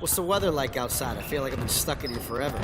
What's the weather like outside? I feel like I've been stuck in here forever.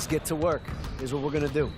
Let's get to work. Here's what we're gonna do.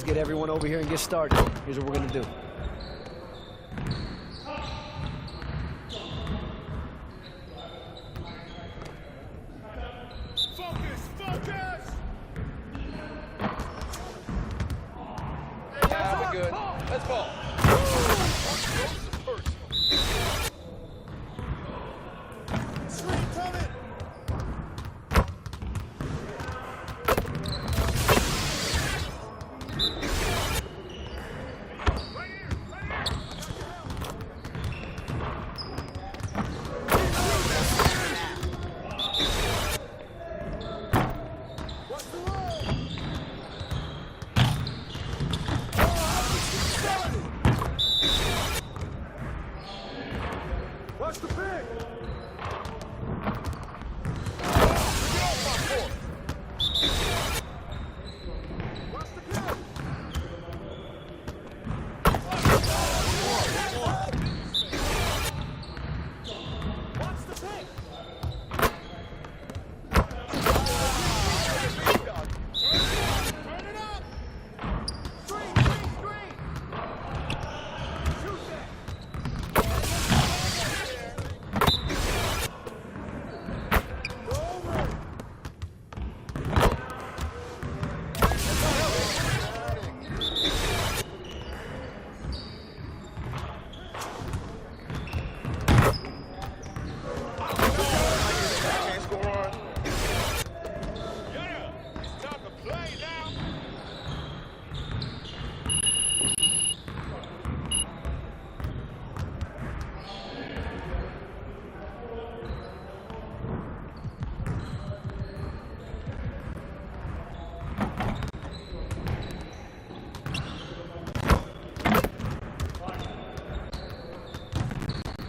Let's get everyone over here and get started. Here's what we're gonna do. Good. Let's go. Watch the pick! Watch the pick! Watch the pick! Turn it up! Screen! Shoot that!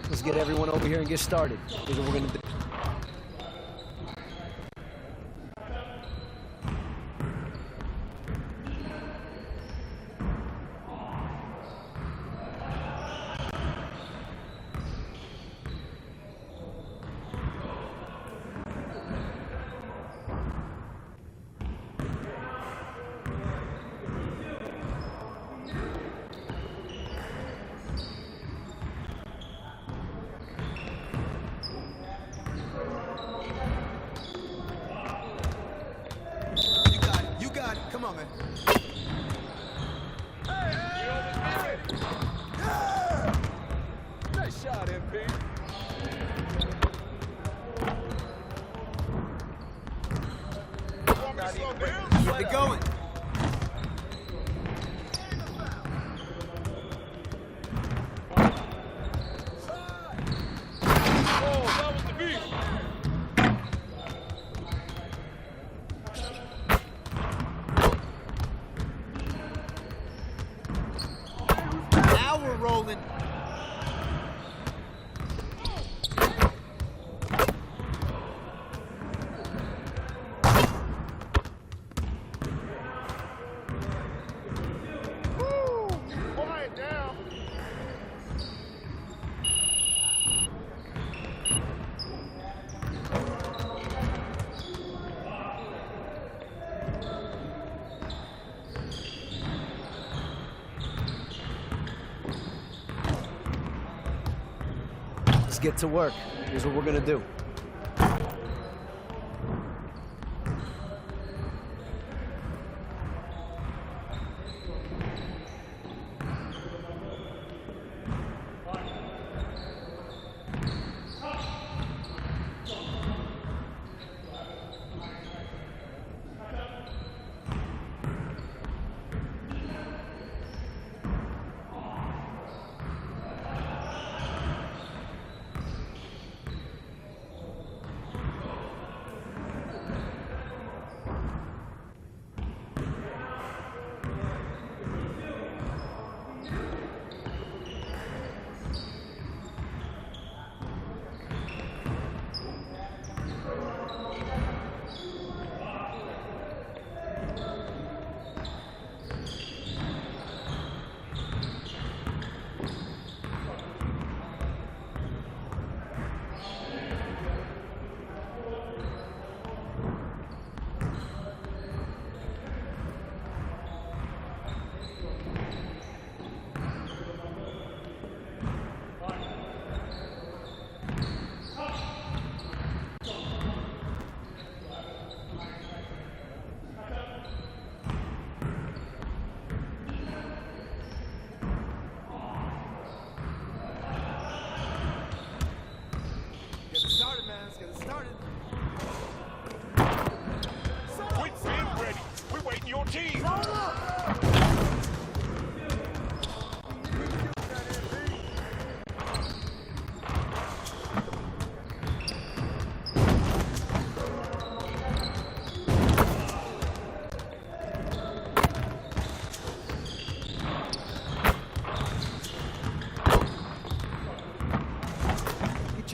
Let's get everyone over here and get started. Here's what we're gonna do. You got it. Come on, man. Nice shot, MP. Keep it going. Oh, that was the beast. Now we're rolling. Quiet down! Let's get to work. Here's what we're gonna do.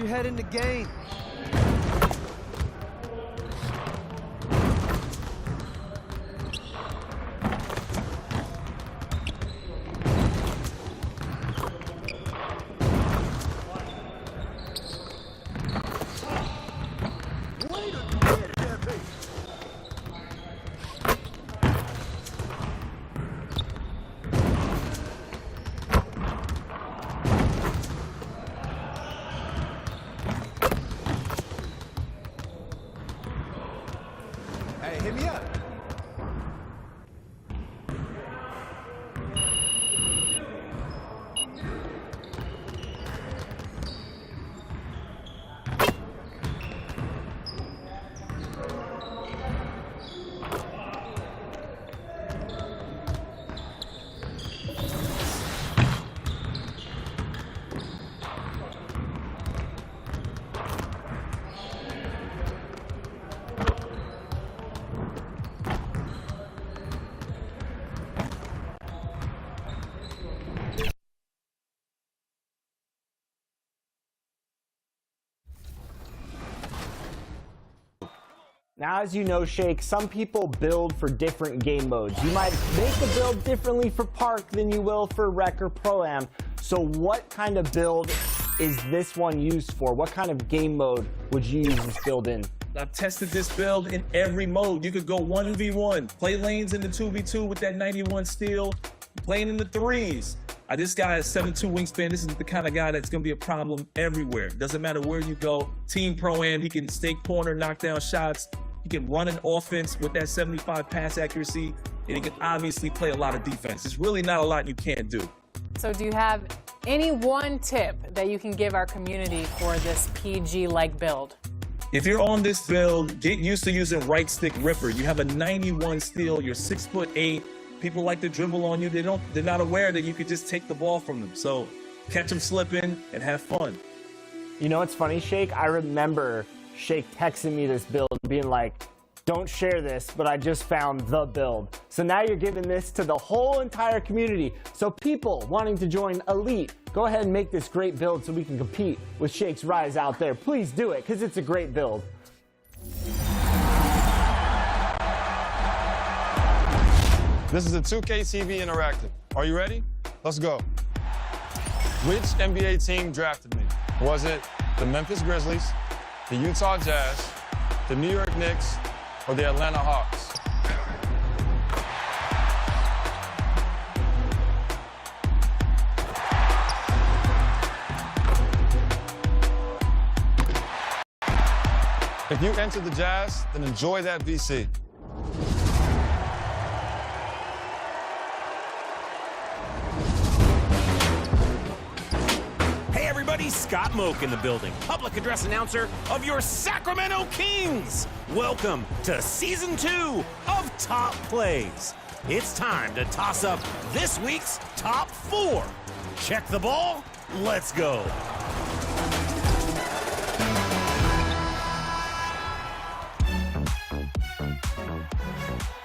your head in the game. Hey, hit me up. Now, as you know, Shake, some people build for different game modes. You might make a build differently for Park than you will for Rec or Pro-Am. So what kind of build is this one used for? What kind of game mode would you use this build in? I've tested this build in every mode. You could go 1v1, play lanes in the 2v2 with that 91 steal, playing in the threes. This guy has 7'2" wingspan. This is the kind of guy that's going to be a problem everywhere. Doesn't matter where you go. Team Pro-Am, he can stake corner, knock down shots. He can run an offense with that 75 pass accuracy, and he can obviously play a lot of defense. There's really not a lot you can't do. So do you have any one tip that you can give our community for this PG-like build? If you're on this build, get used to using right stick ripper. You have a 91 steal, you're 6'8". People like to dribble on you. They're not aware that you could just take the ball from them. So catch them slipping and have fun. You know what's funny, Shake? I remember Shake texting me this build and being like, don't share this, but I just found the build. So now you're giving this to the whole entire community. So people wanting to join Elite, go ahead and make this great build so we can compete with Shake's Rise out there. Please do it, because it's a great build. This is a 2K TV Interactive. Are you ready? Let's go. Which NBA team drafted me? Was it the Memphis Grizzlies, the Utah Jazz, the New York Knicks, or the Atlanta Hawks? If you entered the Jazz, then enjoy that VC. Scott Moak in the building, public address announcer of your Sacramento Kings. Welcome to Season 2 of Top Plays. It's time to toss up this week's Top 4. Check the ball, let's go.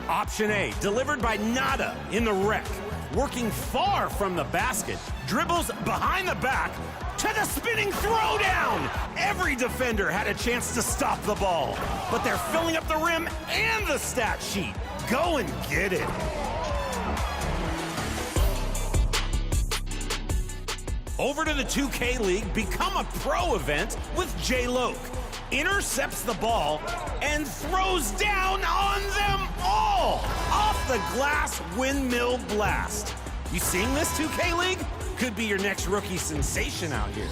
Option A, delivered by Nada in the Rec. Working far from the basket, dribbles behind the back, to the spinning throwdown! Every defender had a chance to stop the ball, but they're filling up the rim and the stat sheet. Go and get it. Over to the 2K League, become a pro event with J Loke. Intercepts the ball and throws down on them all! Off the glass windmill blast. You seeing this, 2K League? Could be your next rookie sensation out here.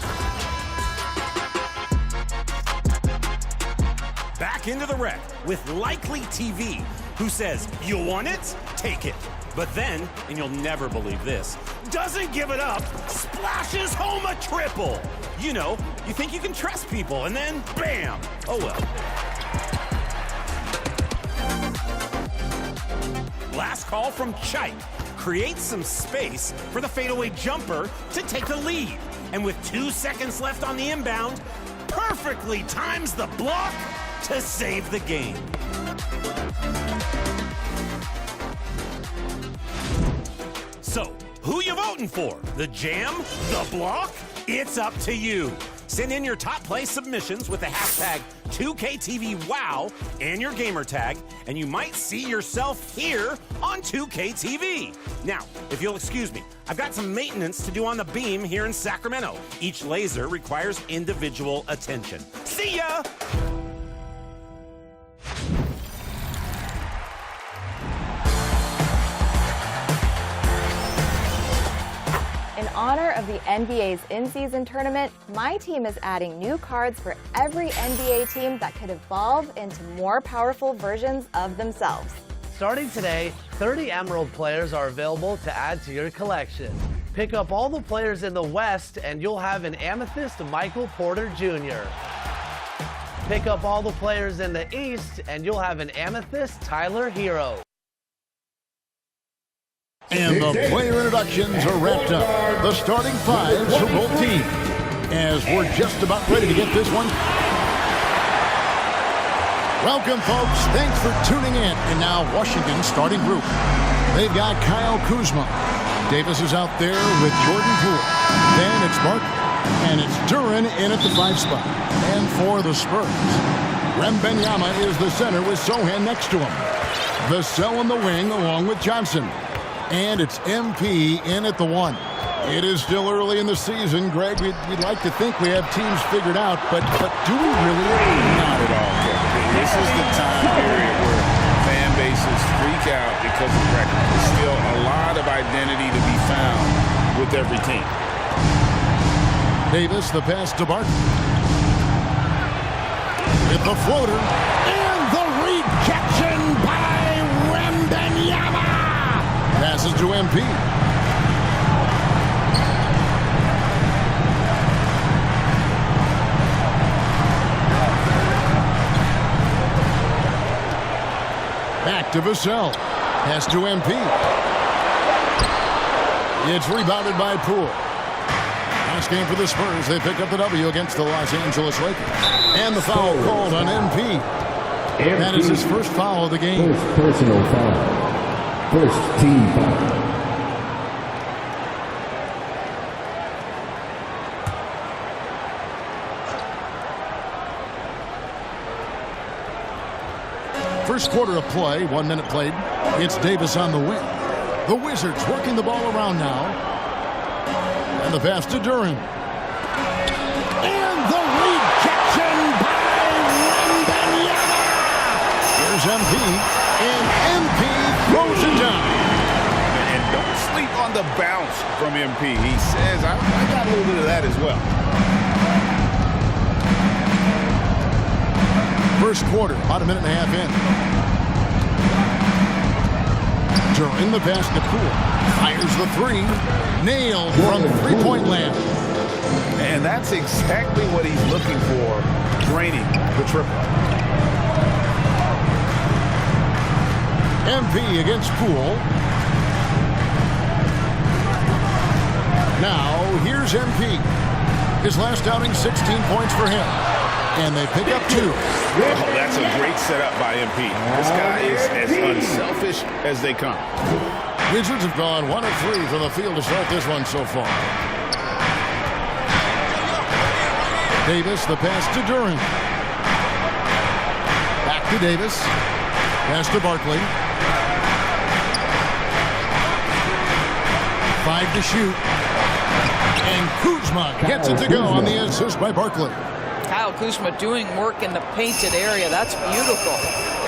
Back into the Rec with Likely TV, who says, you want it? Take it. But then, and you'll never believe this, doesn't give it up, splashes home a triple. You know, you think you can trust people, and then bam! Oh well. Last call from Chike. Creates some space for the fadeaway jumper to take the lead. And with 2 seconds left on the inbound, perfectly times the block to save the game. So, who you voting for? The jam? The block? It's up to you. Send in your top play submissions with the hashtag 2KTVWOW and your gamer tag, and you might see yourself here on 2KTV. Now, if you'll excuse me, I've got some maintenance to do on the beam here in Sacramento. Each laser requires individual attention. See ya! In honor of the NBA's in-season tournament, MyTeam is adding new cards for every NBA team that could evolve into more powerful versions of themselves. Starting today, 30 Emerald players are available to add to your collection. Pick up all the players in the West and you'll have an Amethyst Michael Porter Jr. Pick up all the players in the East and you'll have an Amethyst Tyler Hero. And the player introductions are wrapped up. The starting fives for both teams. As we're just about ready to get this one. Welcome, folks. Thanks for tuning in. And now Washington's starting group. They've got Kyle Kuzma. Davis is out there with Jordan Poole. Then it's Barkley. And it's Duran in at the 5 spot. And for the Spurs, Wembanyama is the center with Sohan next to him. Vassell in the wing along with Johnson. And it's MP in at the 1. It is still early in the season, Greg. We'd like to think we have teams figured out, but do we really? Not at all, Kevin. This is the time period where fan bases freak out because of record. There's still a lot of identity to be found with every team. Davis, the pass to Barkley. With the floater. And the rejection by Wembanyama. Passes to MP. Back to Vassell. Pass to MP. It's rebounded by Poole. Last game for the Spurs. They pick up the W against the Los Angeles Lakers. And the foul called on MP. That is his first foul of the game. First personal foul. First team foul. First quarter of play, 1 minute played. It's Davis on the wing. The Wizards working the ball around now. And the pass to Duran. And the rejection by Wembanyama. Here's MP. And MP throws it down. And don't sleep on the bounce from MP. He says, I got a little bit of that as well. First quarter, about a minute and a half in. Duran the pass to Poole. Fires the 3. Nailed from 3-point land. And that's exactly what he's looking for, draining the triple. MP against Poole. Now, here's MP. His last outing, 16 points for him. And they pick up 2. Oh, that's a great setup by MP. This guy is as unselfish as they come. Wizards have gone 1 of 3 from the field to start this one so far. Davis, the pass to Duran. Back to Davis. Pass to Barkley. 5 to shoot. And Kuzma gets it to go on the assist by Barkley. Kyle Kuzma doing work in the painted area. That's beautiful.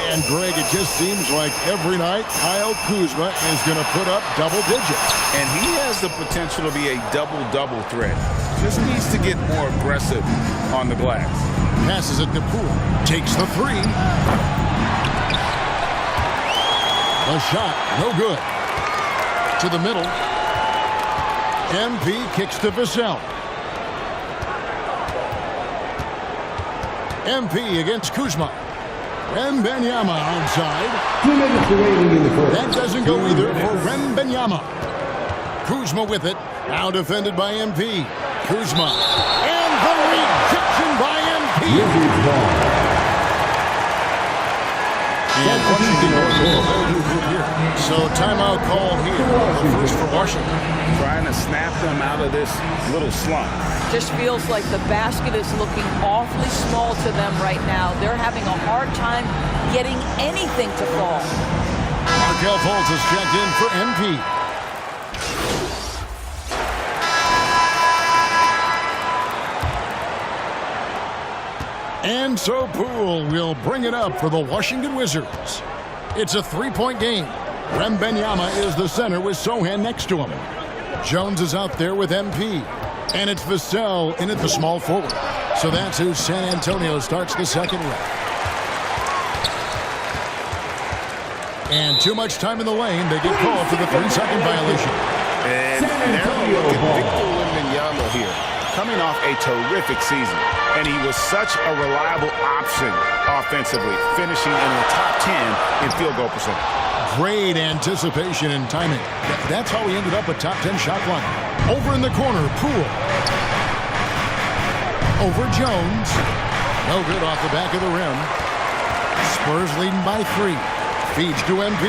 And Greg, it just seems like every night Kyle Kuzma is going to put up double digits. And he has the potential to be a double-double threat. Just needs to get more aggressive on the glass. Passes it to Poole. Takes the 3. The shot, no good. To the middle. MP kicks to Vassell. MP against Kuzma. Wembanyama outside. 2 minutes remaining in the first. That doesn't go either for Wembanyama. Kuzma with it. Now defended by MP. Kuzma. And the rejection by MP. And Washington going to the group here. So timeout call here. The first for Washington. Trying to snap them out of this little slump. Just feels like the basket is looking awfully small to them right now. They're having a hard time getting anything to fall. Markel Fultz is checked in for MP. And so Poole will bring it up for the Washington Wizards. It's a three-point game. Wembanyama is the center with Sohan next to him. Jones is out there with MP. And it's Vassell in at the small forward. So that's who San Antonio starts the second round. And too much time in the lane. They get called for the 3-second violation. And now look at Victor Wembanyama here, coming off a terrific season. And he was such a reliable option offensively, finishing in the top 10 in field goal percentage. Great anticipation and timing. That's how he ended up a top 10 shot line. Over in the corner, Poole. Over Jones. No good off the back of the rim. Spurs leading by 3. Feeds to MP.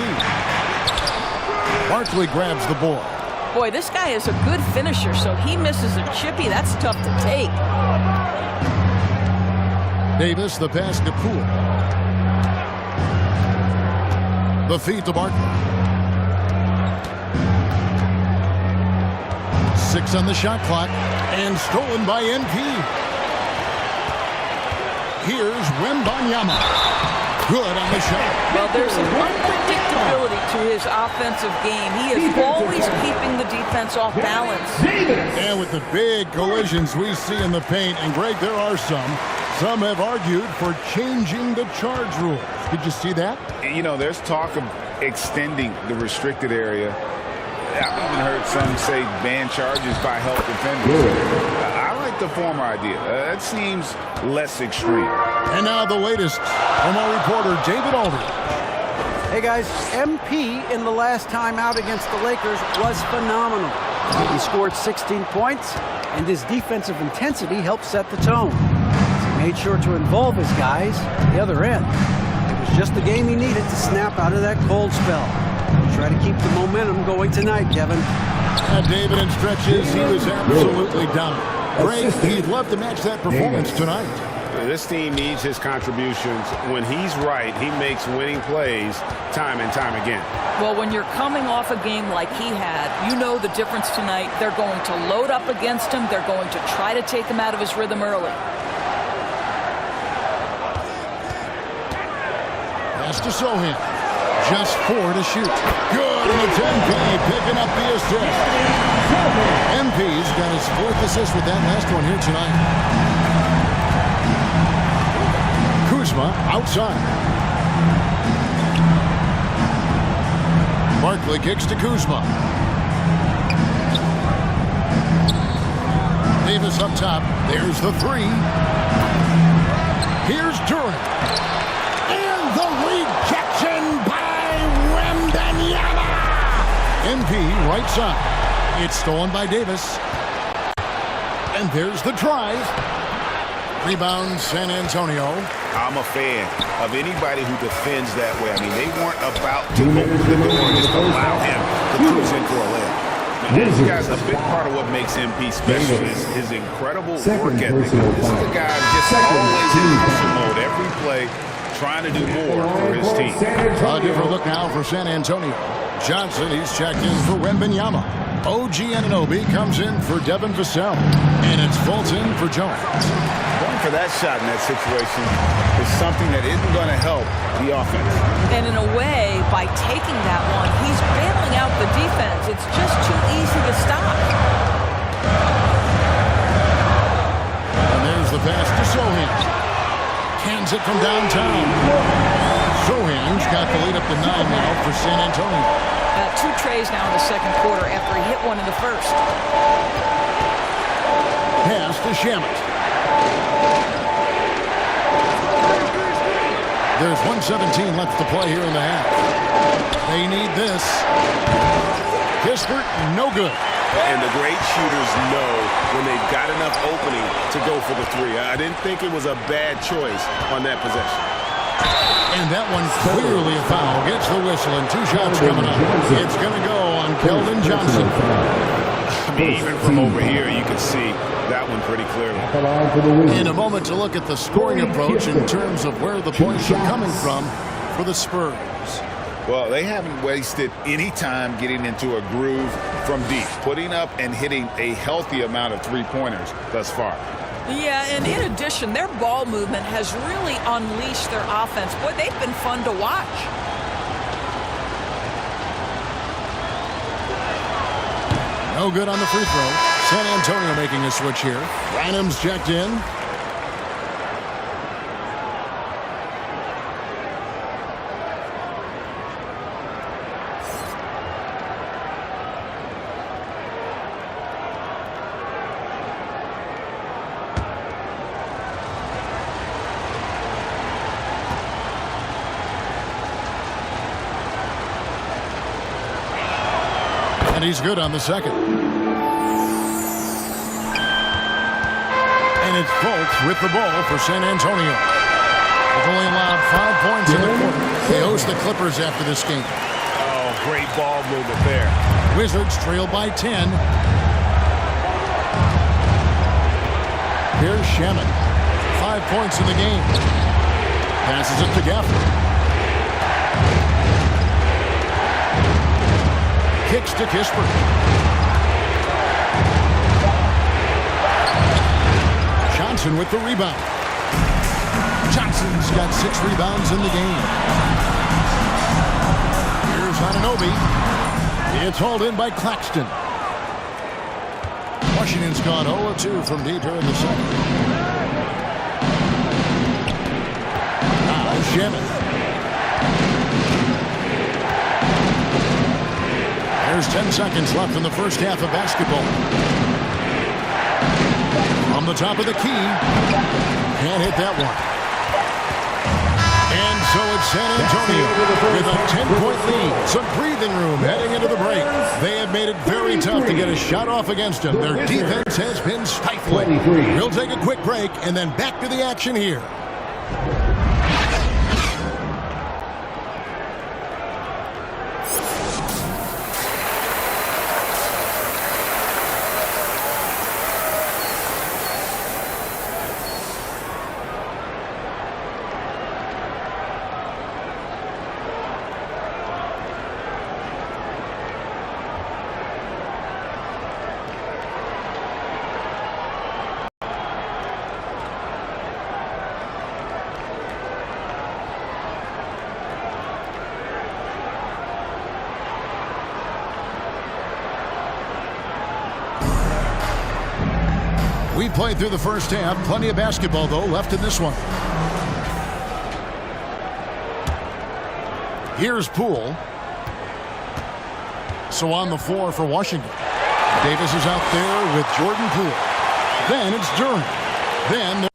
Barkley grabs the ball. Boy, this guy is a good finisher, so he misses a chippy. That's tough to take. Davis, the pass to Poole. The feed to Barkley. 6 on the shot clock, and stolen by NP. Here's Wembanyama. Good on the shot. Well, there's an unpredictability to his offensive game. He is always keeping the defense off balance. And with the big collisions we see in the paint, and Greg, there are some have argued for changing the charge rule. Did you see that? You know, there's talk of extending the restricted area. I've even heard some say ban charges by help defenders. I like the former idea. That seems less extreme. And now the latest from our reporter, David Aldridge. Hey guys, MP in the last time out against the Lakers was phenomenal. He scored 16 points, and his defensive intensity helped set the tone. He made sure to involve his guys at the other end. It was just the game he needed to snap out of that cold spell. Try to keep the momentum going tonight, Kevin. David, in stretches, he was absolutely dominant. Greg, he'd love to match that performance tonight. This team needs his contributions. When he's right, he makes winning plays time and time again. Well, when you're coming off a game like he had, you know the difference tonight. They're going to load up against him. They're going to try to take him out of his rhythm early. Pass to Sohan. Just 4 to shoot. Good, and it's MP picking up the assist. MP's got his 4th assist with that last one here tonight. Kuzma outside. Barkley kicks to Kuzma. Davis up top. There's the 3. Here's Durant. And the rejection by Wembanyama. MP right side. It's stolen by Davis. And there's the drive. Rebound San Antonio. I'm a fan of anybody who defends that way. I mean, they weren't about to open the door and just allow him to cruise in for a layup. This guy's a big part of what makes MP special is his incredible work ethic. This is a guy just always in hustle mode every play, trying to do more for his team. A different look now for San Antonio. Johnson, he's checked in for Wembanyama. OG Anunoby comes in for Devin Vassell. And it's Fulton for Jones. Going for that shot in that situation is something that isn't going to help the offense. And in a way, by taking that one, he's bailing out the defense. It's just too easy to stop. And there's the pass to Sohan. Cans it from downtown. Sohan's got the lead up to 9 now for San Antonio. 2 trays now in the second quarter after he hit one in the first. Pass to Shamet. There's 1:17 left to play here in the half. They need this. Kispert, no good. And the great shooters know when they've got enough opening to go for the 3. I didn't think it was a bad choice on that possession. And that one clearly a foul. Gets the whistle and 2 shots coming up. It's going to go on Keldon Johnson. I mean, even from over here, you can see that one pretty clearly. In a moment to look at the scoring approach in terms of where the points are coming from for the Spurs. Well, they haven't wasted any time getting into a groove from deep, putting up and hitting a healthy amount of three-pointers thus far. Yeah, and in addition, their ball movement has really unleashed their offense. Boy, they've been fun to watch. No good on the free throw. San Antonio making a switch here. Branham's checked in. And he's good on the second. And it's Fultz with the ball for San Antonio. They've only allowed 5 points in the quarter. They host the Clippers after this game. Oh, great ball movement there. Wizards trail by 10. Here's Shaman. 5 points in the game. Passes it to Gafford. Kicks to Kispert. Johnson with the rebound. Johnson's got 6 rebounds in the game. Here's Anunoby. It's hauled in by Claxton. Washington's gone 0-2 from deep here in the second. Now Shaman. There's 10 seconds left in the first half of basketball. From the top of the key. Can't hit that one. And so it's San Antonio with a 10-point lead. Some breathing room heading into the break. They have made it very tough to get a shot off against them. Their defense has been stifling. We'll take a quick break and then back to the action here. We played through the first half. Plenty of basketball, though, left in this one. Here's Poole. So on the floor for Washington. Davis is out there with Jordan Poole. Then it's Duren. Then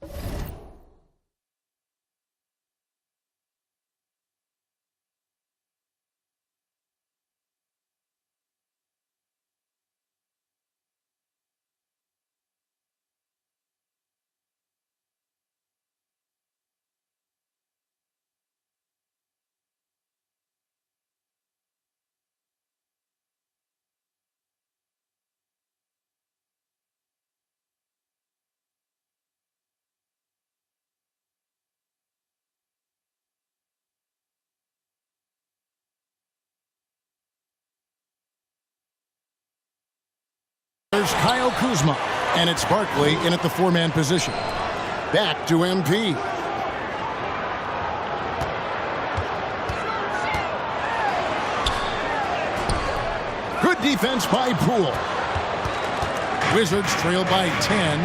there's Kyle Kuzma, and it's Barkley in at the 4-man position. Back to MP. Good defense by Poole. Wizards trail by 10.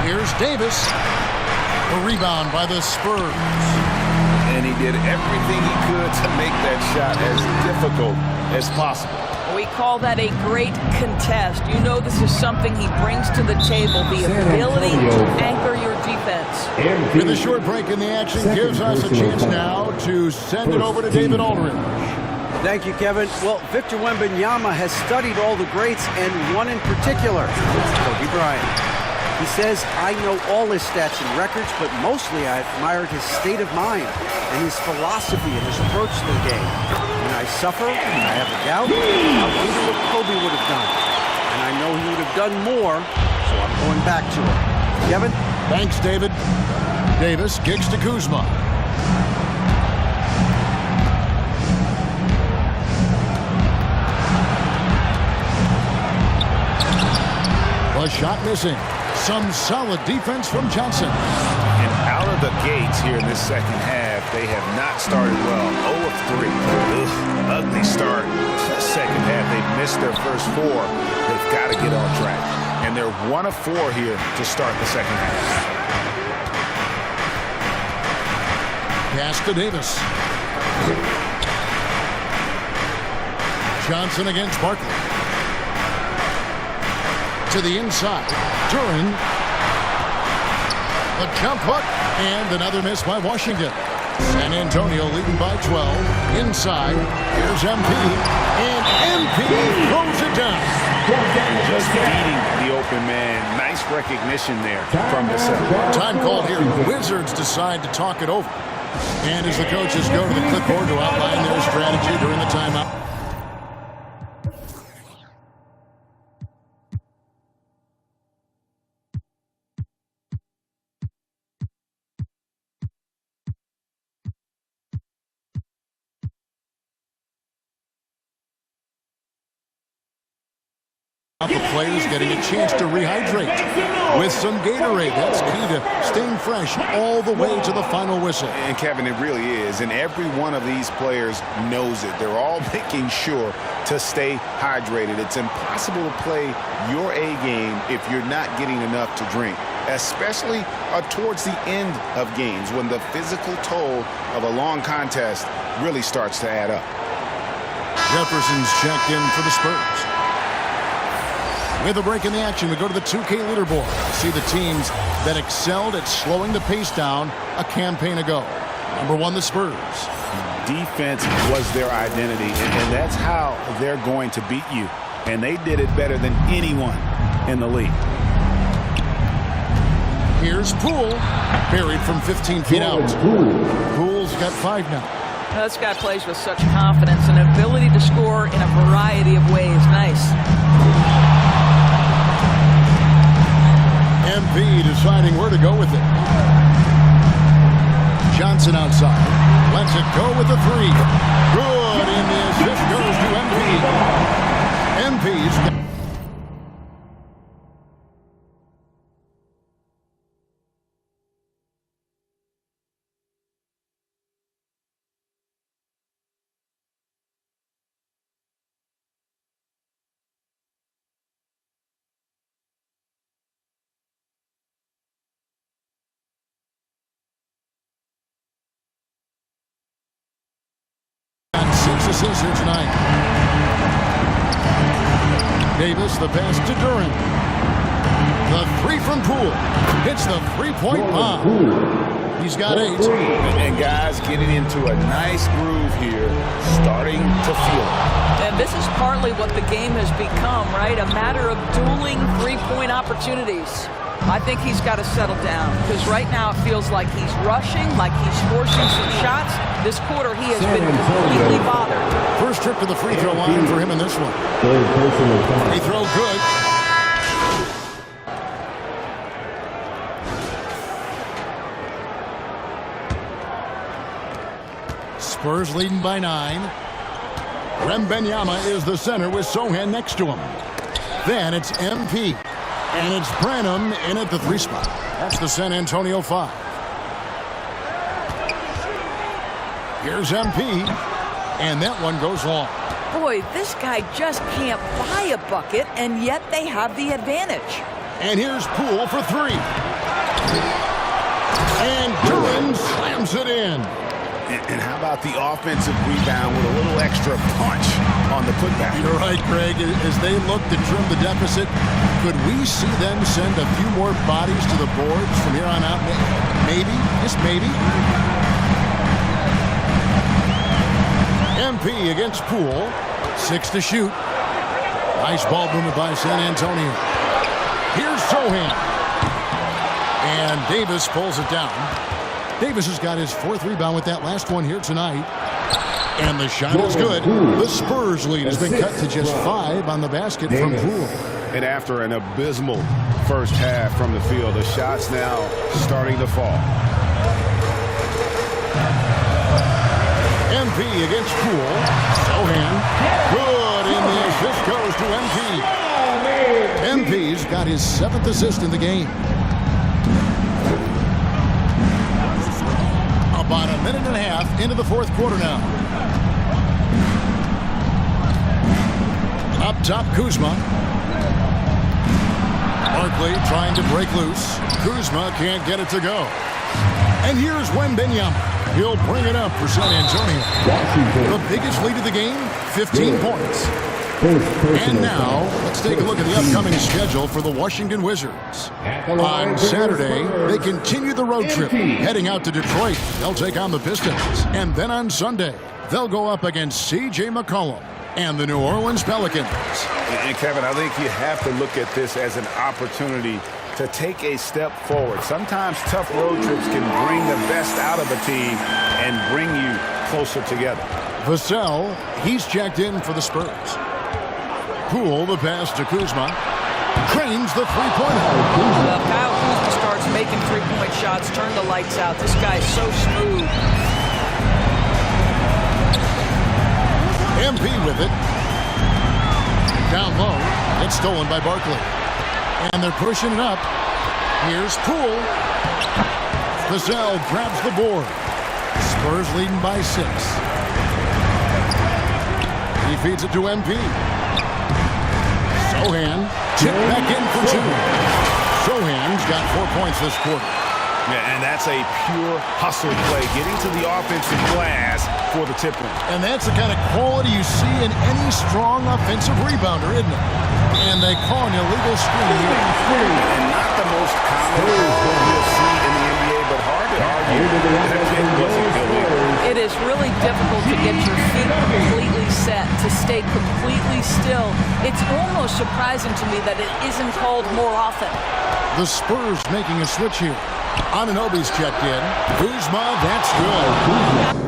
Here's Davis. A rebound by the Spurs. And he did everything he could to make that shot as difficult as possible. We call that a great contest. You know this is something he brings to the table, the ability to anchor your defense. With a short break in the action, gives us a chance now to send it over to David Aldridge. Thank you, Kevin. Well, Victor Wembanyama has studied all the greats and one in particular, Kobe Bryant. He says, I know all his stats and records, but mostly I admired his state of mind and his philosophy and his approach to the game. When I suffer and I have a doubt, I'll think of what Kobe would have done. And I know he would have done more, so I'm going back to it. Kevin? Thanks, David. Davis kicks to Kuzma. A shot missing. Some solid defense from Johnson. And out of the gates here in this second half, they have not started well. 0 of 3. Ugh, ugly start. Second half, they've missed their first 4. They've got to get on track. And they're 1 of 4 here to start the second half. Pass to Davis. Johnson against Barkley. To the inside. Duran. The jump hook. And another miss by Washington. San Antonio leading by 12. Inside. Here's MP. And MP throws it down. Just beating the open man. Nice recognition there from the center. Time called here. Wizards decide to talk it over. And as the coaches go to the clipboard to outline their strategy during the timeout. The players getting a chance to rehydrate with some Gatorade. That's key to staying fresh all the way to the final whistle. And Kevin, it really is. And every one of these players knows it. They're all making sure to stay hydrated. It's impossible to play your A game if you're not getting enough to drink, especially towards the end of games when the physical toll of a long contest really starts to add up. Jefferson's checked in for the Spurs. With a break in the action, we go to the 2K leaderboard. See the teams that excelled at slowing the pace down a campaign ago. Number 1, the Spurs. Defense was their identity, and that's how they're going to beat you. And they did it better than anyone in the league. Here's Poole, buried from 15 feet out. Poole's got 5 now. This guy plays with such confidence and ability to score in a variety of ways. Nice. MP deciding where to go with it. Johnson outside. Lets it go with the 3. Good, and the assist goes to MP. MP's assists here tonight. Davis, the pass to Duran. The 3 from Poole. Hits the 3-point bomb. He's got 8. And guys getting into a nice groove here, starting to feel it. And this is partly what the game has become, right? A matter of dueling 3-point opportunities. I think he's got to settle down because right now it feels like he's rushing, like he's forcing some shots. This quarter he has been completely bothered. First trip to the free throw line for him in this one. Free throw good. Spurs leading by 9. Rembenyama is the center with Sohan next to him. Then it's MP. And it's Branham in at the 3 spot. That's the San Antonio 5. Here's MP. And that one goes long. Boy, this guy just can't buy a bucket, and yet they have the advantage. And here's Poole for 3. And Duran slams it in. And how about the offensive rebound with a little extra punch on the putback? You're right, Greg. As they look to trim the deficit, could we see them send a few more bodies to the boards from here on out? Maybe, just maybe. MP against Poole. 6 to shoot. Nice ball movement by San Antonio. Here's Sohan. And Davis pulls it down. Davis has got his 4th rebound with that last one here tonight. And the shot is good. The Spurs lead has been cut to just 5 on the basket from Poole. And after an abysmal first half from the field, the shots now starting to fall. MP against Poole. Sohan. Good, and the assist goes to MP. MP's got his 7th assist in the game. About a minute and a half into the 4th quarter now. Up top, Kuzma. Barkley trying to break loose. Kuzma can't get it to go. And here's Wembanyama. He'll bring it up for San Antonio. The biggest lead of the game, 15 points. And now, let's take a look at the upcoming schedule for the Washington Wizards. On Saturday, they continue the road trip, heading out to Detroit. They'll take on the Pistons. And then on Sunday, they'll go up against C.J. McCollum and the New Orleans Pelicans. And Kevin, I think you have to look at this as an opportunity to take a step forward. Sometimes tough road trips can bring the best out of a team and bring you closer together. Vassell, he's checked in for the Spurs. Poole, the pass to Kuzma. Cranes the three-pointer. Kyle Kuzma starts making three-point shots, turn the lights out. This guy's so smooth. MP with it. Down low. It's stolen by Barkley. And they're pushing it up. Here's Poole. Vassell grabs the board. Spurs leading by 6. He feeds it to MP. Sohan, chip back in for 2. Sohan's got 4 points this quarter. Yeah, and that's a pure hustle play, getting to the offensive glass for the tip-in. And that's the kind of quality you see in any strong offensive rebounder, isn't it? And they call an illegal screen. And not the most common you'll see in the NBA, but hard to argue that it wasn't illegal. It is really difficult to get your feet completely set, to stay completely still. It's almost surprising to me that it isn't called more often. The Spurs making a switch here. Anunoby's checked in. Kuzma, that's good.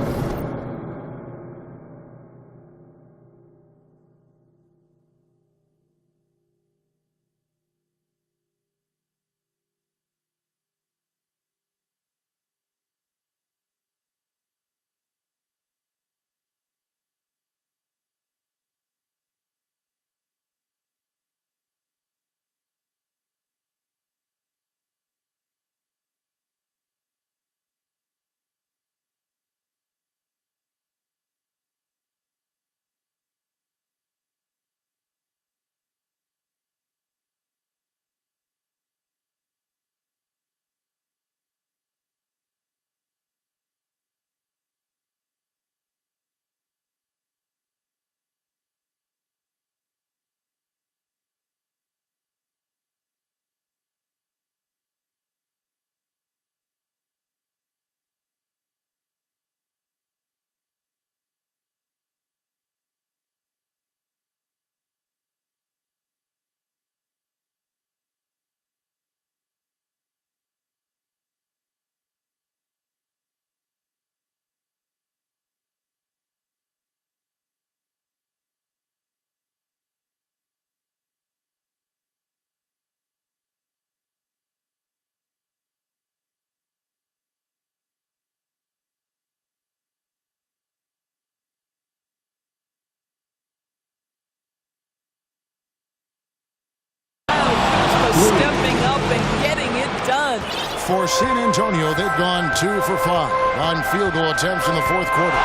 Stepping up and getting it done. For San Antonio, they've gone 2 for 5 on field goal attempts in the 4th quarter.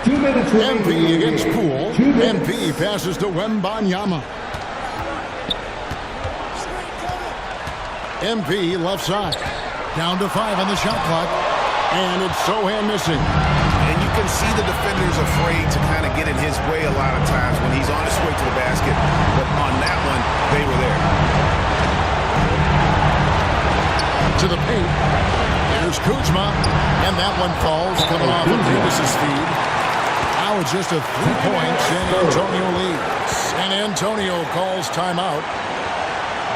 2 minutes MP against Poole. MP passes to Wembanyama. MP left side. Down to 5 on the shot clock. And it's Sohan missing. And you can see the defenders afraid to kind of get in his way a lot of times when he's on his way to the basket. But on that one, they were there. To the paint. Here's Kuzma. And that one falls, coming off of Davis's feed. Now it's just a 3-point San Antonio lead. San Antonio calls timeout.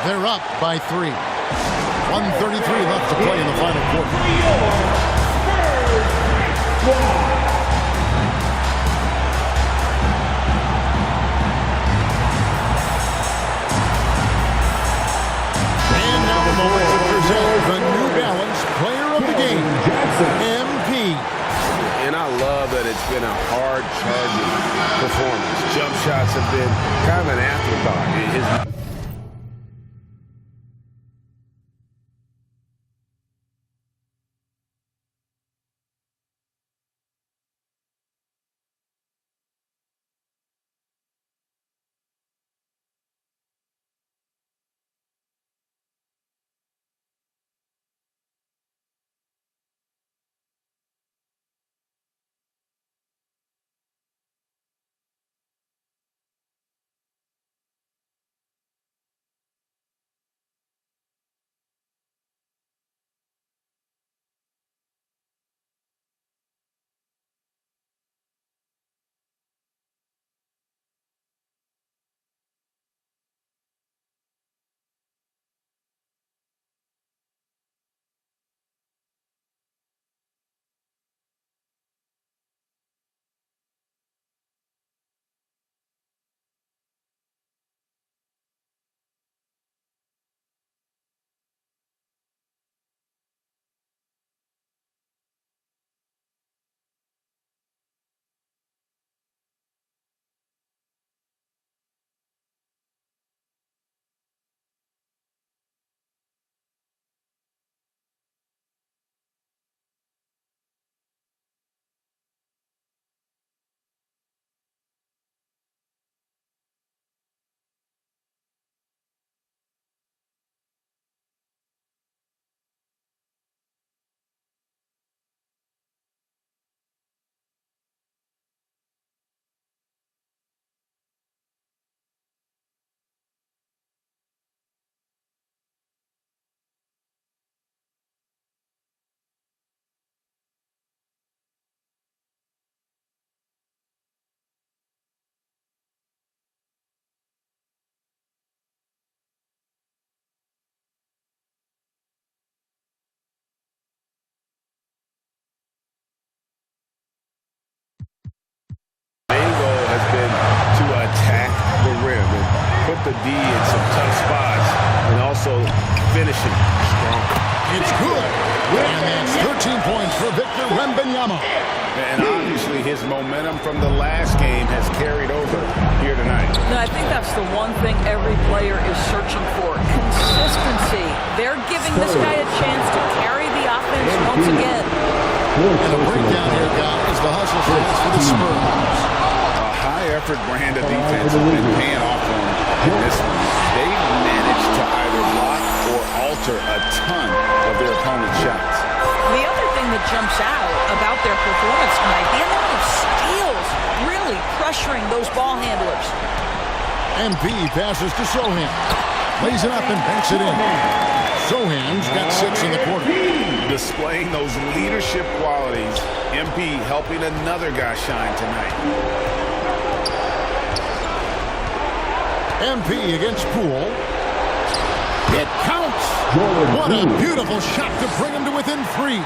They're up by 3. 1:33 left to play in the final quarter. Moment to present the New Balance Player of the Game, MP. And I love that it's been a hard-charging performance. Jump shots have been kind of an afterthought. The D in some tough spots and also finishing strong. It's good. And that's 13 points for Victor Wembanyama. And obviously his momentum from the last game has carried over here tonight. No, I think that's the one thing every player is searching for. Consistency. They're giving this guy a chance to carry the offense once again. And the breakdown here, guys, the hustle for the Spurs. Effort brand of defense has been paying off for them in this one. They've managed to either block or alter a ton of their opponent's shots. The other thing that jumps out about their performance tonight, the amount of steals really pressuring those ball handlers. MP passes to Sohan. Lays it up and banks it in. Sohan's got 6 in the quarter. Displaying those leadership qualities, MP helping another guy shine tonight. MP against Poole. It counts. What a beautiful shot to bring him to within 3.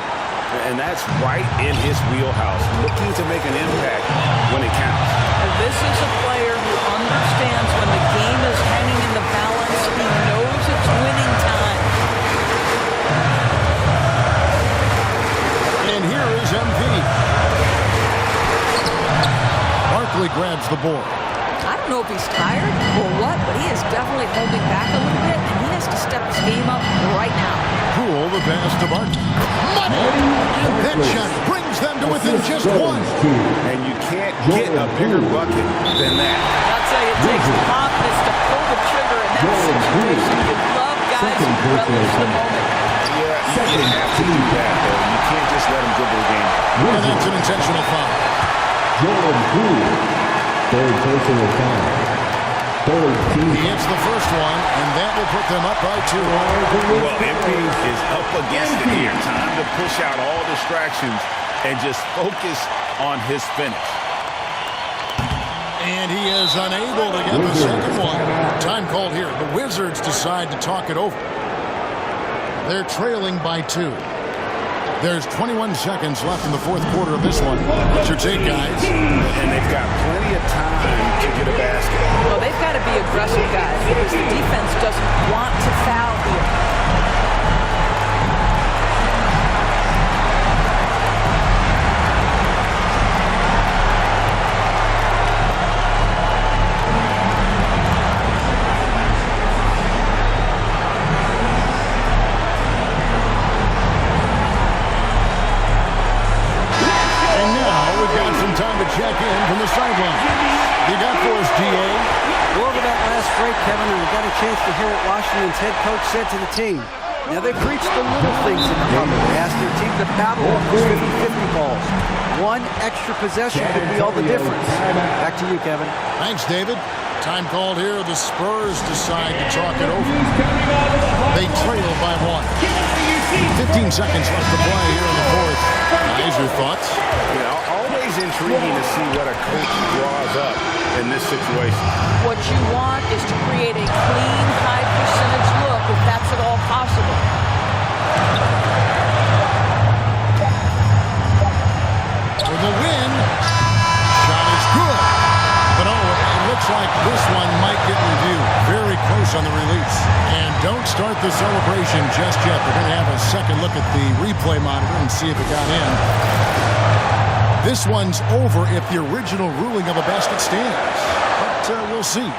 And that's right in his wheelhouse, looking to make an impact when it counts. And this is a player who understands when the game is hanging in the balance. He knows it's winning time. And here is MP. Barkley grabs the board. I don't know if he's tired or what, but he is definitely holding back a little bit, and he has to step his game up right now. Poole, the pass to Barkley. Money! And that shot brings them to within just 1. And you can't get a bigger bucket than that. I'll tell you, it takes confidence to pull the trigger in that situation. You love guys who relish the moment. Yeah, you have to do that, though. You can't just let him dribble the game. And that's an intentional foul. Jordan Poole. Third personal foul. Third team. He hits the first one, and that will put them up by 2. Well, MP is up against it here. Time to push out all distractions and just focus on his finish. And he is unable to get the second one. Time called here. The Wizards decide to talk it over. They're trailing by 2. There's 21 seconds left in the fourth quarter of this one. What's your take, guys? And they've got plenty of time to get a basket. Well, they've got to be aggressive, guys, because the defense doesn't want to foul here. Time to check in from the sideline. You got for us, DA? Well, over that last break, Kevin, and we got a chance to hear what Washington's head coach said to the team. Now, they preach the little things in the huddle. They asked their team to battle over those 50-50 balls. One extra possession could be all the difference. Back to you, Kevin. Thanks, David. Time called here. The Spurs decide to talk it over. They trail by 1. 15 seconds left to play here in the fourth. Guys, your thoughts? Always intriguing to see what a coach draws up in this situation. What you want is to create a clean, high percentage look, if that's at all possible. For the win. Shot is good. But it looks like this one might get reviewed. Very close on the release. And don't start the celebration just yet. We're going to have a second look at the replay monitor and see if it got in. This one's over if the original ruling of a basket stands. But we'll see.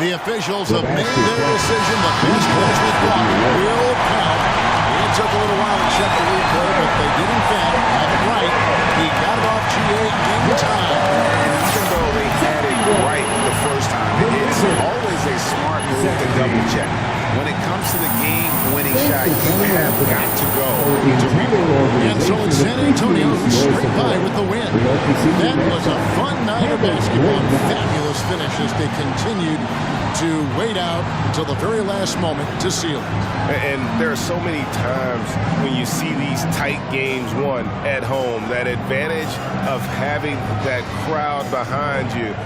The officials have made their decision. The best placement block will count. It took a little while to check the replay, but they did in fact have it right. He got it off GA in time. And even though they had it right the first time, it's always a smart move to double check. When it comes to the game-winning shot, you have got to go to replay. And so it's San Antonio straight by with the win. That was a fun night of basketball. Fabulous finish as they continued to wait out until the very last moment to seal it. And there are so many times when you see these tight games won at home, that advantage of having that crowd behind you.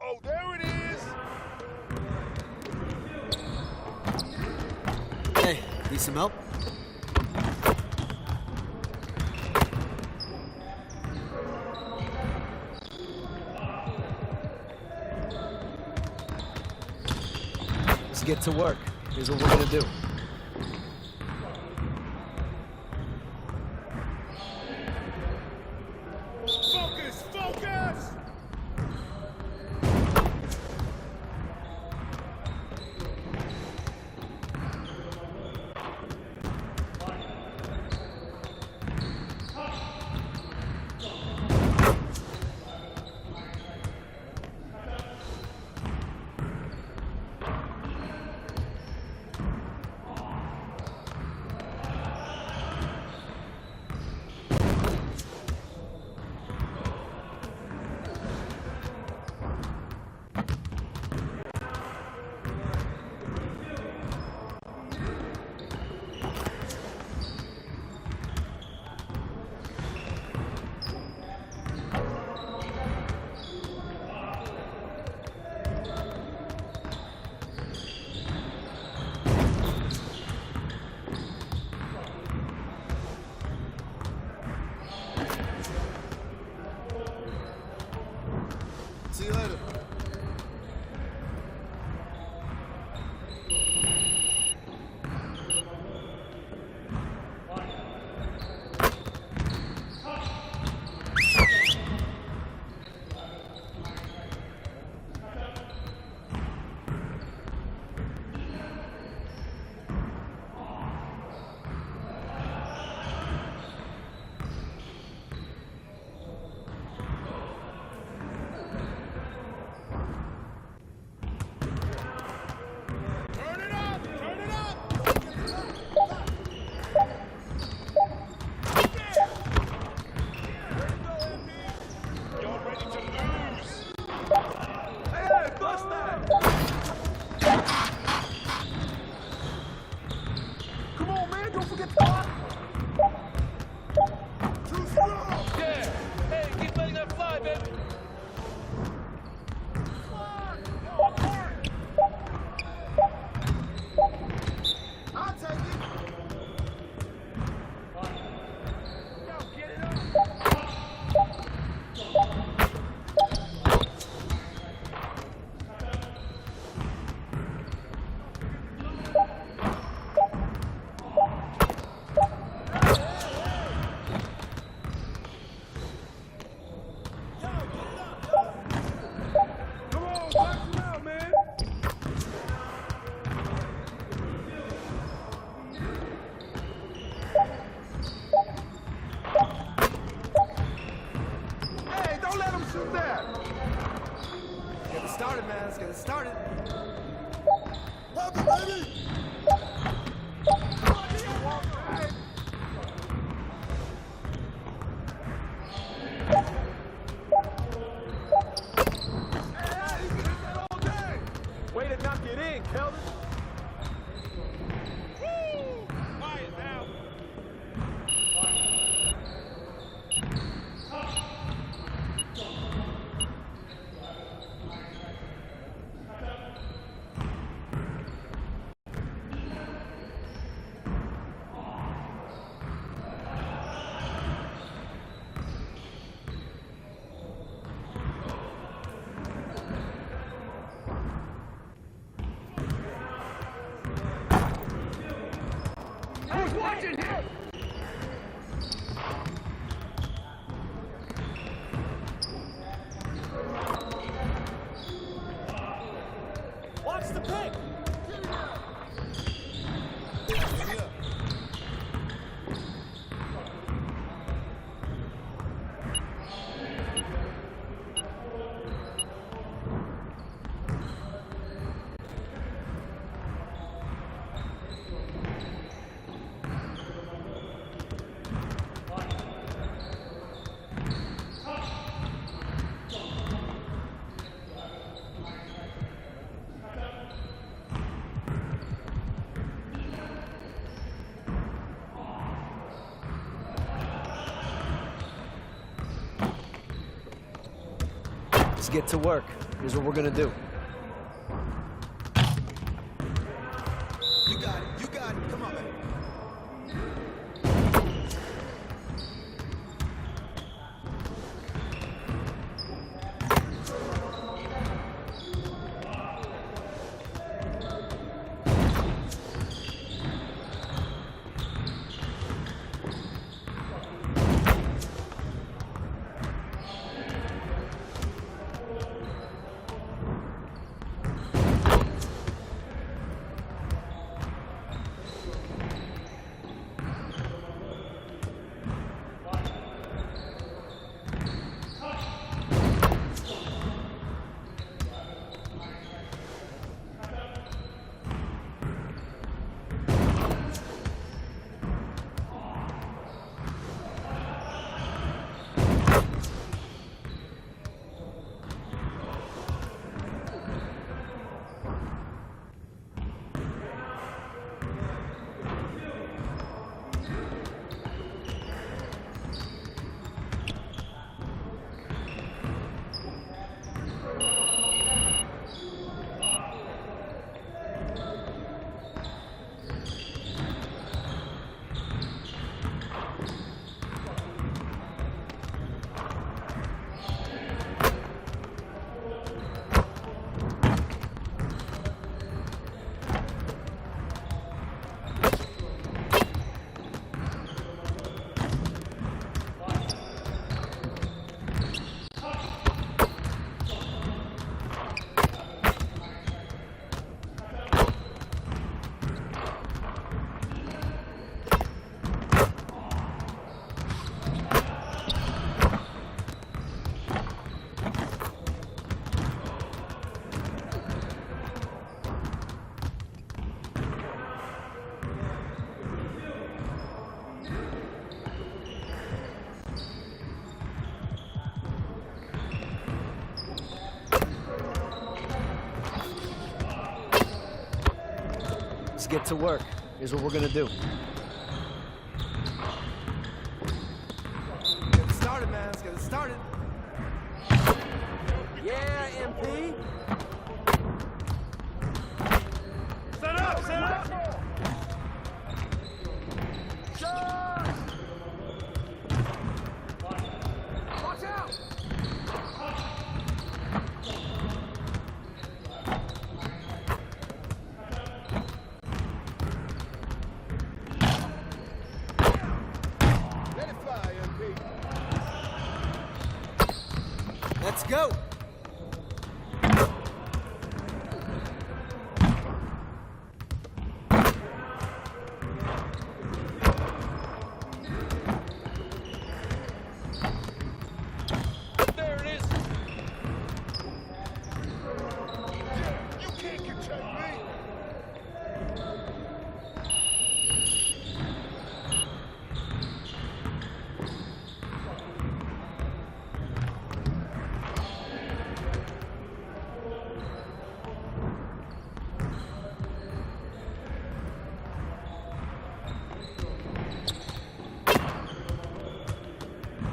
Oh, there it is. Hey, need some help? Let's get to work. Here's what we're gonna do. Focus, focus. See you later. Turn it up, turn it up. Y'all ready to lose? Hey, bust that. Come on, man, don't forget to block. Too strong. Yeah. Hey, keep letting that fly, baby. I'll take it. Now get it up. Come on, box him out, man. Hey, don't let him shoot that. Get it started, man. Let's get it started. Pop it, baby. Way to knock it in, Kelvin. Quiet now. Let's get to work. Here's what we're gonna do. You got it. You got it. Come on, man. Let's get to work. Here's what we're gonna do. Get it started, man. Let's get it started. Yeah, MP. Set up, set up. Watch out. Let it fly, MP. Let's go. There it is. You can't contain me.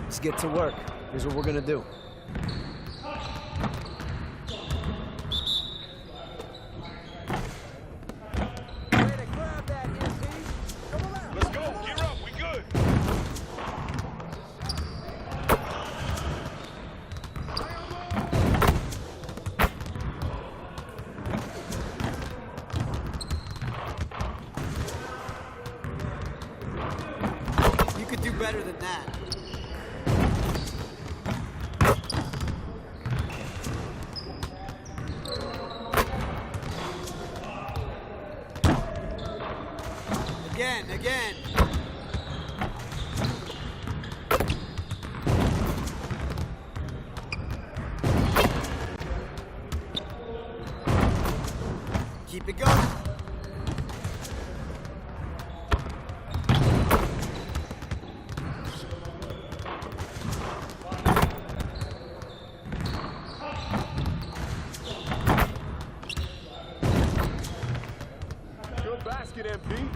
Let's get to work. Here's what we're gonna do. Way to grab that, MP. Come on out. Let's go. Gear up. We good. You could do better than that. Again. Keep it going. Good basket, MP.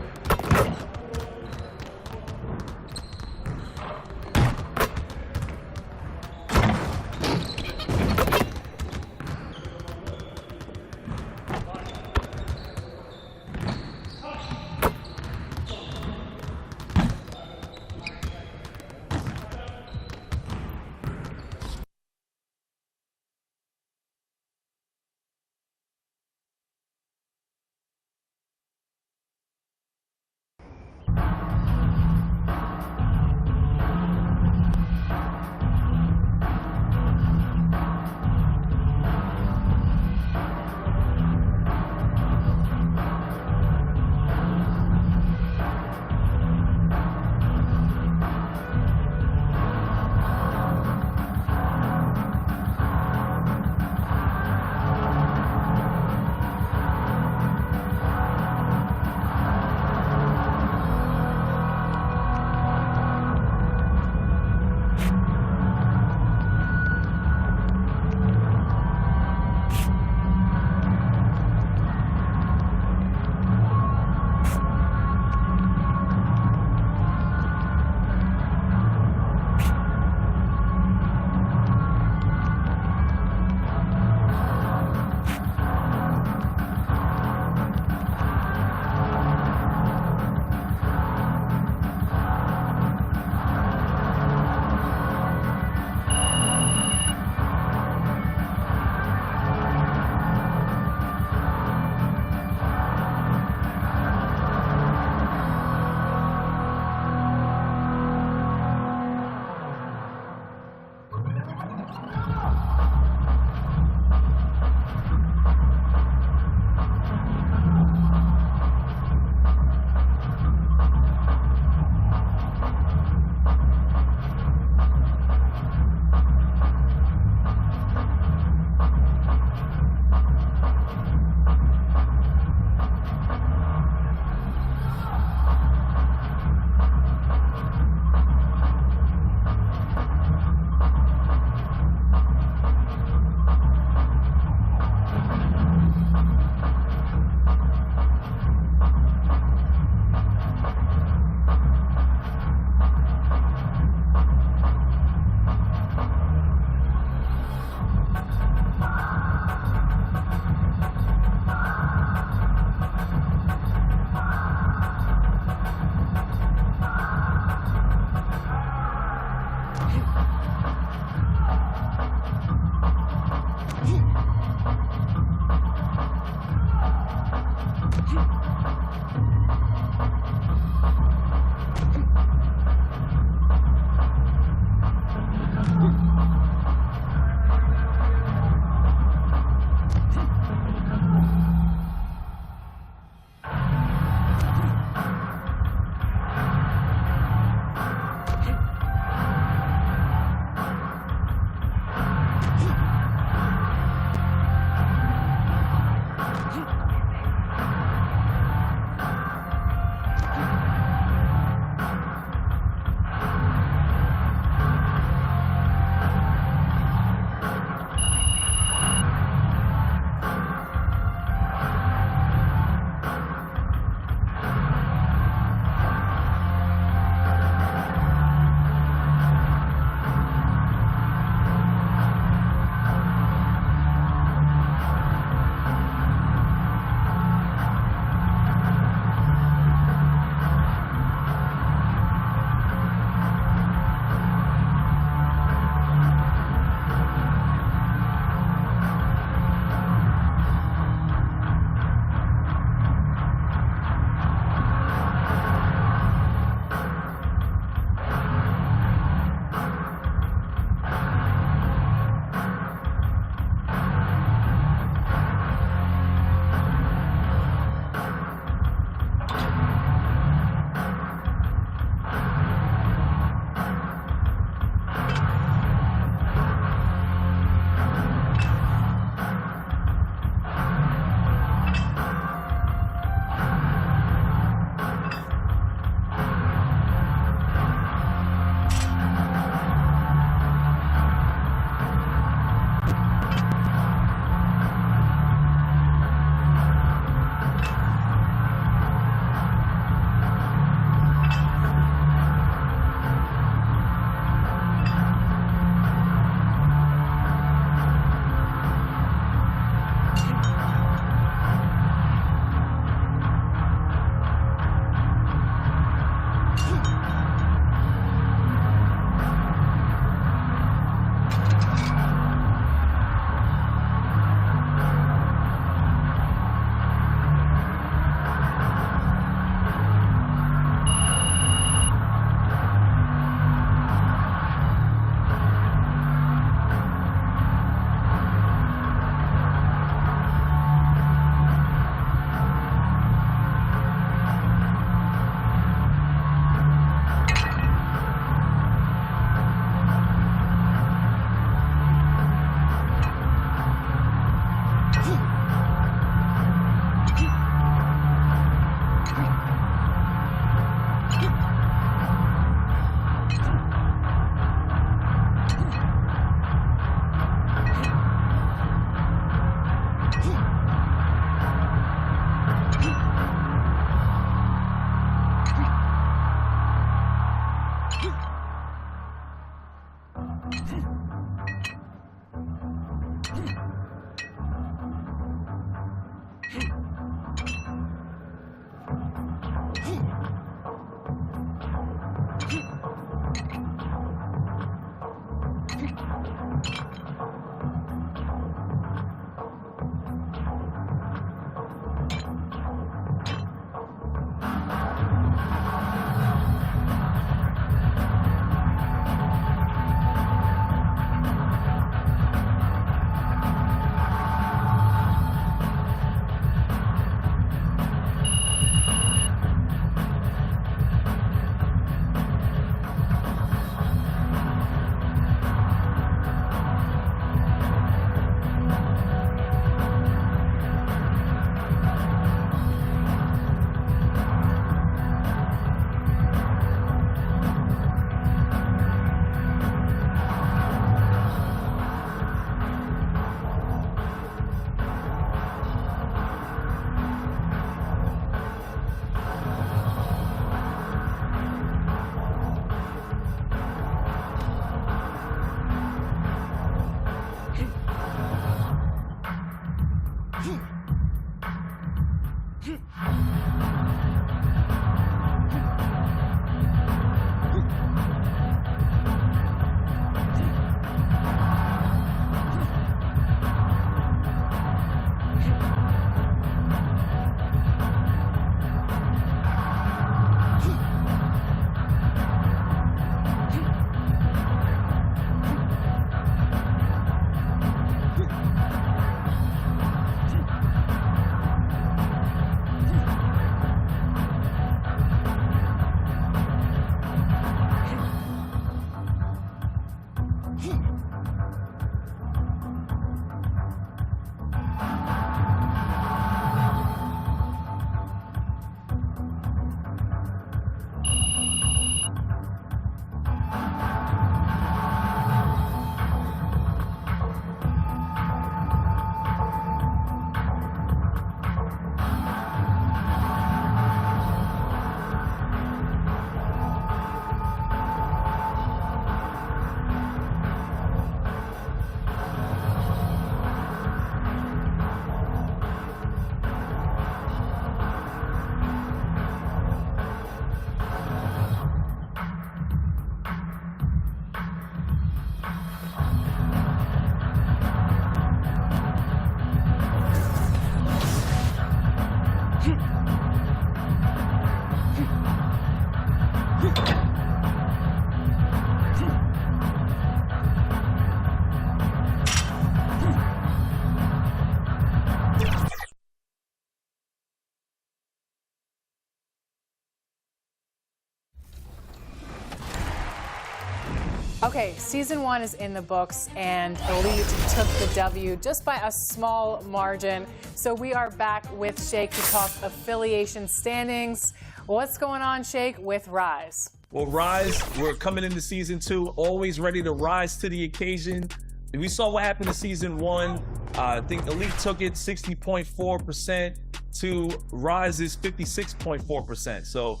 Okay, season 1 is in the books, and Elite took the W just by a small margin. So we are back with Shake to talk affiliation standings. What's going on, Shake, with Rise? Well, Rise, we're coming into season 2, always ready to rise to the occasion. We saw what happened in season 1. I think Elite took it 60.4% to Rise's 56.4%. So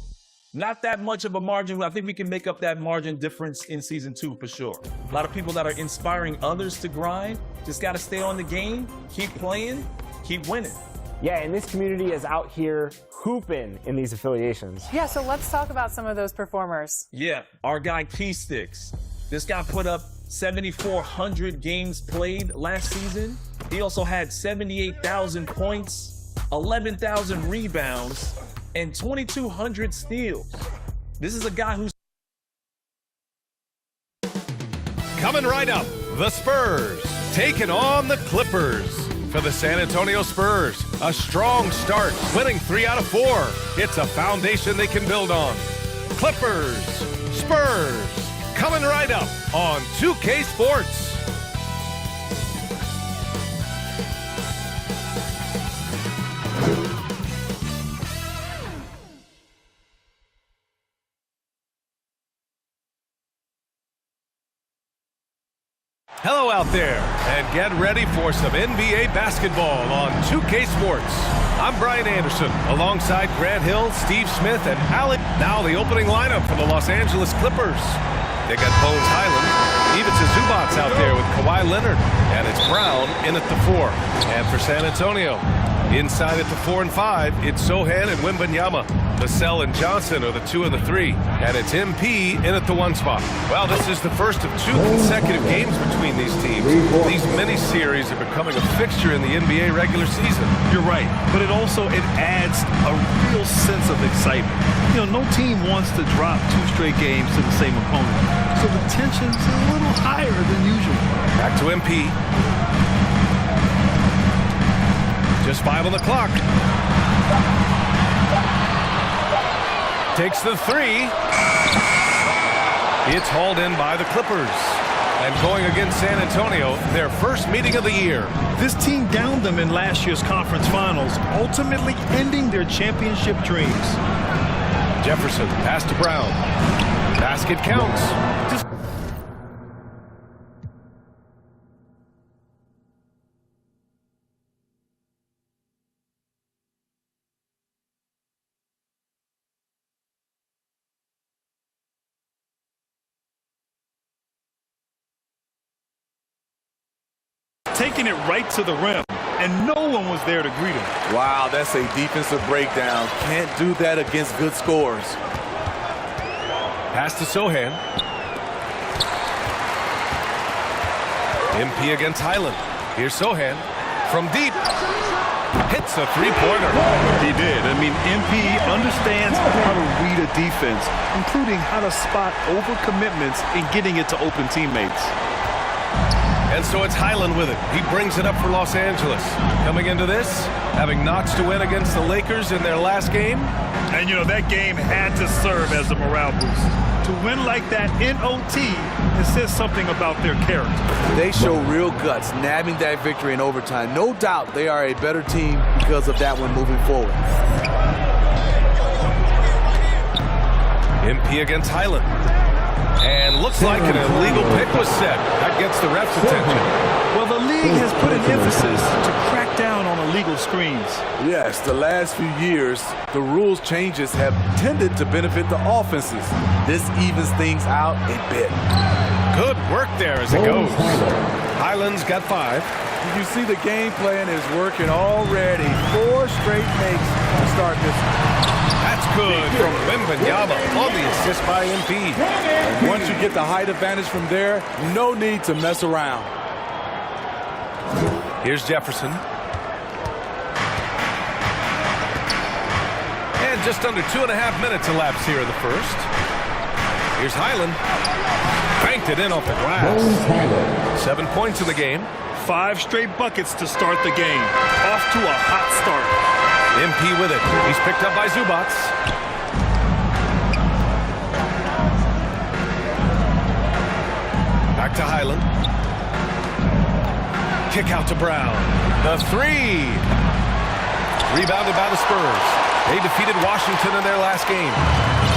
not that much of a margin. I think we can make up that margin difference in season 2 for sure. A lot of people that are inspiring others to grind. Just got to stay on the game, keep playing, keep winning. Yeah, and this community is out here hooping in these affiliations. Yeah, so let's talk about some of those performers. Yeah, our guy P-Sticks. This guy put up 7,400 games played last season. He also had 78,000 points, 11,000 rebounds, and 2,200 steals. This is a guy who's coming right up. The Spurs taking on the Clippers. For the San Antonio Spurs, a strong start, winning 3 out of 4. It's a foundation they can build on. Clippers, Spurs, coming right up on 2K Sports. Hello out there, and get ready for some NBA basketball on 2K Sports. I'm Brian Anderson, alongside Grant Hill, Steve Smith, and Alec. Now the opening lineup for the Los Angeles Clippers. They got Bones Highland, Ivica Zubac's out there with Kawhi Leonard, and it's Brown in at the 4. And for San Antonio, inside at the 4 and 5, it's Sohan and Wembanyama. Vassell and Johnson are the 2 and the 3, and it's MP in at the 1 spot. Well, this is the first of 2 consecutive games between these teams. These mini-series are becoming a fixture in the NBA regular season. You're right, but it adds a real sense of excitement. You know, no team wants to drop 2 straight games to the same opponent, so the tension's a little higher than usual. Back to MP. Just 5 on the clock. Takes the 3. It's hauled in by the Clippers. And going against San Antonio, their first meeting of the year. This team downed them in last year's conference finals, ultimately ending their championship dreams. Jefferson, pass to Brown. Basket counts. Taking it right to the rim, and no one was there to greet him. Wow, that's a defensive breakdown. Can't do that against good scores. Pass to Sohan. MP against Highland. Here's Sohan from deep. Hits a 3-pointer. He did. I mean, MP understands how to read a defense, including how to spot overcommitments and getting it to open teammates. And so it's Highland with it. He brings it up for Los Angeles. Coming into this, having notched to win against the Lakers in their last game. And, you know, that game had to serve as a morale boost. To win like that in OT, it says something about their character. They show real guts, nabbing that victory in overtime. No doubt they are a better team because of that one moving forward. MP against Highland. And looks like an illegal pick was set. That gets the ref's attention. Well, the league has put an emphasis to crack down on illegal screens. Yes, the last few years, the rules changes have tended to benefit the offenses. This evens things out a bit. Good work there as it goes. Highland's got 5. You see the game plan is working already. 4 straight makes to start this. That's good from Wembanyama on the assist by MP. And once you get the height advantage from there, no need to mess around. Here's Jefferson. And just under 2.5 minutes elapsed here in the first. Here's Highland. Banked it in off the glass. 7 points in the game. 5 straight buckets to start the game. Off to a hot start. MP with it. He's picked up by Zubac. to Highland. Kick out to Brown. The three. Rebounded by the Spurs. They defeated Washington in their last game.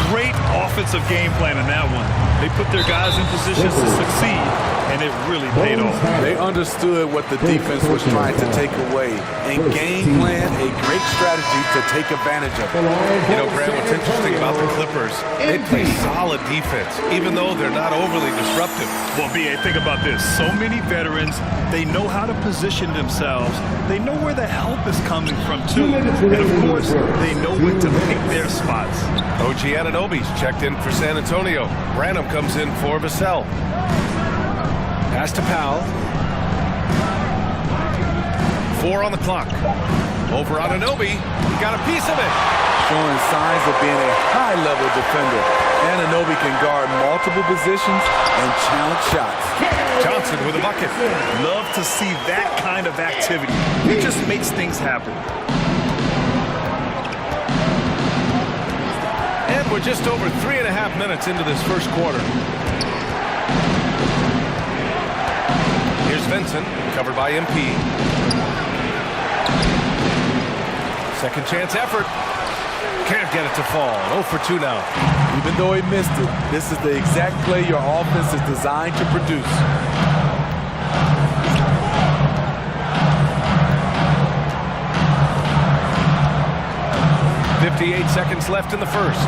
Great offensive game plan in that one. They put their guys in positions to succeed, and it really paid off. They understood what the defense was trying to take away and game plan a great strategy to take advantage of it. You know, Grant, what's interesting about the Clippers, they play solid defense, even though they're not overly disruptive. Well, B.A., think about this. So many veterans, they know how to position themselves. They know where the help is coming from, too. And, of course, they know when to pick their spots. OG Anunoby's checked in for San Antonio. Branham comes in for Vassell. Pass to Powell. 4 on the clock. Over Anunoby. Got a piece of it. Showing signs of being a high-level defender. Anunoby can guard multiple positions and challenge shots. Johnson with a bucket. Love to see that kind of activity. It just makes things happen. And we're just over 3.5 minutes into this first quarter. Here's Vincent, covered by MP. Second chance effort. Can't get it to fall. 0 for 2 now. Even though he missed it, this is the exact play your offense is designed to produce. 58 seconds left in the first.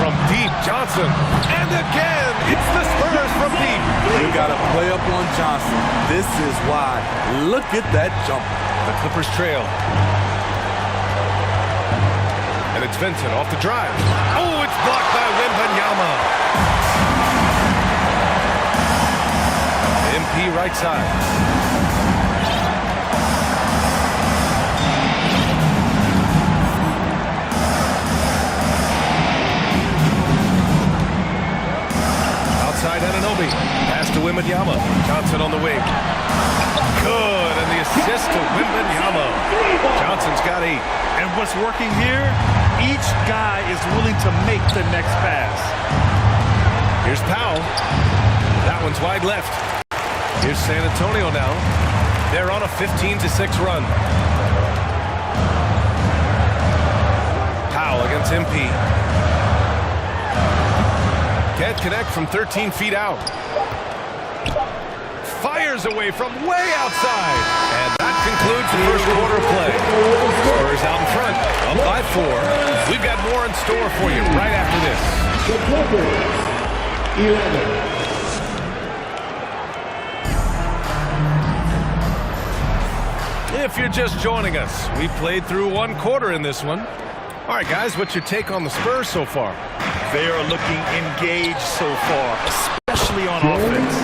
From deep, Johnson. And again, it's the Spurs from deep. You got to play up on Johnson. This is why. Look at that jump. The Clippers trail. And it's Vincent off the drive. Oh, it's blocked by Wembanyama. MP right side. Outside Anunoby. Pass to Wembanyama. Johnson on the wing. Good, and the assist to Wembanyama. Johnson's got 8. And what's working here, each guy is willing to make the next pass. Here's Powell. That one's wide left. Here's San Antonio now. They're on a 15-6 run. Powell against MP. Can't connect from 13 feet out. Fires away from way outside. And that concludes the first quarter of play. Spurs out in front, up by 4. We've got more in store for you right after this. The Clippers, 11. If you're just joining us, we played through 1 quarter in this one. All right, guys, what's your take on the Spurs so far? They are looking engaged so far, especially on offense.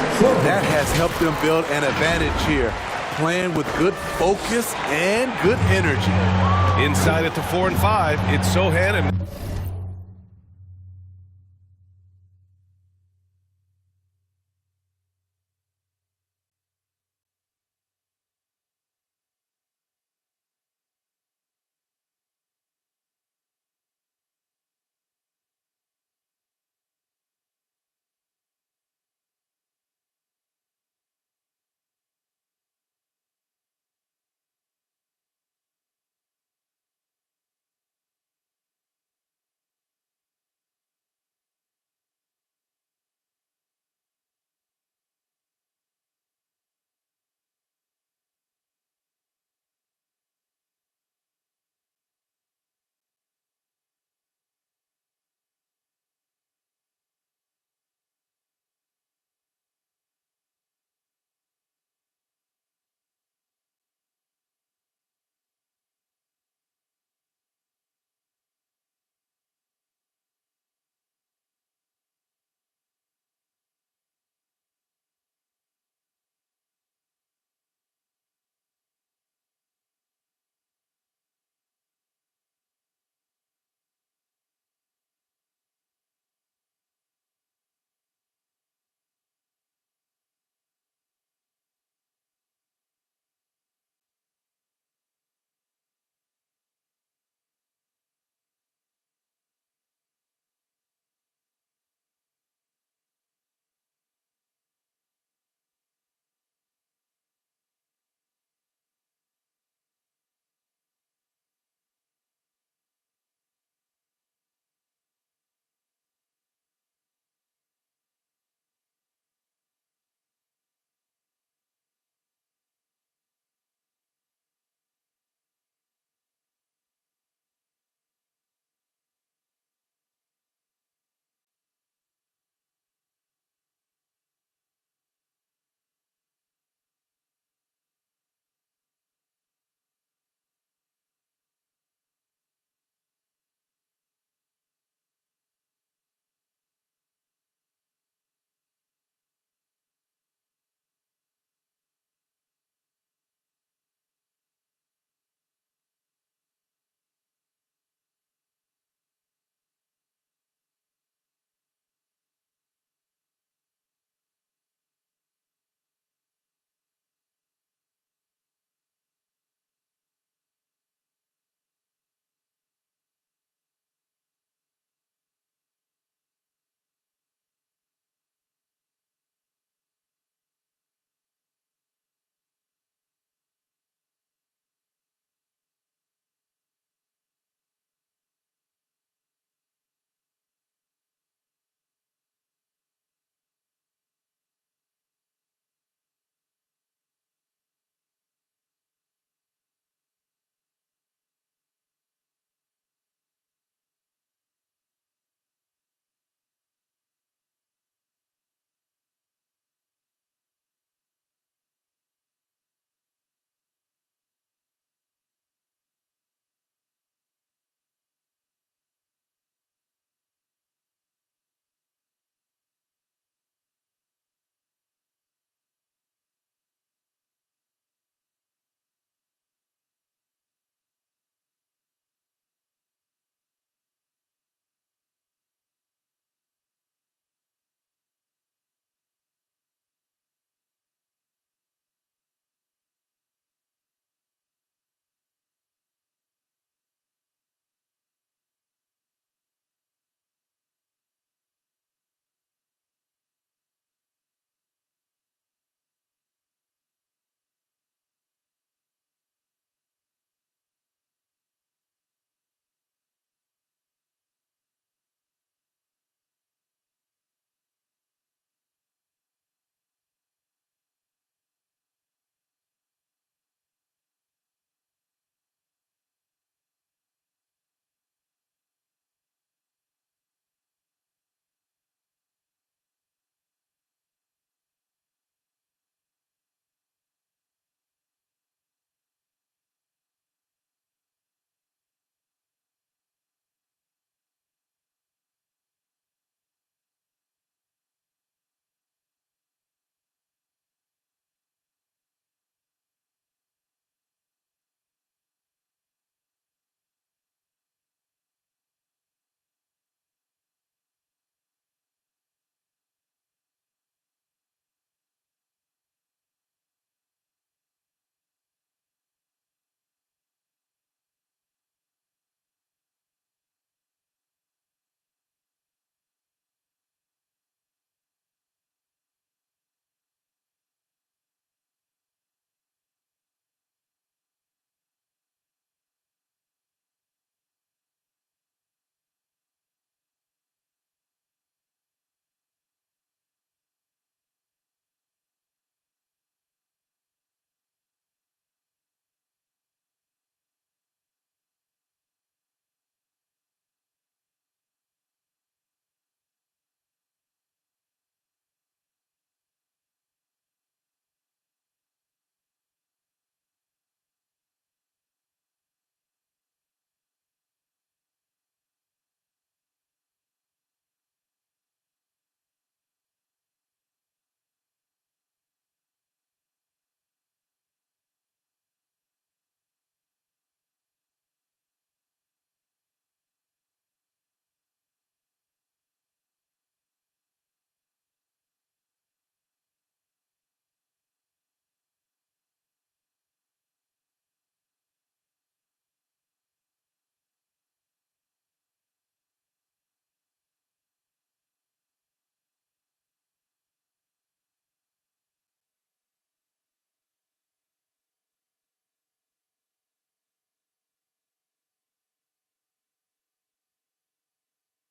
That has helped them build an advantage here, playing with good focus and good energy. Inside at the 4 and 5, it's Sohan and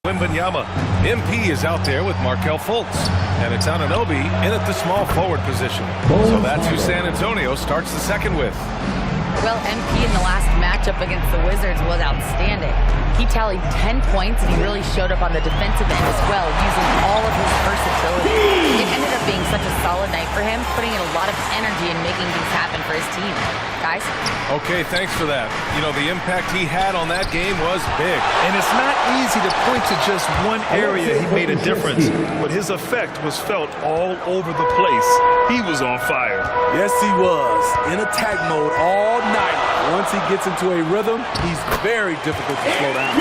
Wembanyama. MP is out there with Markelle Fultz. And it's Anunoby in at the small forward position. So that's who San Antonio starts the second with. Well, MP in the last matchup against the Wizards was outstanding. He tallied 10 points, and he really showed up on the defensive end as well, using all of his versatility. It ended up being such a solid night for him, putting in a lot of energy and making things happen for his team. Guys? Okay, thanks for that. You know, the impact he had on that game was big. And it's not easy to point to just one area he made a difference, but his effect was felt all over the place. He was on fire. Yes, he was. In attack mode all night. Once he gets into a rhythm, he's very difficult to slow down.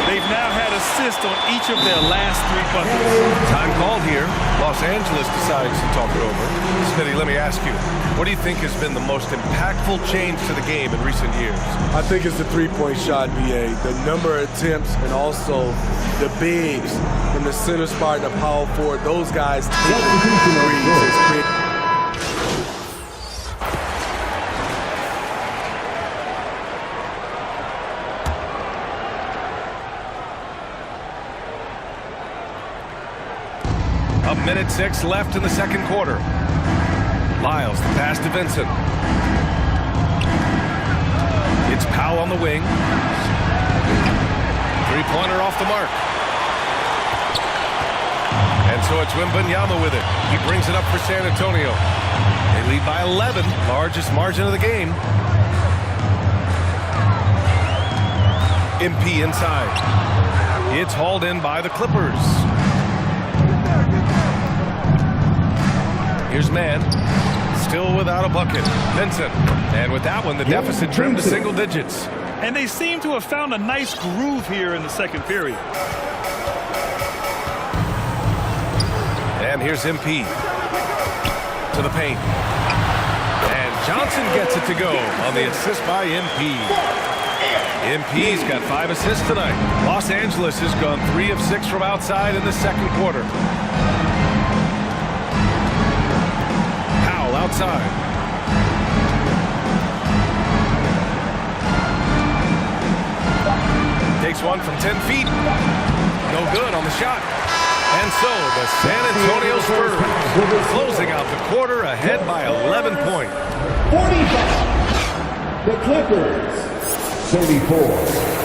They've now had assists on each of their last 3 buckets. Time called here. Los Angeles decides to talk it over. Smitty, let me ask you, what do you think has been the most impactful change to the game in recent years? I think it's the three-point shot, BA. The number of attempts and also the bigs in the center spot and the power forward. Those guys take threes. Minute 6 left in the second quarter. Lyles, the pass to Vincent. It's Powell on the wing. Three-pointer off the mark. And so it's Wembanyama with it. He brings it up for San Antonio. They lead by 11, largest margin of the game. MP inside. It's hauled in by the Clippers. Here's Mann, still without a bucket. Vincent, and with that one, the deficit trimmed to single digits. And they seem to have found a nice groove here in the second period. And here's MP to the paint. And Johnson gets it to go on the assist by MP. MP's got 5 assists tonight. Los Angeles has gone 3 of 6 from outside in the second quarter. Outside. Takes one from 10 feet. No good on the shot. And so the San Antonio Spurs closing out the quarter ahead by 11 points. 45. The Clippers, 34.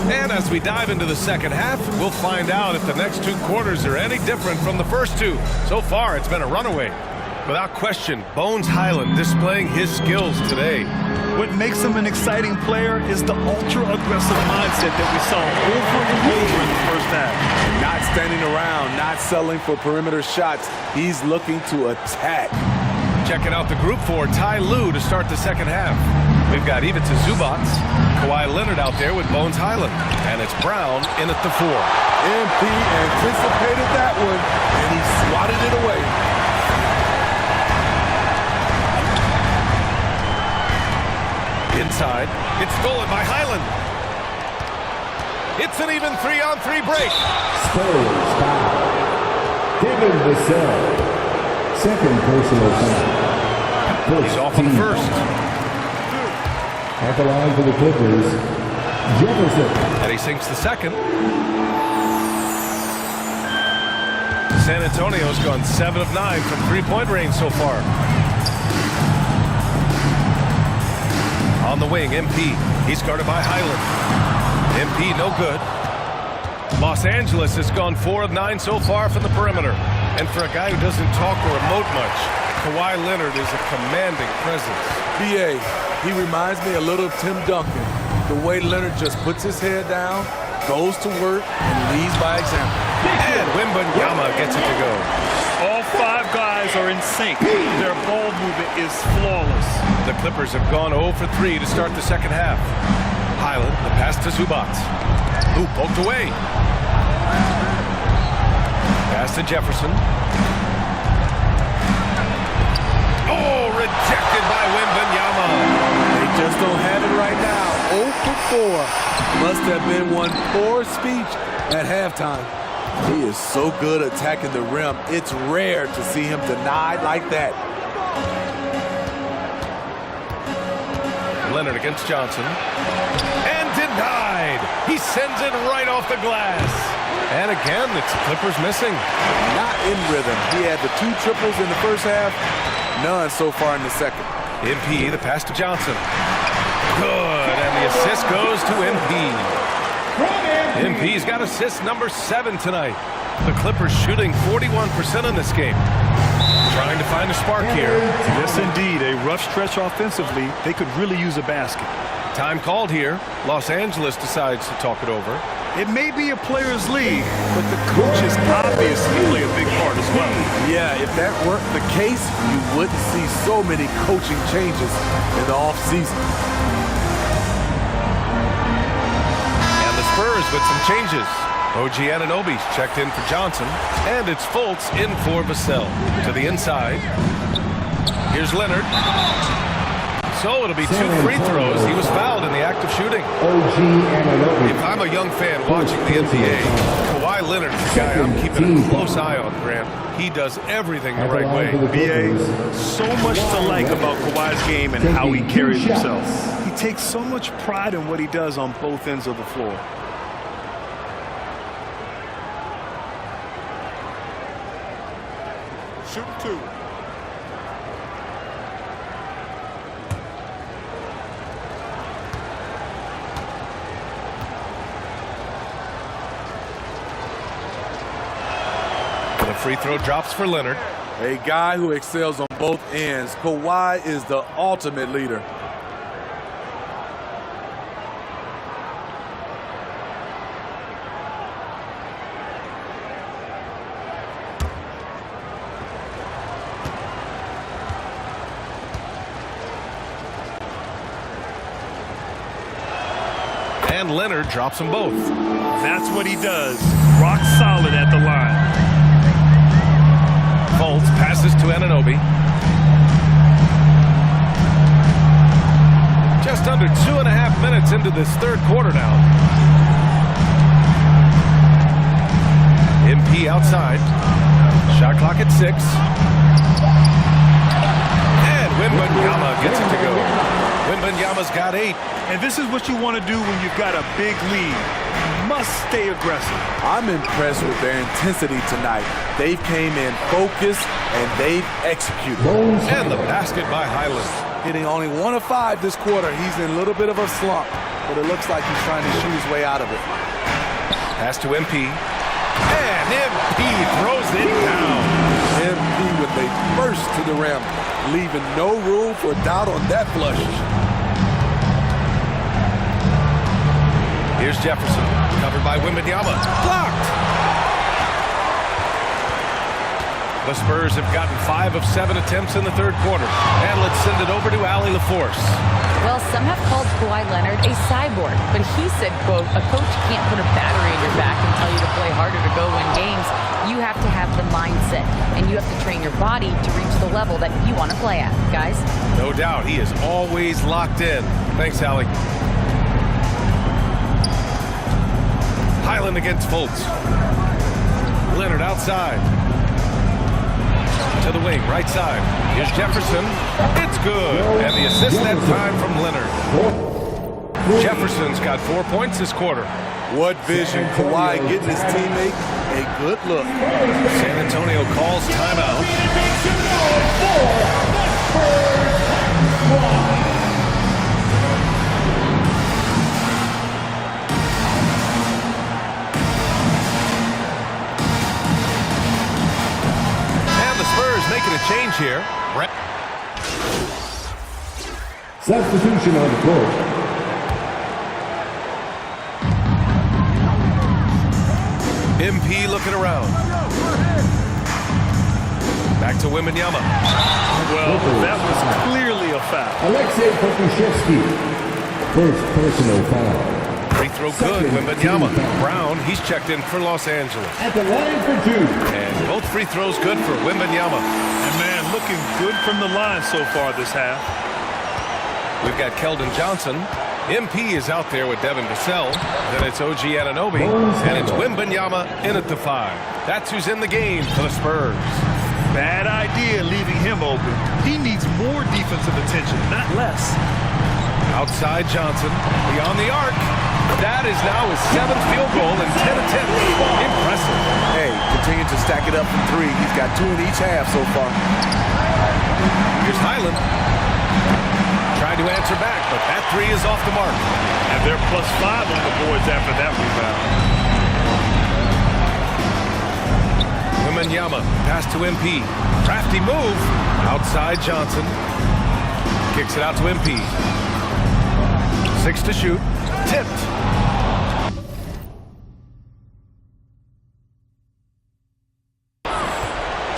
And as we dive into the second half, we'll find out if the next 2 quarters are any different from the first 2. So far, it's been a runaway. Without question, Bones Hyland displaying his skills today. What makes him an exciting player is the ultra-aggressive mindset that we saw over and over in the first half. Not standing around, not settling for perimeter shots. He's looking to attack. Checking out the group for Ty Lue to start the second half. We've got Ivica Zubac, Kawhi Leonard out there with Bones Hyland, and it's Brown in at the 4. MP anticipated that one, and he swatted it away. Inside, it's stolen by Hyland. It's an even 3-on-3 break. Spurs foul. David Vassell, second personal foul. He's off on the first. At the line for the Clippers, Jefferson. And he sinks the second. San Antonio's gone 7 of 9 from 3-point range so far. On the wing, MP. He's guarded by Hyland. MP no good. Los Angeles has gone 4 of 9 so far from the perimeter. And for a guy who doesn't talk or emote much, Kawhi Leonard is a commanding presence. BA, he reminds me a little of Tim Duncan. The way Leonard just puts his head down, goes to work, and leads by example. And Wembanyama gets it to go. All 5 guys are in sync. Their ball movement is flawless. The Clippers have gone 0 for 3 to start the second half. Hyland, the pass to Zubac, who poked away. Pass to Jefferson. Oh, rejected by Wembanyama. They just don't have it right now. 0 for 4. Must have been one poor speech at halftime. He is so good attacking the rim. It's rare to see him denied like that. Leonard against Johnson. And denied. He sends it right off the glass. And again, it's the Clippers missing. Not in rhythm. He had the 2 triples in the first half, none so far in the second. MP, the pass to Johnson. Good, and the assist goes to MP. MP's got assist number 7 tonight. The Clippers shooting 41% in this game. Trying to find a spark here. Yes, indeed. A rough stretch offensively. They could really use a basket. Time called here. Los Angeles decides to talk it over. It may be a players' league, but the coaches obviously play a big part as well. Yeah, if that weren't the case, you wouldn't see so many coaching changes in the offseason. And the Spurs with some changes. OG Anunoby's checked in for Johnson, and it's Fultz in for Vassell. To the inside. Here's Leonard. So it'll be 2 free throws. He was fouled in the act of shooting. If I'm a young fan watching the NBA, Kawhi Leonard is the guy I'm keeping a close eye on, Grant. He does everything the right way. BA, so much to like about Kawhi's game and how he carries himself. He takes so much pride in what he does on both ends of the floor. Shooting 2. The free throw drops for Leonard. A guy who excels on both ends. Kawhi is the ultimate leader. And Leonard drops them both. That's what he does. Rock solid at the line. Fultz passes to Anunoby. Just under 2.5 minutes into this third quarter now. MP outside. Shot clock at 6. And Wembanyama gets it to go. Wembanyama's got 8. And this is what you want to do when you've got a big lead. You must stay aggressive. I'm impressed with their intensity tonight. They came in focused and they've executed. And the basket by Highland. Hitting only 1 of 5 this quarter. He's in a little bit of a slump, but it looks like he's trying to shoot his way out of it. Pass to MP. And MP throws it down. MP with a burst to the rim, leaving no room for doubt on that flush. Here's Jefferson, covered by Wembanyama. Blocked! The Spurs have gotten 5 of 7 attempts in the third quarter. And let's send it over to Allie LaForce. Well, some have called Kawhi Leonard a cyborg, but he said, quote, a coach can't put a battery in your back and tell you to play harder to go win games. You have to have the mindset, and you have to train your body to reach the level that you want to play at, guys. No doubt, he is always locked in. Thanks, Allie. Highland against Fultz. Leonard outside. To the wing, right side. Here's Jefferson. It's good. And the assist that time from Leonard. Jefferson's got 4 points this quarter. What vision. Kawhi getting his teammate a good look. San Antonio calls timeout. Making a change here. Substitution on the court. MP looking around. Back to Wembanyama. Well, that was clearly a foul. Alexei Pokusevski. First personal foul. Free throw good, Wembanyama. Brown, he's checked in for Los Angeles. At the line for 2. And both free throws good for Wembanyama. And man, looking good from the line so far this half. We've got Keldon Johnson. MP is out there with Devin Vassell. Then it's OG Anunoby. And it's Wembanyama in at the 5. That's who's in the game for the Spurs. Bad idea leaving him open. He needs more defensive attention, not less. Outside Johnson, beyond the arc. That is now his 7th field goal in 10 attempts. Impressive. Hey, continue to stack it up from 3. He's got 2 in each half so far. Here's Highland. Tried to answer back, but that 3 is off the mark. And they're +5 on the boards after that rebound. Wembanyama, pass to MP. Crafty move. Outside Johnson. Kicks it out to MP. 6 to shoot. Tipped.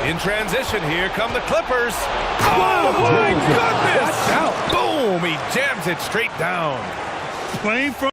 In transition, here come the Clippers. Oh, my goodness! Watch out. Boom! He jams it straight down. Playing from...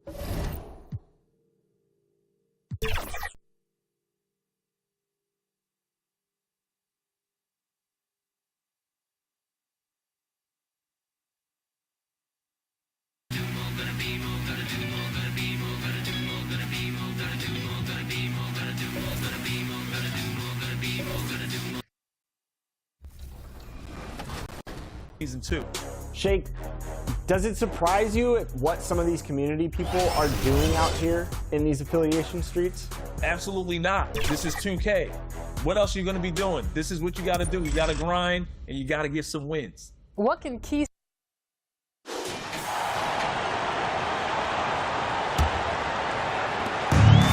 Season 2. Shake, does it surprise you at what some of these community people are doing out here in these affiliation streets? Absolutely not. This is 2K. What else are you going to be doing? This is what you got to do. You got to grind, and you got to get some wins. What can key...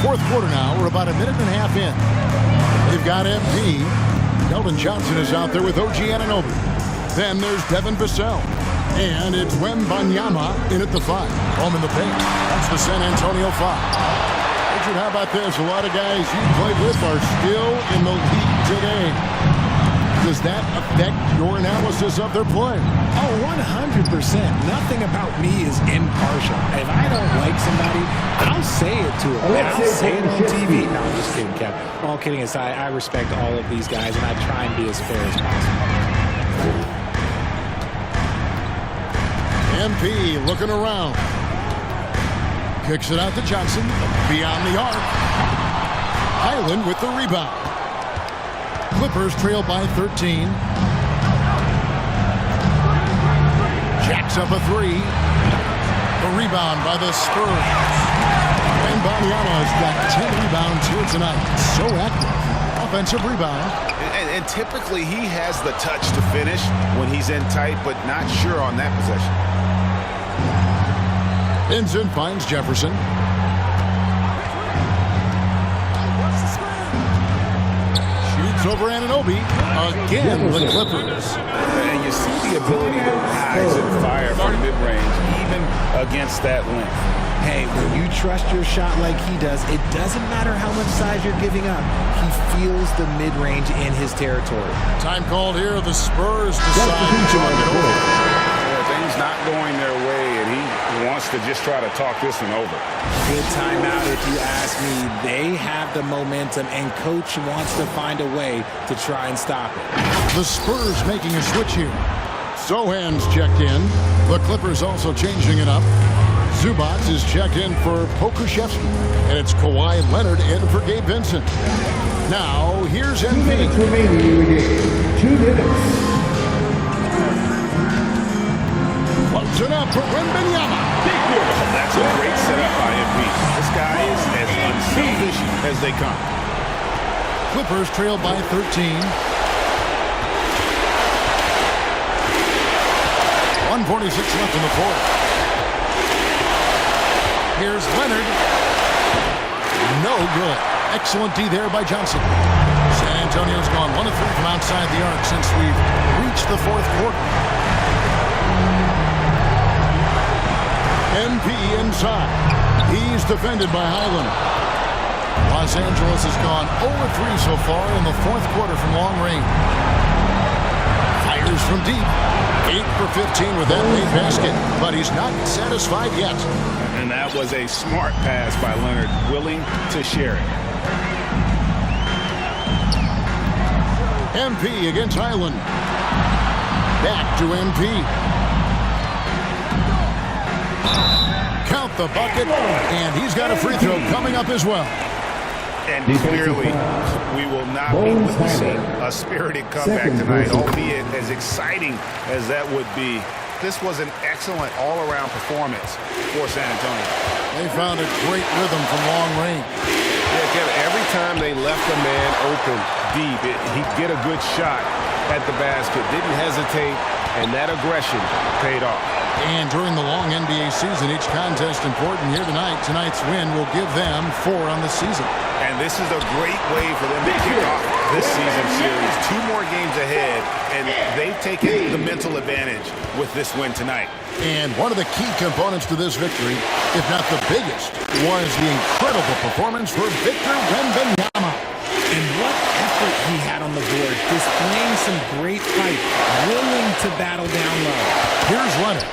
Fourth quarter now. We're about a minute and a half in. They've got MP. Keldon Johnson is out there with OG Anunoby. Then there's Devin Vassell. And it's Wembanyama in at the 5. Home in the paint. That's the San Antonio 5. Richard, how about this? A lot of guys you played with are still in the league today. Does that affect your analysis of their play? Oh, 100%. Nothing about me is impartial. If I don't like somebody, I'll say it to them. And I'll say it on TV. No, I'm just kidding, Kev. All kidding aside, I respect all of these guys, and I try and be as fair as possible. MP looking around. Kicks it out to Johnson. Beyond the arc. Highland with the rebound. Clippers trail by 13. Jacks up a 3. The rebound by the Spurs. Wembanyama's got 10 rebounds here tonight. So active. Offensive rebound. And typically he has the touch to finish when he's in tight, but not sure on that possession. Pinson finds Jefferson. Shoots over Anunoby. Again, the Clippers. And you see the ability to rise and fire from mid-range, even against that length. Hey, when you trust your shot like he does, it doesn't matter how much size you're giving up. He feels the mid-range in his territory. Time called here. The Spurs decide to talk it over. Things not going their way, and he wants to just try to talk this one over. Good timeout if you ask me. They have the momentum, and coach wants to find a way to try and stop it. The Spurs making a switch here. Sohan's checked in. The Clippers also changing it up. Zubac is checked in for Pokuševski, and it's Kawhi Leonard in for Gabe Vincent. Now, here's MP. 2 minutes remaining in the game. 2 minutes. Close it up for Wembanyama. That's a great setup by MP. This guy is as unselfish as they come. Clippers trail by 13. 1:46 left in the fourth. Here's Leonard. No good. Excellent D there by Johnson. San Antonio's gone 1 of 3 from outside the arc since we've reached the fourth quarter. MP inside. He's defended by Highland. Los Angeles has gone 0 of 3 so far in the fourth quarter from long range. Fires from deep. 8 for 15 with that late basket, but he's not satisfied yet. And that was a smart pass by Leonard, willing to share it. MP against Highland. Back to MP. Count the bucket, and he's got a free throw coming up as well. And clearly, we will not be witnessing a spirited comeback tonight, albeit as exciting as that would be. this was an excellent all-around performance for San Antonio. They found a great rhythm from long range. Yeah, Kevin, every time they left a man open deep, he'd get a good shot at the basket. Didn't hesitate, and that aggression paid off. And during the long NBA season, each contest important here tonight. Tonight's win will give them 4 on the season. And this is a great way for them to kick off this season series. 2 more games ahead, and they've taken the mental advantage with this win tonight. And one of the key components to this victory, if not the biggest, was the incredible performance for Victor Wembanyama. And what effort he had on the board, displaying some great fight, willing to battle down low. Here's Leonard,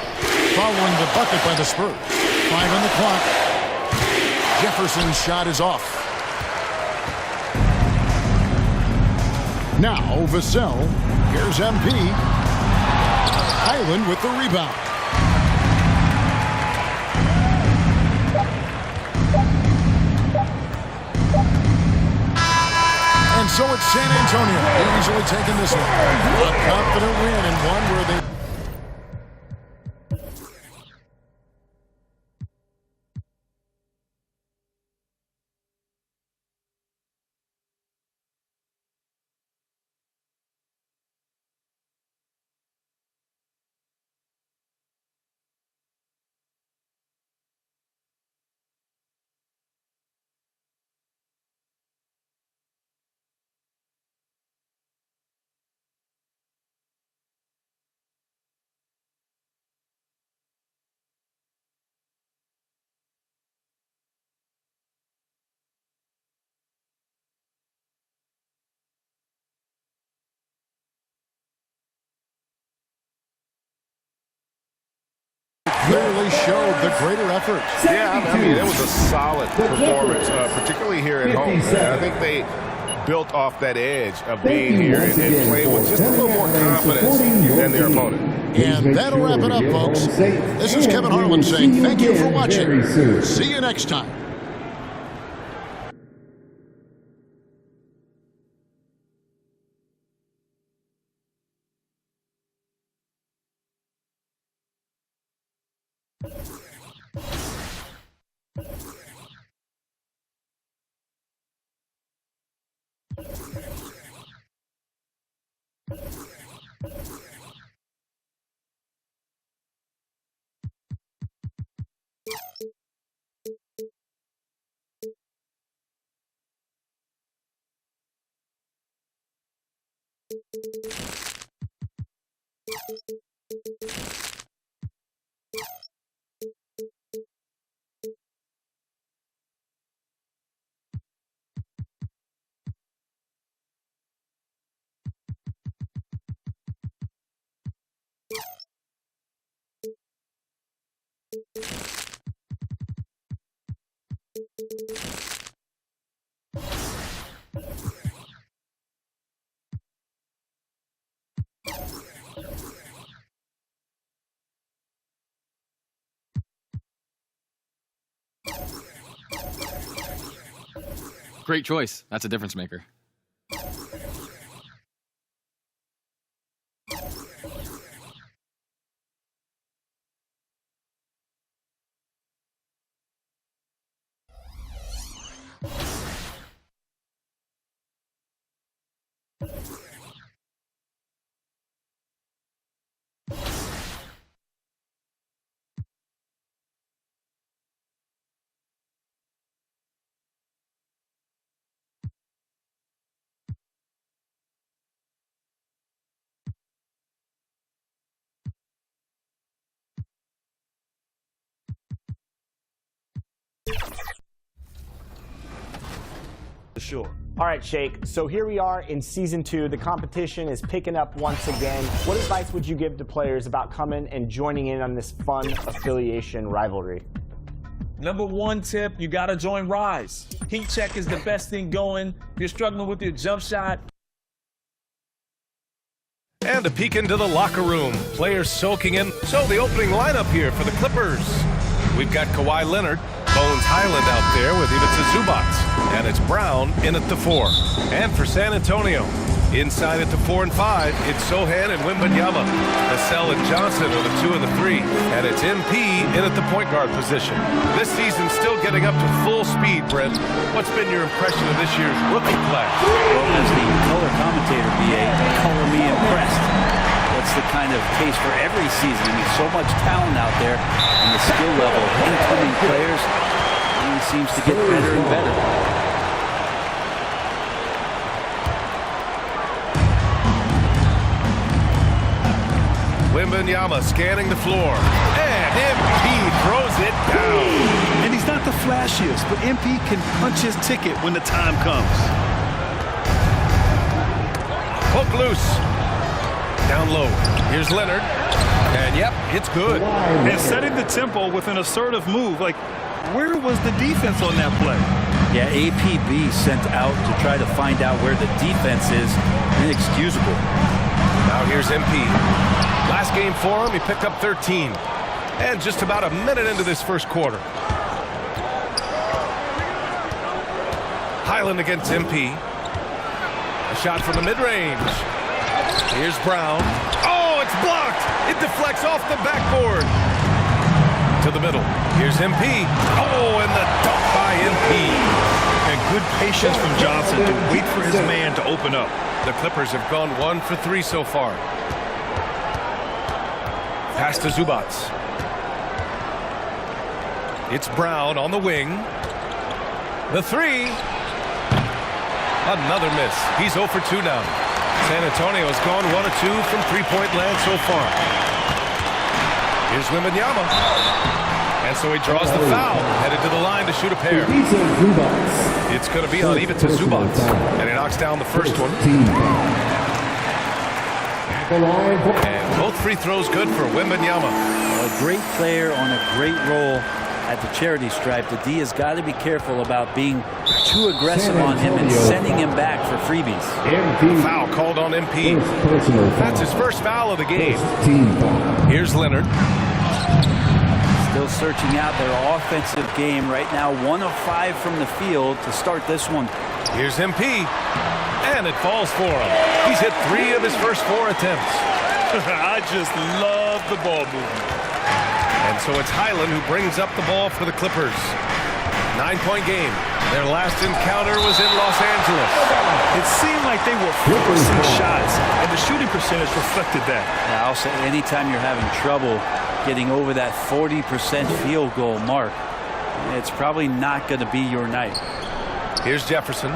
following the bucket by the Spurs. 5 on the clock. Jefferson's shot is off. Now Vassell. Here's MP. Highland with the rebound. And so it's San Antonio easily taking this one. A confident win and one where they... clearly showed the greater effort. Yeah, I mean, it was a solid performance, particularly here at home. I think they built off that edge of being here and played with just a little more confidence than their opponent. And that'll wrap it up, folks. This is Kevin Harlan saying thank you for watching. See you next time. Great choice. That's a difference maker. Sure. All right, Shake. So here we are in season 2. The competition is picking up once again. What advice would you give to players about coming and joining in on this fun affiliation rivalry? Number 1 tip, you got to join Rise. Heat check is the best thing going. If you're struggling with your jump shot. And a peek into the locker room. Players soaking in. So the opening lineup here for the Clippers. We've got Kawhi Leonard, Bones Highland out there with Ivica Zubac. And it's Brown in at the 4. And for San Antonio, Inside at the 4 and 5, it's Sohan and Wembanyama. Vassell and Johnson are the 2 and the 3. And it's MP in at the point guard position. This season's still getting up to full speed, Brent. What's been your impression of this year's rookie class? Well, as the color commentator, BA, color me impressed. That's the kind of case for every season. I mean, so much talent out there, and the skill level of incoming players only seems to get better and better. Wembanyama scanning the floor, and MP throws it down. And he's not the flashiest, but MP can punch his ticket when the time comes. Hook loose. Down low. Here's Leonard. And yep, it's good. And setting the tempo with an assertive move. Like, where was the defense on that play? Yeah, APB sent out to try to find out where the defense is. Inexcusable. Now here's MP. Last game for him, he picked up 13. And just about a minute into this first quarter. Highland against MP. A shot from the mid-range. Here's Brown. Oh, it's blocked. It deflects off the backboard. To the middle. Here's MP. Oh, and the dunk by MP. And good patience from Johnson to wait for his man to open up. The Clippers have gone 1 for 3 so far. Pass to Zubac. It's Brown on the wing. The 3. Another miss. He's 0 for 2 now. San Antonio has gone 1 of 2 from three-point land so far. Here's Wembanyama. And so he draws the foul, headed to the line to shoot a pair. It's going to be on even to Zubac. And he knocks down the first one. And both free throws good for Wembanyama. A great player on a great role at the charity stripe. The D has got to be careful about being too aggressive on him and sending him back for freebies. Foul called on MP. That's his first foul of the game. Here's Leonard. Still searching out their offensive game right now. 1 of 5 from the field to start this one. Here's MP. And it falls for him. He's hit 3 of his first 4 attempts. I just love the ball movement. And so it's Highland who brings up the ball for the Clippers. 9-point game. Their last encounter was in Los Angeles. It seemed like they were forcing shots, and the shooting percentage reflected that. Yeah, I'll say anytime you're having trouble getting over that 40% field goal mark, it's probably not going to be your night. Here's Jefferson.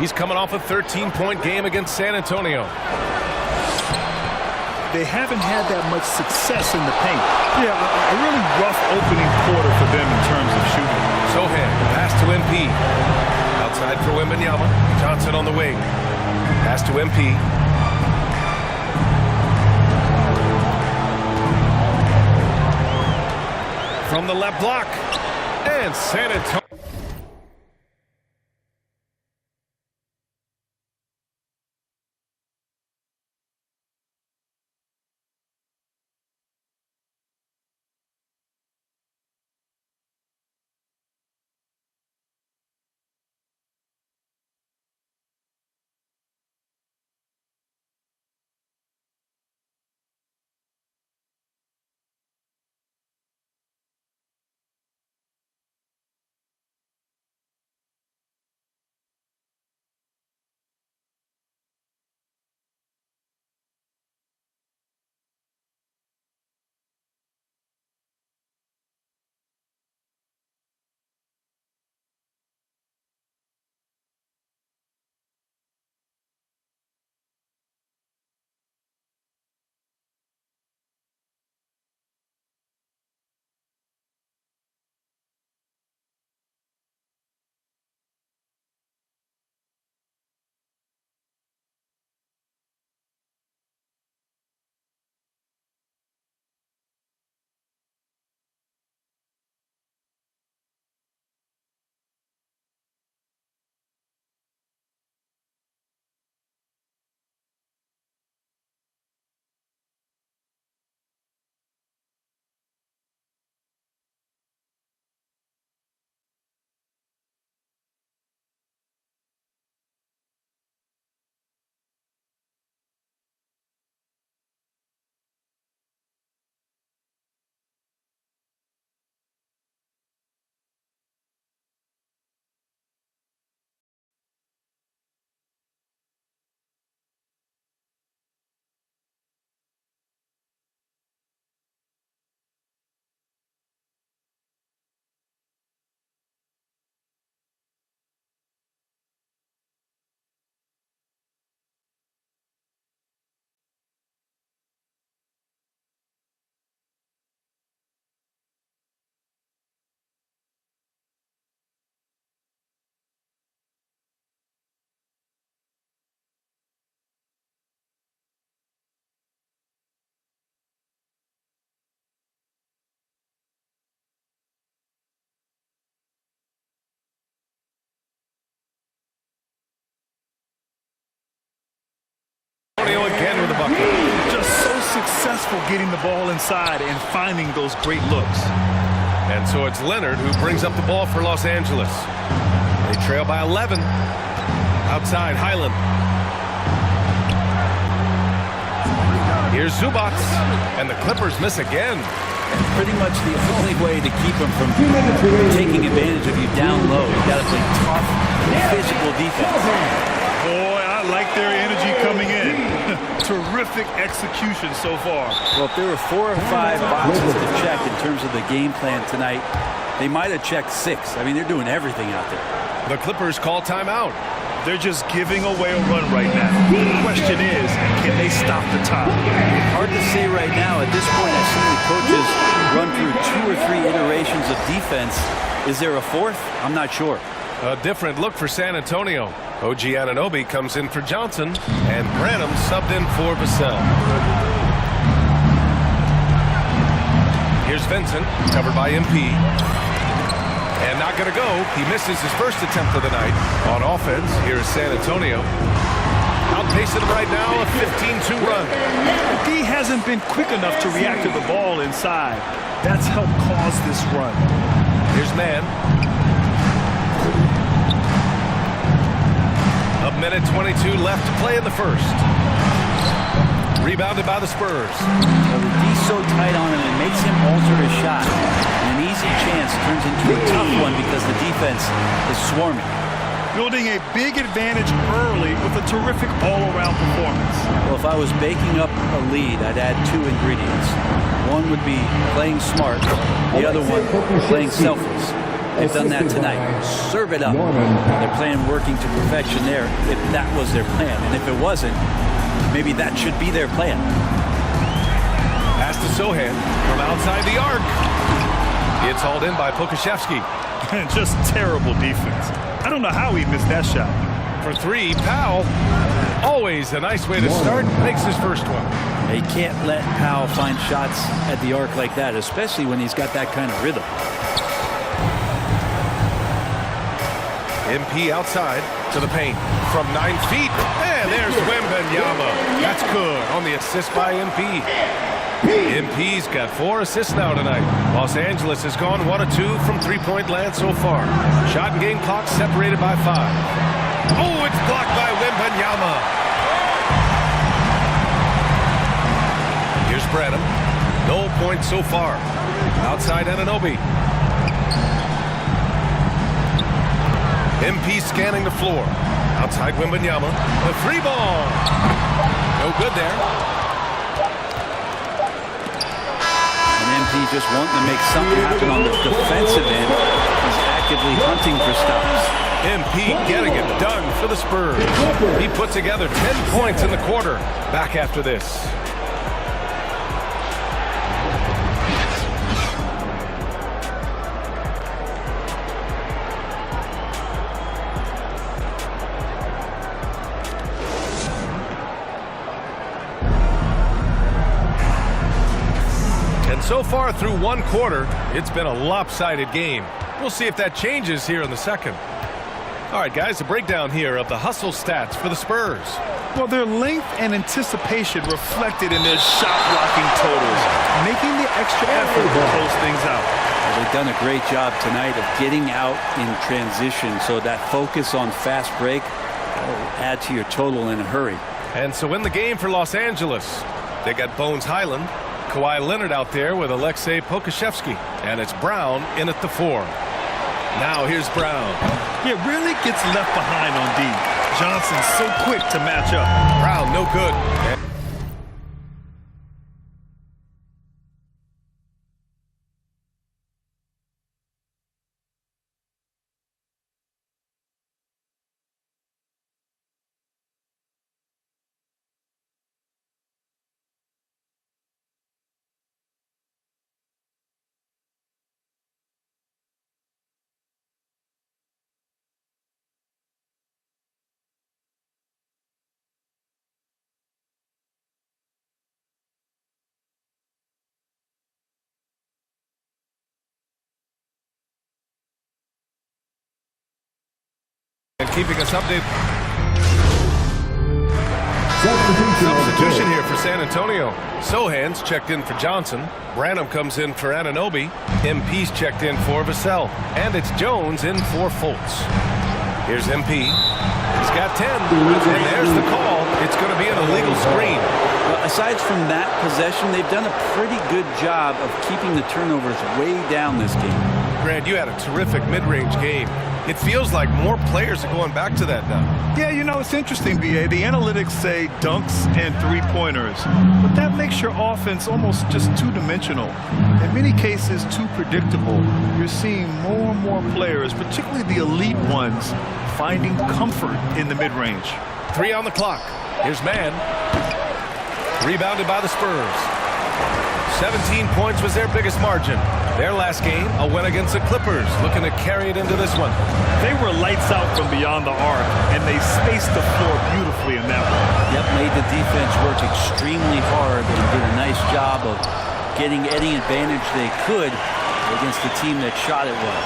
He's coming off a 13-point game against San Antonio. They haven't had that much success in the paint. Yeah, a really rough opening quarter for them in terms of shooting. Sohan, pass to MP. Outside for Wembanyama. Johnson on the wing. Pass to MP. From the left block. And San Antonio. successful getting the ball inside and finding those great looks. And so it's Leonard who brings up the ball for Los Angeles. They trail by 11. Outside, Highland. Here's Zubac, and the Clippers miss again. And pretty much the only way to keep them from taking advantage of you down low, you got to play tough, physical defense. Boy, I like their energy coming in. Terrific execution so far. Well, if there were 4 or 5 boxes to check in terms of the game plan tonight, they might have checked 6. I mean, they're doing everything out there. The Clippers call timeout. They're just giving away a run right now. The question is, can they stop the time? Hard to say right now. At this point, I've seen the coaches run through 2 or 3 iterations of defense. Is there a 4th? I'm not sure. A different look for San Antonio. OG Anunoby comes in for Johnson, and Branham subbed in for Vassell. Here's Vincent, covered by MP. And not going to go. He misses his first attempt of the night on offense. Here's San Antonio. Outpacing him right now, a 15-2 run. D hasn't been quick enough to react to the ball inside. That's helped cause this run. Here's Mann. A minute 22 left to play in the first. Rebounded by the Spurs. Well, the D's so tight on him, it makes him alter his shot. And an easy chance turns into a tough one because the defense is swarming. Building a big advantage early with a terrific all-around performance. Well, if I was baking up a lead, I'd add 2 ingredients. One would be playing smart. The other one, playing selfless. They've done that tonight. Serve it up. They're playing working to perfection there if that was their plan. And if it wasn't, maybe that should be their plan. Pass to Sohan from outside the arc. It's hauled in by Pokashevsky. Just terrible defense. I don't know how he missed that shot. For 3, Powell. Always a nice way to start. Makes his first one. He can't let Powell find shots at the arc like that, especially when he's got that kind of rhythm. MP outside to the paint from 9 feet. And there's Wembanyama. That's good on the assist by MP. MP's got 4 assists now tonight. Los Angeles has gone 1 of 2 from 3-point land so far. Shot and game clock separated by 5. Oh, it's blocked by Wembanyama. Here's Branham. No points so far. Outside Anunoby. MP scanning the floor. Outside Wembanyama. The 3 ball. No good there. MP just wanting to make something happen on the defensive end. He's actively hunting for stops. MP getting it done for the Spurs. He put together 10 points in the quarter. Back after this. So far through 1 quarter, it's been a lopsided game. We'll see if that changes here in the second. All right, guys, a breakdown here of the hustle stats for the Spurs. Well, their length and anticipation reflected in their shot-blocking totals, making the extra effort to close things out. Well, they've done a great job tonight of getting out in transition, so that focus on fast break will add to your total in a hurry. And so in the game for Los Angeles, they got Bones Highland, Kawhi Leonard out there with Alexei Pokashevsky, and it's Brown in at the 4. Now here's Brown. He really gets left behind on D. Johnson's so quick to match up. Brown, no good. And keeping us updated. substitution here for San Antonio. Sohan's checked in for Johnson. Branham comes in for Anunoby. MP's checked in for Vassell. And it's Jones in for Fultz. Here's MP. He's got 10. And there's the call. It's going to be an illegal screen. Well, aside from that possession, they've done a pretty good job of keeping the turnovers way down this game. Grant, you had a terrific mid-range game. It feels like more players are going back to that now. Yeah, you know, it's interesting, B.A. The analytics say dunks and three-pointers, but that makes your offense almost just two-dimensional. In many cases, too predictable. You're seeing more and more players, particularly the elite ones, finding comfort in the mid-range. 3 on the clock. Here's Mann. Rebounded by the Spurs. 17 points was their biggest margin. Their last game, a win against the Clippers, looking to carry it into this one. They were lights out from beyond the arc, and they spaced the floor beautifully in that one. Yep, made the defense work extremely hard and did a nice job of getting any advantage they could against the team that shot it well.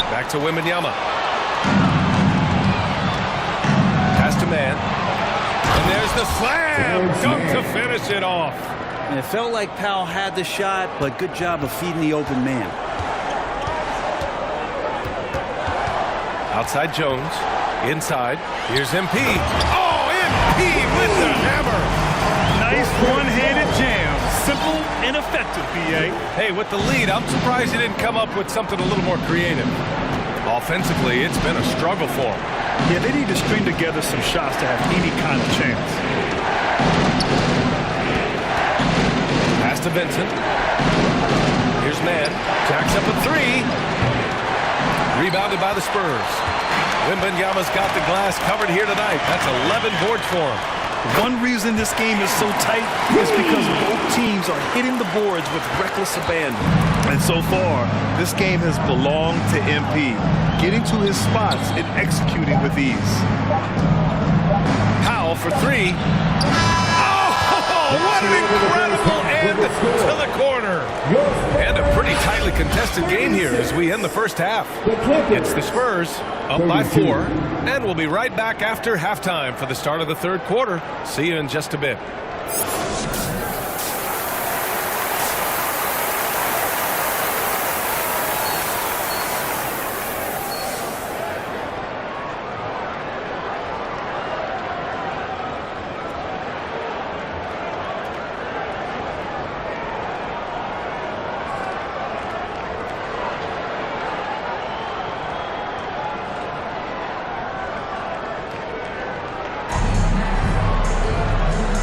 Back to Wembanyama. Pass to Mann. And there's the slam! Dunk to finish it off. And it felt like Powell had the shot, but good job of feeding the open man. Outside Jones. Inside. Here's MP. Oh, MP with the hammer! Nice one-handed jam. Simple and effective, B.A. Hey, with the lead, I'm surprised he didn't come up with something a little more creative. Offensively, it's been a struggle for him. Yeah, they need to string together some shots to have any kind of chance. Pass to Vincent. Here's Mann. Jacks up a 3. Rebounded by the Spurs. Wembanyama's got the glass covered here tonight. That's 11 boards for him. One reason this game is so tight is because both teams are hitting the boards with reckless abandon. And so far, this game has belonged to MP, getting to his spots and executing with ease. Powell for 3. Oh, what an incredible end to the corner. And a pretty tightly contested game here as we end the first half. It's the Spurs up by 4, and we'll be right back after halftime for the start of the third quarter. See you in just a bit.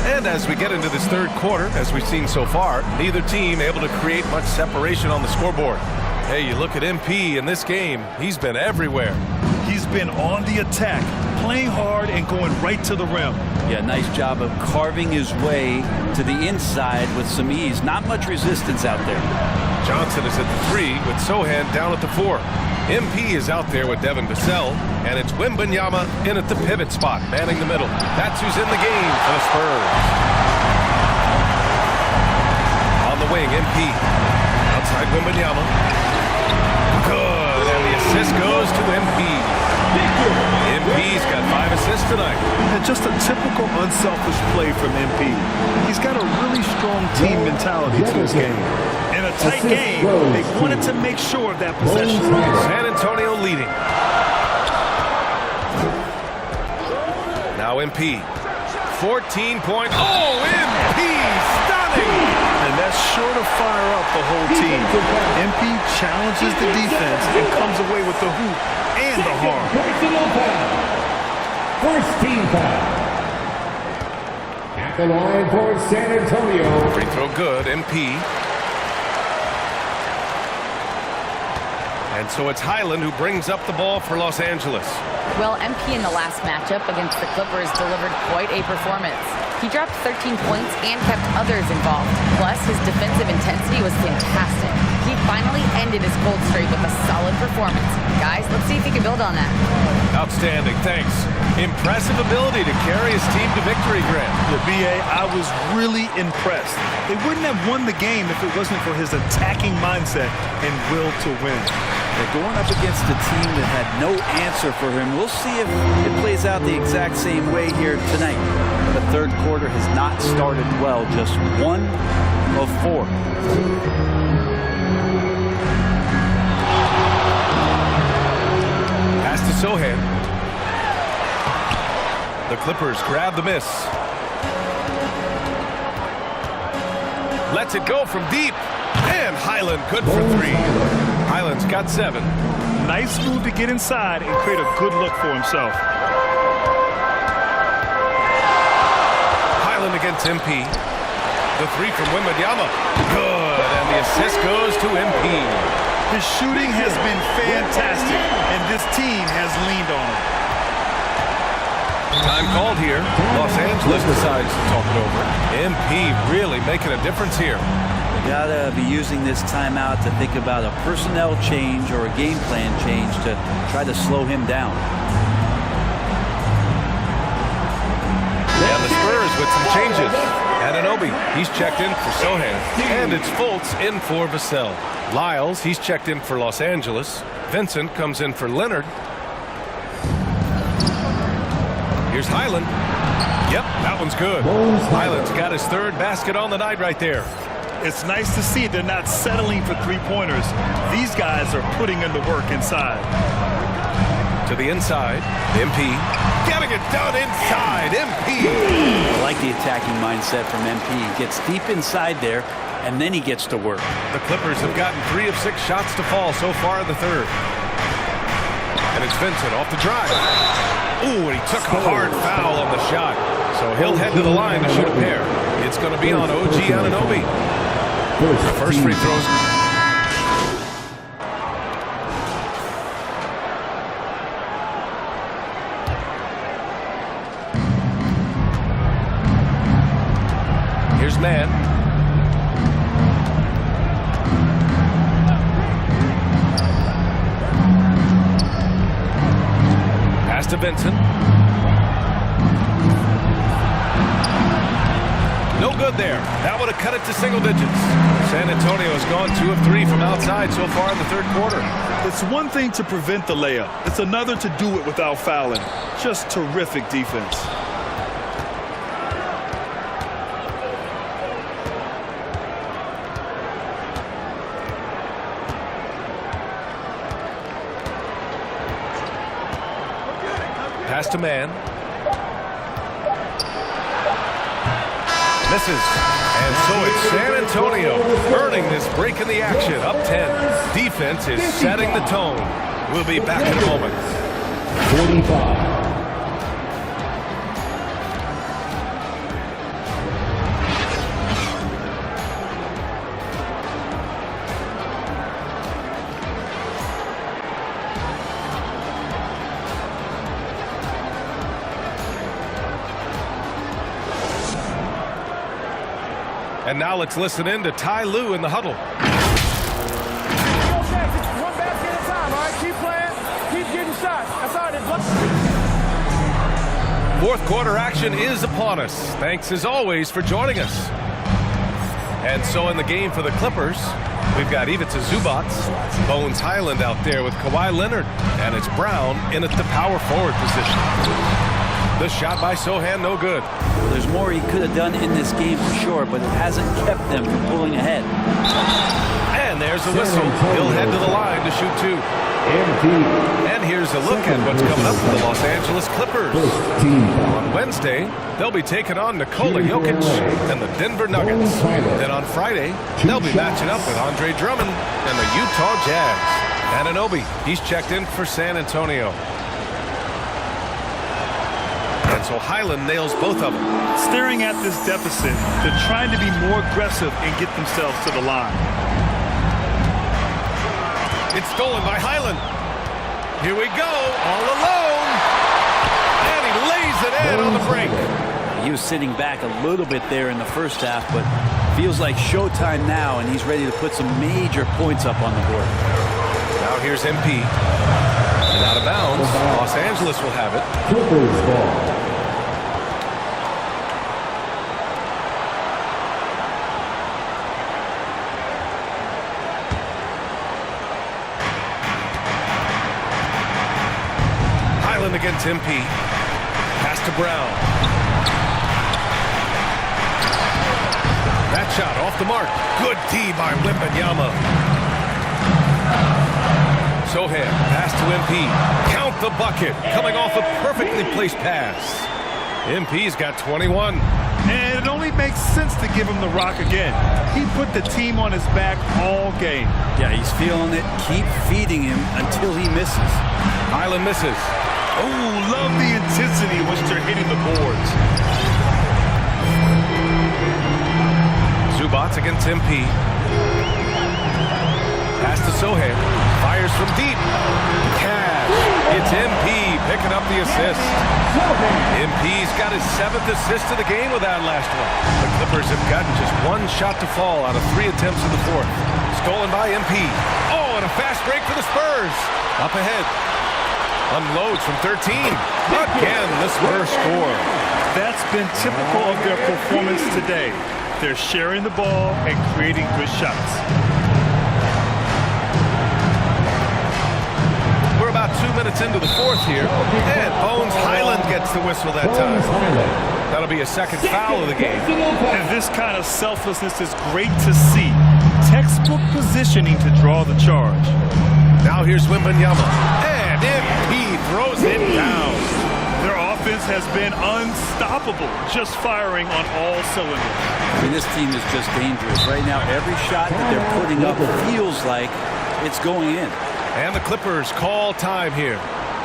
And as we get into this third quarter, as we've seen so far, neither team able to create much separation on the scoreboard. Hey, you look at MP in this game, he's been everywhere. He's been on the attack, playing hard and going right to the rim. Yeah, nice job of carving his way to the inside with some ease. Not much resistance out there. Johnson is at the 3 with Sohan down at the 4. MP is out there with Devin Vassell, and it's Wembanyama in at the pivot spot, manning the middle. That's who's in the game for the Spurs. On the wing, MP. Outside Wembanyama. Good, and the assist goes to MP. MP's got 5 assists tonight. And just a typical unselfish play from MP. He's got a really strong team mentality to his game. In a tight game, they wanted to make sure of that possession. San Antonio leading. Now MP. 14 points. Oh, MP! Stunning! And that's sure to fire up the whole team. MP challenges the defense and comes away with the hoop and the harm. First team foul. At the line for San Antonio. Free throw good, MP. And so it's Highland who brings up the ball for Los Angeles. Well, MP in the last matchup against the Clippers delivered quite a performance. He dropped 13 points and kept others involved. Plus, his defensive intensity was fantastic. He finally ended his cold streak with a solid performance. Guys, let's see if he can build on that. Outstanding, thanks. Impressive ability to carry his team to victory, Grant. The BA, I was really impressed. They wouldn't have won the game if it wasn't for his attacking mindset and will to win. They're going up against a team that had no answer for him. We'll see if it plays out the exact same way here tonight. The third quarter has not started well, just 1 of 4. Pass to Sohan. The Clippers grab the miss. Lets it go from deep. And Highland good for 3. Highland's got 7. Nice move to get inside and create a good look for himself. Highland against MP. The 3 from Wembanyama. Good. And the assist goes to MP. His shooting has been fantastic, and this team has leaned on him. Time called here. Los Angeles decides to talk it over. MP really making a difference here. You gotta be using this timeout to think about a personnel change or a game plan change to try to slow him down. And the Spurs with some changes. Anunoby, he's checked in for Sohan. And it's Fultz in for Vassell. Lyles, he's checked in for Los Angeles. Vincent comes in for Leonard. Here's Highland. Yep, that one's good. Highland's got his 3rd basket on the night right there. It's nice to see they're not settling for 3-pointers. These guys are putting in the work inside. To the inside, MP. Getting it done inside, MP. I like the attacking mindset from MP. He gets deep inside there, and then he gets to work. The Clippers have gotten 3 of 6 shots to fall so far in the 3rd. And it's Vincent off the drive. Ooh, and he took a hard foul on the shot. So he'll head to the line to shoot a pair. It's going to be on OG Anunoby. The first free throws. Here's Mann. Pass to Vincent. No good there. That would have cut it to single digits. San Antonio has gone 2 of 3 from outside so far in the 3rd quarter. It's one thing to prevent the layup. It's another to do it without fouling. Just terrific defense. Pass to Mann. Misses. And so it's San Antonio earning this break in the action. Up 10. Defense is setting the tone. We'll be back in a moment. 45. And now let's listen in to Ty Lue in the huddle. One basket at a time, all right? Keep playing. Keep getting shots. That's all it is. 4th quarter action is upon us. Thanks as always for joining us. And so in the game for the Clippers, we've got Ivica Zubac, Bones Highland out there with Kawhi Leonard, and it's Brown in at the power forward position. The shot by Sohan, no good. Well, there's more he could have done in this game for sure, but it hasn't kept them from pulling ahead. And there's the whistle. He'll head to the line to shoot 2. And here's a look at what's coming up for the Los Angeles Clippers. On Wednesday, they'll be taking on Nikola Jokic and the Denver Nuggets. Then on Friday, they'll be matching up with Andre Drummond and the Utah Jazz. Anunoby, he's checked in for San Antonio. And so Highland nails both of them. Staring at this deficit, they're trying to be more aggressive and get themselves to the line. It's stolen by Highland. Here we go, all alone. And he lays it in on the break. He was sitting back a little bit there in the first half, but feels like showtime now, and he's ready to put some major points up on the board. Now here's MP. And out of bounds, Los Angeles will have it. Clippers ball. against MP. Pass to Brown. That shot off the mark. Good D by Wembanyama. Sohan, pass to MP. Count the bucket. Coming off a perfectly placed pass. MP's got 21. And it only makes sense to give him the rock again. He put the team on his back all game. Yeah, he's feeling it. Keep feeding him until he misses. Highland misses. Oh, love the intensity in which they're hitting the boards. Zubats against MP. Pass to Sohan. Fires from deep. Cash. It's MP picking up the assist. MP's got his 7th assist of the game with that last one. The Clippers have gotten just one shot to fall out of 3 attempts in the 4th. Stolen by MP. Oh, and a fast break for the Spurs. Up ahead. Unloads from 13. Again, the Spurs score. That's been typical of their performance today. They're sharing the ball and creating good shots. We're about 2 minutes into the 4th here. And Bones Highland gets the whistle that time. That'll be a second foul of the game. And this kind of selflessness is great to see. Textbook positioning to draw the charge. Now here's Wembanyama. And MP throws it down. Their offense has been unstoppable, just firing on all cylinders. I mean, this team is just dangerous. Right now, every shot that they're putting up feels like it's going in. And the Clippers call time here.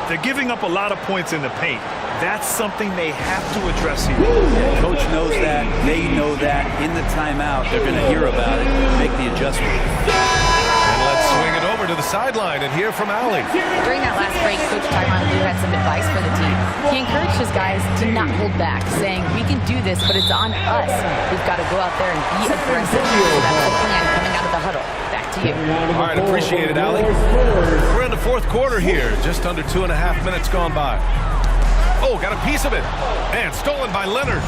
They're giving up a lot of points in the paint. That's something they have to address here. Yeah, coach knows that. They know that. In the timeout, they're going to hear about it and make the adjustment. And let's swing it over to the sideline and hear from Allie. During that last break, Coach Tyronn Lue had some advice for the team. He encouraged his guys to not hold back, saying, we can do this, but it's on us. We've got to go out there and be aggressive. So that's the plan coming out of the huddle. Back to you. All right, appreciate it, Allie. We're in the 4th quarter here. Just under 2.5 minutes gone by. Oh, got a piece of it. And stolen by Leonard.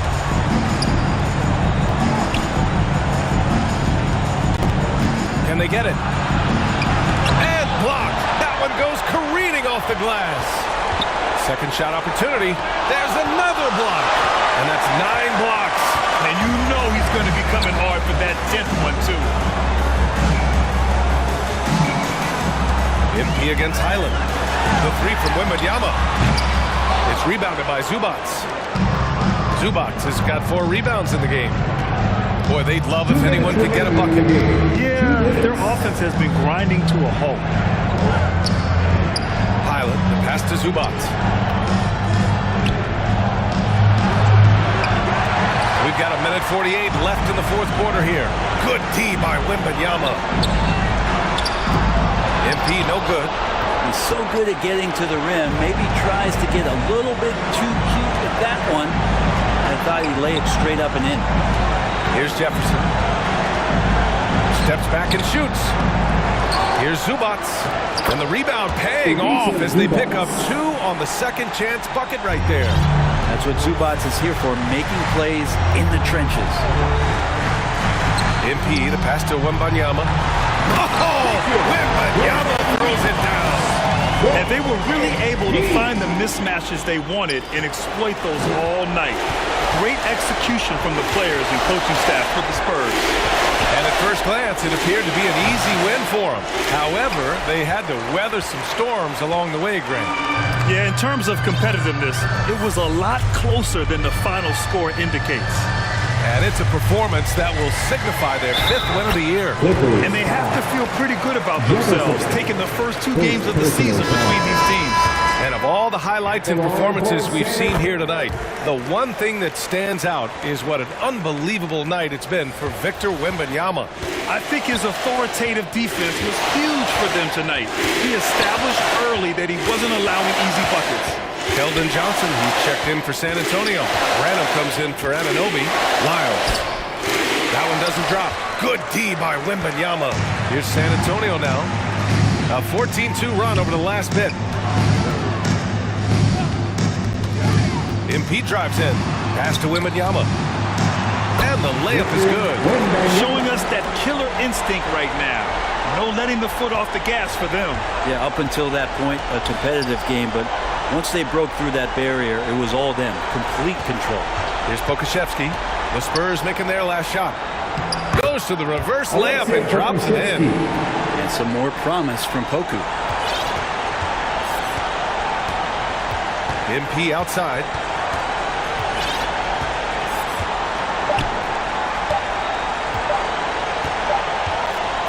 Can they get it? And blocked. That one goes careening off the glass. Second shot opportunity. There's another block. And that's 9 blocks. And you know he's going to be coming hard for that 10th one, too. MP against Highland. The 3 from Wembanyama. It's rebounded by Zubats. Zubats has got 4 rebounds in the game. Boy, they'd love if anyone could get a bucket. Yeah, their offense has been grinding to a halt. Highland, the pass to Zubats. We've got 1:48 left in the 4th quarter here. Good D by Wembanyama. MP, no good. He's so good at getting to the rim. Maybe tries to get a little bit too cute with that one. I thought he'd lay it straight up and in. Here's Jefferson. Steps back and shoots. Here's Zubats. And the rebound paying off as they pick up 2 on the second chance bucket right there. That's what Zubats is here for, making plays in the trenches. MP, the pass to Wembanyama. Oh! Wembanyama throws it down. And they were really able to find the mismatches they wanted and exploit those all night. Great execution from the players and coaching staff for the Spurs. And at first glance, it appeared to be an easy win for them. However, they had to weather some storms along the way, Grant. Yeah, in terms of competitiveness, it was a lot closer than the final score indicates. And it's a performance that will signify their 5th win of the year. And they have to feel pretty good about themselves, taking the first 2 games of the season between these teams. And of all the highlights and performances we've seen here tonight, the one thing that stands out is what an unbelievable night it's been for Victor Wembanyama. I think his authoritative defense was huge for them tonight. He established early that he wasn't allowing easy buckets. Keldon Johnson, who checked in for San Antonio. Randall comes in for Anunoby. Lyles. That one doesn't drop. Good D by Wembanyama. Here's San Antonio now. A 14-2 run over the last bit. MP drives in. Pass to Wembanyama. And the layup is good. Showing us that killer instinct right now. No letting the foot off the gas for them. Yeah, up until that point, a competitive game, but Once they broke through that barrier, it was all them. Complete control. Here's Pokashevsky. The Spurs making their last shot. Goes to the reverse layup and drops it in. And some more promise from Poku. MP outside.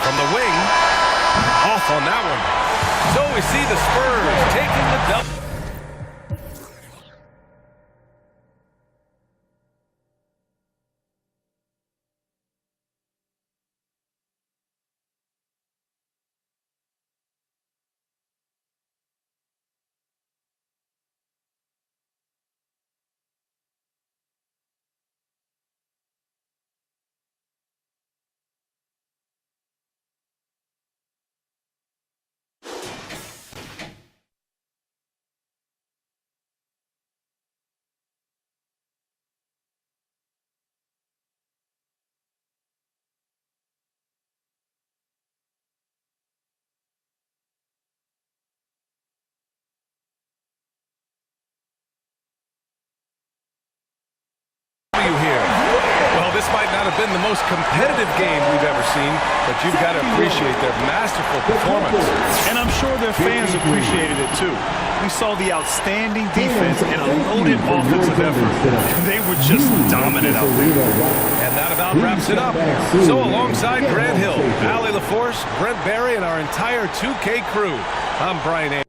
From the wing. Off on that one. So we see the Spurs taking the double. Here. Well, this might not have been the most competitive game we've ever seen, but you've got to appreciate their masterful performance. And I'm sure their fans appreciated it too. We saw the outstanding defense and a loaded offensive effort. They were just dominant out there. And that about wraps it up. So alongside Grant Hill, Allie LaForce, Brent Barry, and our entire 2K crew, I'm Brian Anderson.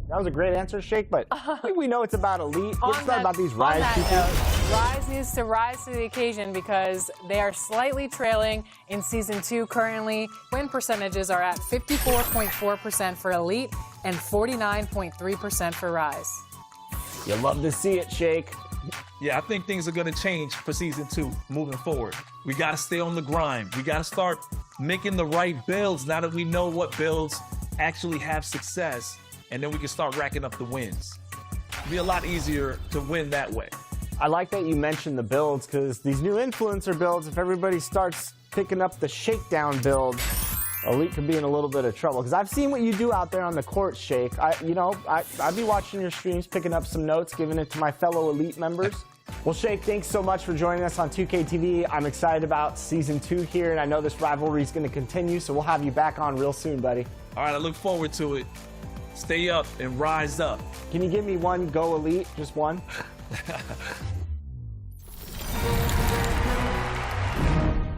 That was a great answer, Shake, but we know it's about elite. It's not about these On Rise that people. note, Rise needs to rise to the occasion because they are slightly trailing in Season 2 currently. Win percentages are at 54.4% for Elite and 49.3% for Rise. You love to see it, Shake. Yeah, I think things are going to change for Season 2 moving forward. We got to stay on the grind. We got to start making the right builds now that we know what builds actually have success, and then we can start racking up the wins. It'll be a lot easier to win that way. I like that you mentioned the builds because these new influencer builds, if everybody starts picking up the shakedown build, Elite could be in a little bit of trouble. Because I've seen what you do out there on the court, Shake. I'd be watching your streams, picking up some notes, giving it to my fellow Elite members. Well, Shake, thanks so much for joining us on 2K TV. I'm excited about Season 2 here, and I know this rivalry is going to continue, so we'll have you back on real soon, buddy. All right, I look forward to it. Stay up and rise up. Can you give me one Go Elite? Just one?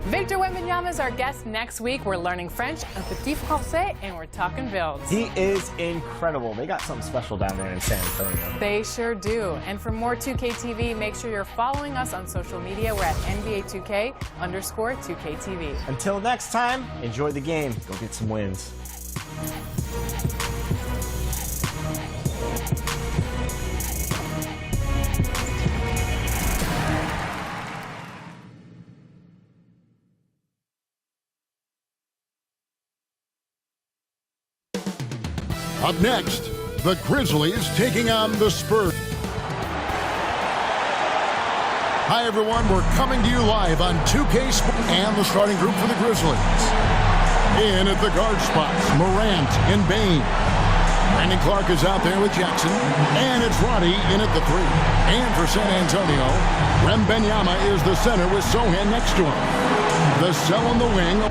Victor Wembanyama is our guest next week. We're learning French, un petit français, and we're talking builds. He is incredible. They got something special down there in San Antonio. They sure do. And for more 2K TV, make sure you're following us on social media. We're at NBA2K_2KTV. Until next time, enjoy the game. Go get some wins. Up next, the Grizzlies taking on the Spurs. Hi, everyone. We're coming to you live on 2K Sports and the starting group for the Grizzlies. In at the guard spots, Morant and Bain. Brandon Clark is out there with Jackson. And it's Roddy in at the 3. And for San Antonio, Wembanyama is the center with Sohan next to him. The cell on the wing.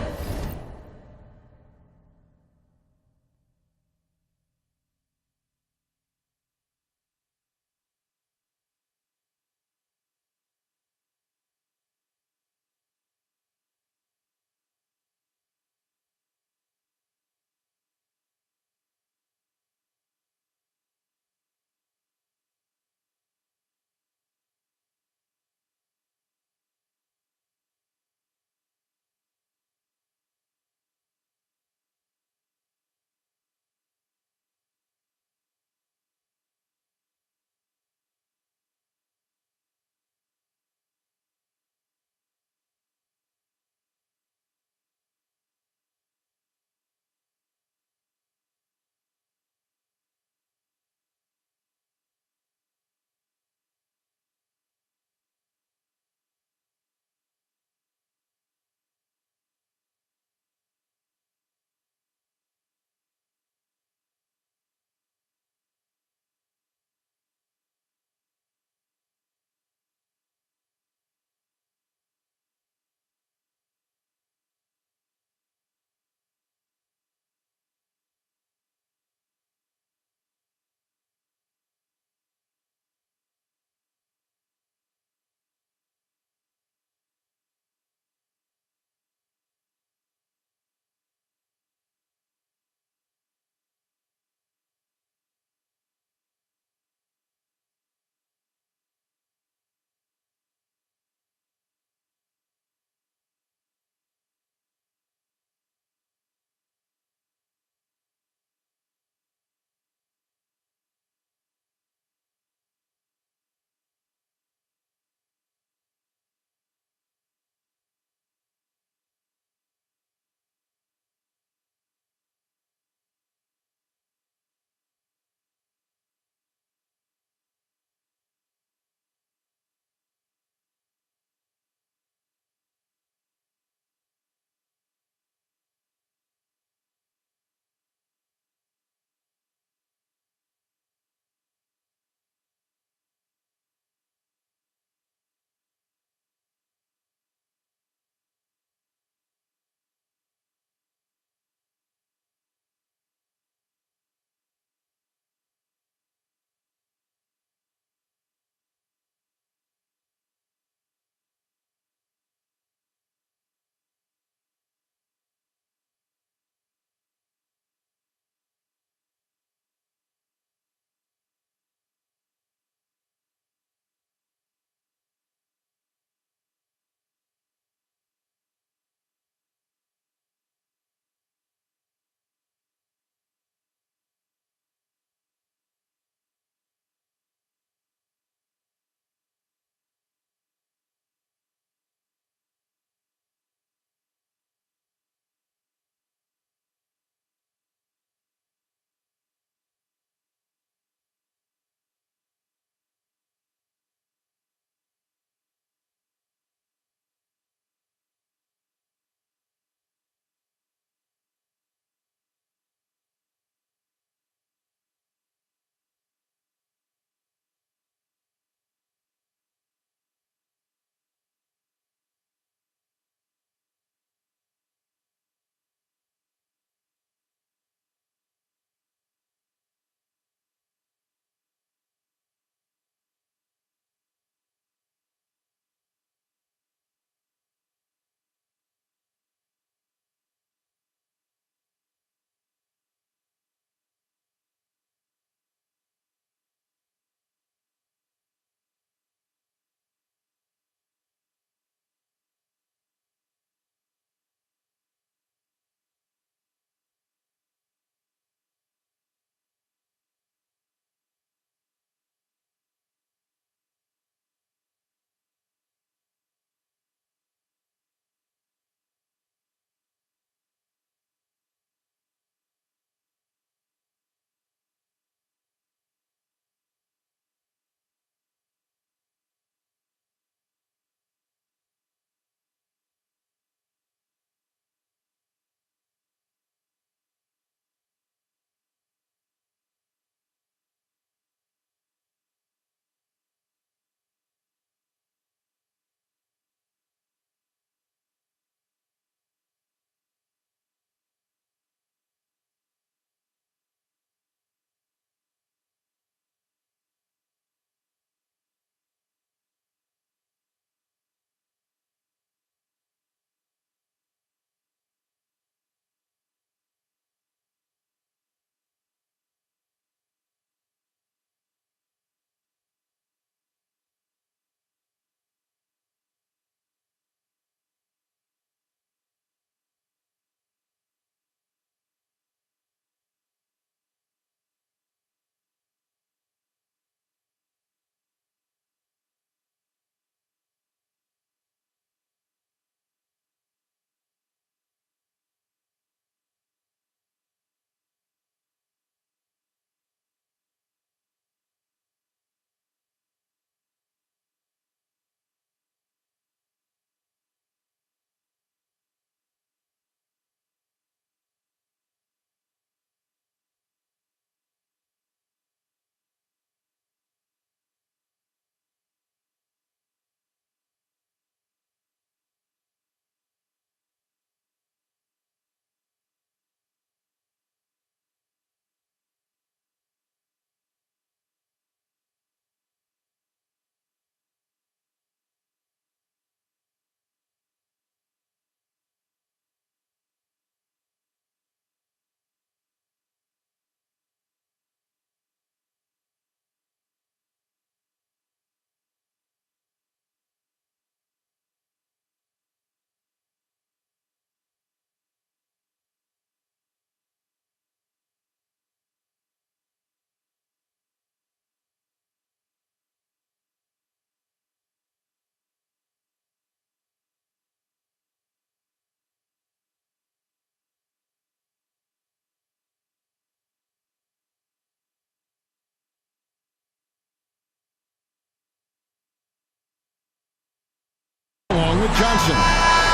Johnson.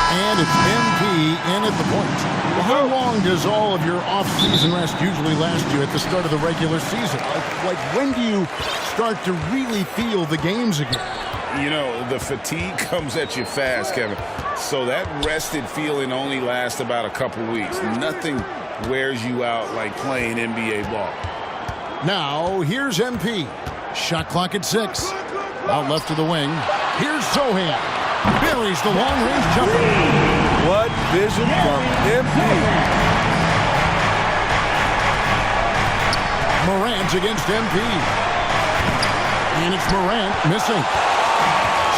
And it's MP in at the point. Well, how long does all of your off-season rest usually last you at the start of the regular season? Like when do you start to really feel the games again? You know, the fatigue comes at you fast, Kevin. So that rested feeling only lasts about a couple weeks. Nothing wears you out like playing NBA ball. Now, here's MP. Shot clock at 6. Out left to the wing. Here's Zohan. Buries the long-range jumper. What vision from MP. Morant against MP. And it's Morant missing.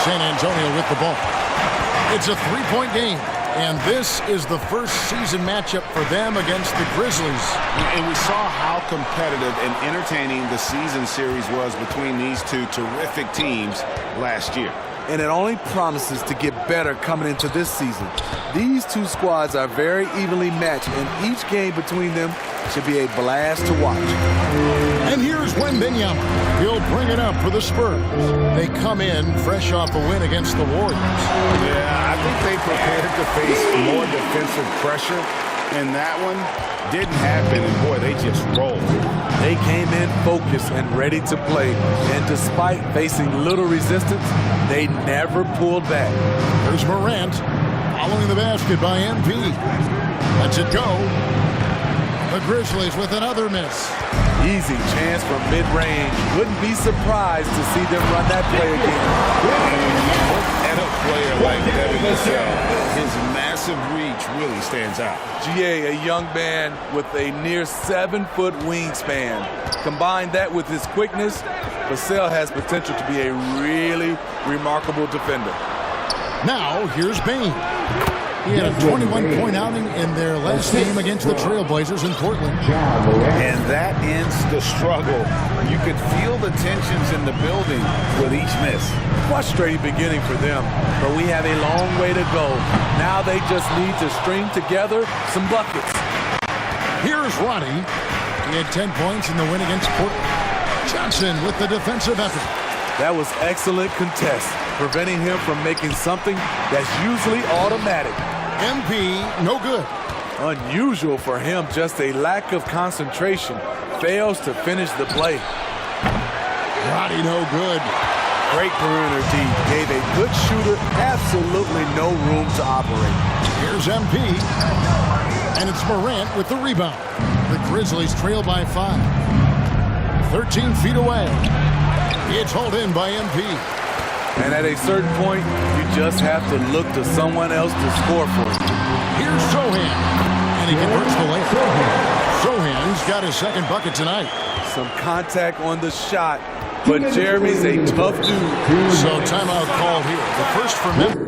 San Antonio with the ball. It's a three-point game. And this is the first season matchup for them against the Grizzlies. And we saw how competitive and entertaining the season series was between these two terrific teams last year. And it only promises to get better coming into this season. These two squads are very evenly matched, and each game between them should be a blast to watch. And here's Wembanyama. He'll bring it up for the Spurs. They come in fresh off a win against the Warriors. Yeah, I think they prepared to face more defensive pressure, and that one didn't happen, and boy, they just rolled. They came in focused and ready to play, and despite facing little resistance, they never pulled back. There's Morant following the basket by MP. Lets it go. The Grizzlies with another miss. Easy chance from mid-range. Wouldn't be surprised to see them run that play again. And a player like Devin Vassell, his massive reach really stands out. GA, a young man with a near 7-foot wingspan. Combine that with his quickness, Vassell has potential to be a really remarkable defender. Now, here's Bain. He had a 21-point outing in their last game against the Trailblazers in Portland. And that ends the struggle. You could feel the tensions in the building with each miss. Frustrating beginning for them, but we have a long way to go. Now they just need to string together some buckets. Here's Ronnie. He had 10 points in the win against Portland. Johnson with the defensive effort. That was excellent contest, preventing him from making something that's usually automatic. MP, no good. Unusual for him, just a lack of concentration. Fails to finish the play. Roddy, no good. Great perimeter D. Gave a good shooter absolutely no room to operate. Here's MP. And it's Morant with the rebound. The Grizzlies trail by 5. 13 feet away. It's hauled in by MP. And at a certain point, you just have to look to someone else to score for you. Here's Zohan. And he converts the layup. Zohan's got his second bucket tonight. Some contact on the shot, but Jeremy's a tough dude. So timeout called here. The first for Memphis.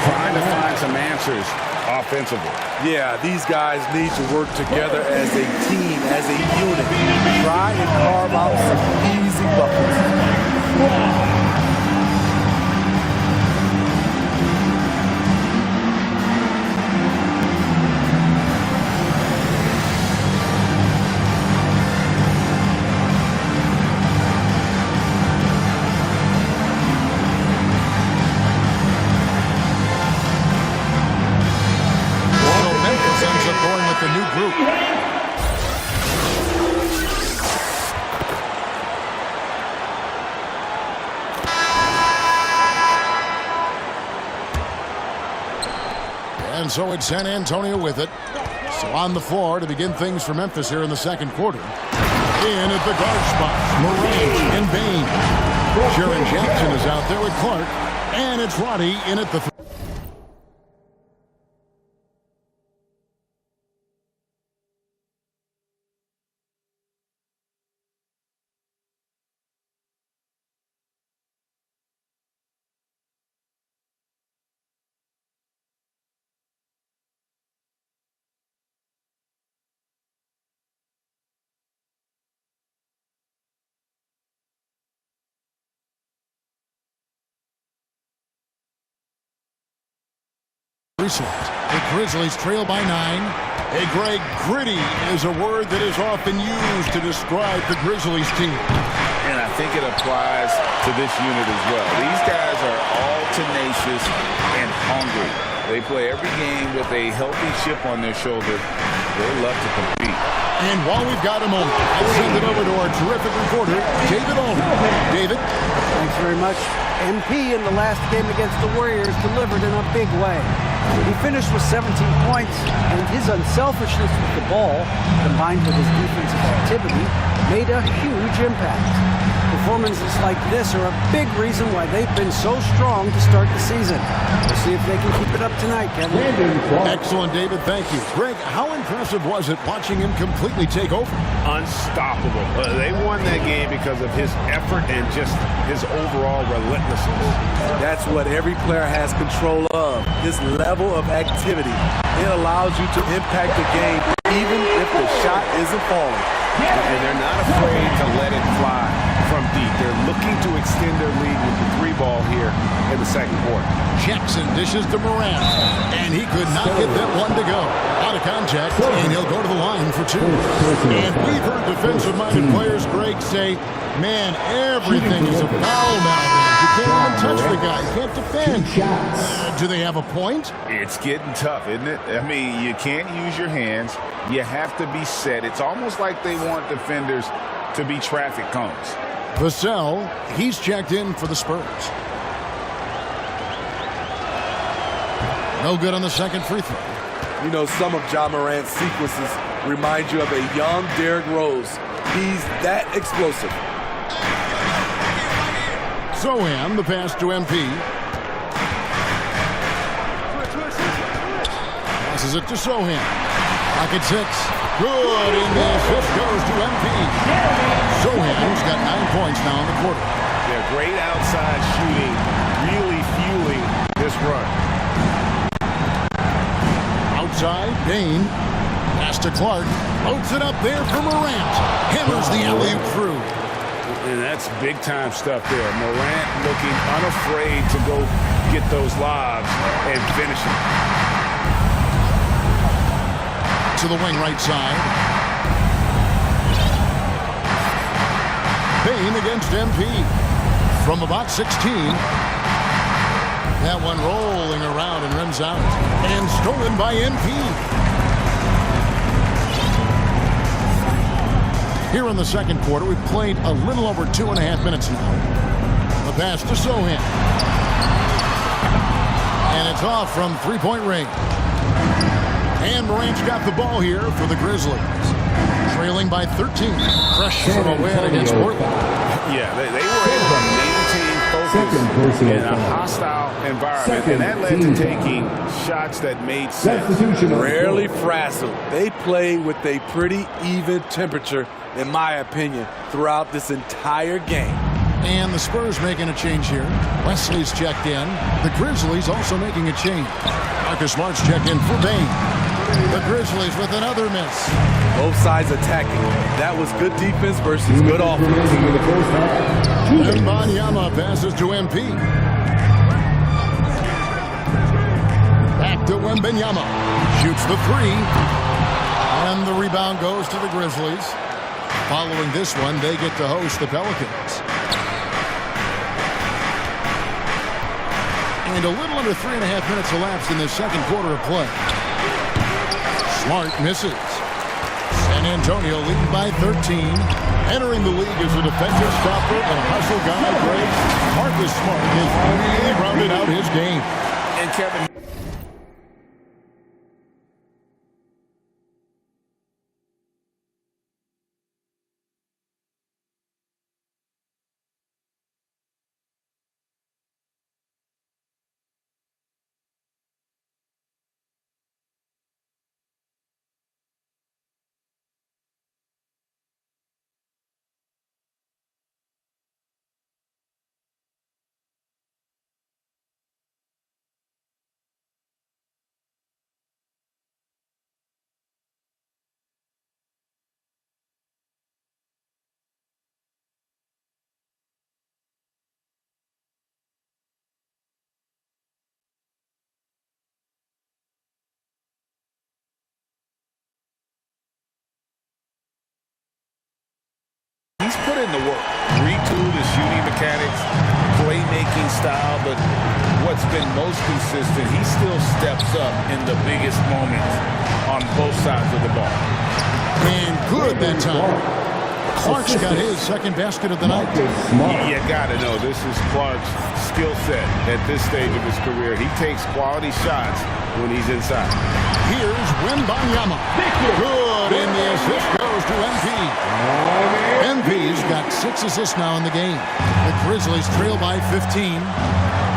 trying to find some answers offensively. Yeah, these guys need to work together as a team, as a unit. Try and carve out some easy buckets. The new group. And so it's San Antonio with it. So on the floor to begin things for Memphis here in the second quarter. In at the guard spot, Moran and Bain. Sharon Jackson is out there with Clark. And it's Roddy in at the The Grizzlies trail by 9. Hey, Greg, gritty is a word that is often used to describe the Grizzlies team. And I think it applies to this unit as well. These guys are all tenacious and hungry. They play every game with a healthy chip on their shoulder. They love to compete. And while we've got a moment, I'll send it over to our terrific reporter, David Owen. David? Thanks very much. MP in the last game against the Warriors delivered in a big way. He finished with 17 points, and his unselfishness with the ball, combined with his defensive activity, made a huge impact. Performances like this are a big reason why they've been so strong to start the season. We'll see if they can keep it up tonight, Kevin. Excellent, David. Thank you. Greg, how impressive was it watching him completely take over? Unstoppable. They won that game because of his effort and just his overall relentlessness. That's what every player has control of, his level of activity. It allows you to impact the game even if the shot isn't falling. And they're not afraid to let it fly from deep. They're looking to extend their lead with the 3-ball here in the second quarter. Jackson dishes to Moran, and he could not get that one to go. Out of contact, and he'll go to the line for 2. And we've heard defensive-minded players, Greg, say, man, everything is a foul nowadays. You can't even touch the guy. You can't defend. Do they have a point? It's getting tough, isn't it? I mean, you can't use your hands. You have to be set. It's almost like they want defenders to be traffic cones. Vassell, he's checked in for the Spurs. No good on the second free throw. You know, some of Ja Morant's sequences remind you of a young Derrick Rose. He's that explosive. Soham, the pass to MP. Passes it to Soham. Pocket 6. Good, and the assist goes to MP. Soham's got 9 points now in the quarter. Yeah, great outside shooting, really fueling this run. Outside, Bain. Pass to Clark. Loads it up there for Morant. Hammers the alley-oop through. And that's big-time stuff there. Morant looking unafraid to go get those lobs and finish them. To the wing right side. Bain against MP. From about 16. That one rolling around and rims out. And stolen by MP. Here in the second quarter, we've played a little over 2.5 minutes now. The pass to Soham. And it's off from three-point range. And Morant's got the ball here for the Grizzlies. Trailing by 13. Fresh from a win against Portland. Yeah, they were able to maintain focus in a hostile environment, and that led to taking shots that made sense. Rarely frazzled. They play with a pretty even temperature, in my opinion, throughout this entire game. And the Spurs making a change here. Wesley's checked in. The Grizzlies also making a change. Marcus Smart's checked in for Bain. The Grizzlies with another miss. Both sides attacking. That was good defense versus good offense. Wembanyama passes to MP. Back to Wembanyama. Shoots the three. And the rebound goes to the Grizzlies. Following this one, they get to host the Pelicans. And a little under 3.5 minutes elapsed in the second quarter of play. Smart misses. San Antonio leading by 13. Entering the league as a defensive stopper and hustle guy, Greg. Marcus Smart has really rounded out his game. And Kevin. He's put in the work, retooled his shooting mechanics, playmaking style, but what's been most consistent, he still steps up in the biggest moments on both sides of the ball. And good that time. Clark's got his second basket of the night. You got to know, this is Clark's skill set at this stage of his career. He takes quality shots when he's inside. Here's Wembanyama. Good, and the assist goes to MP. MP's got 6 assists now in the game. The Grizzlies trail by 15.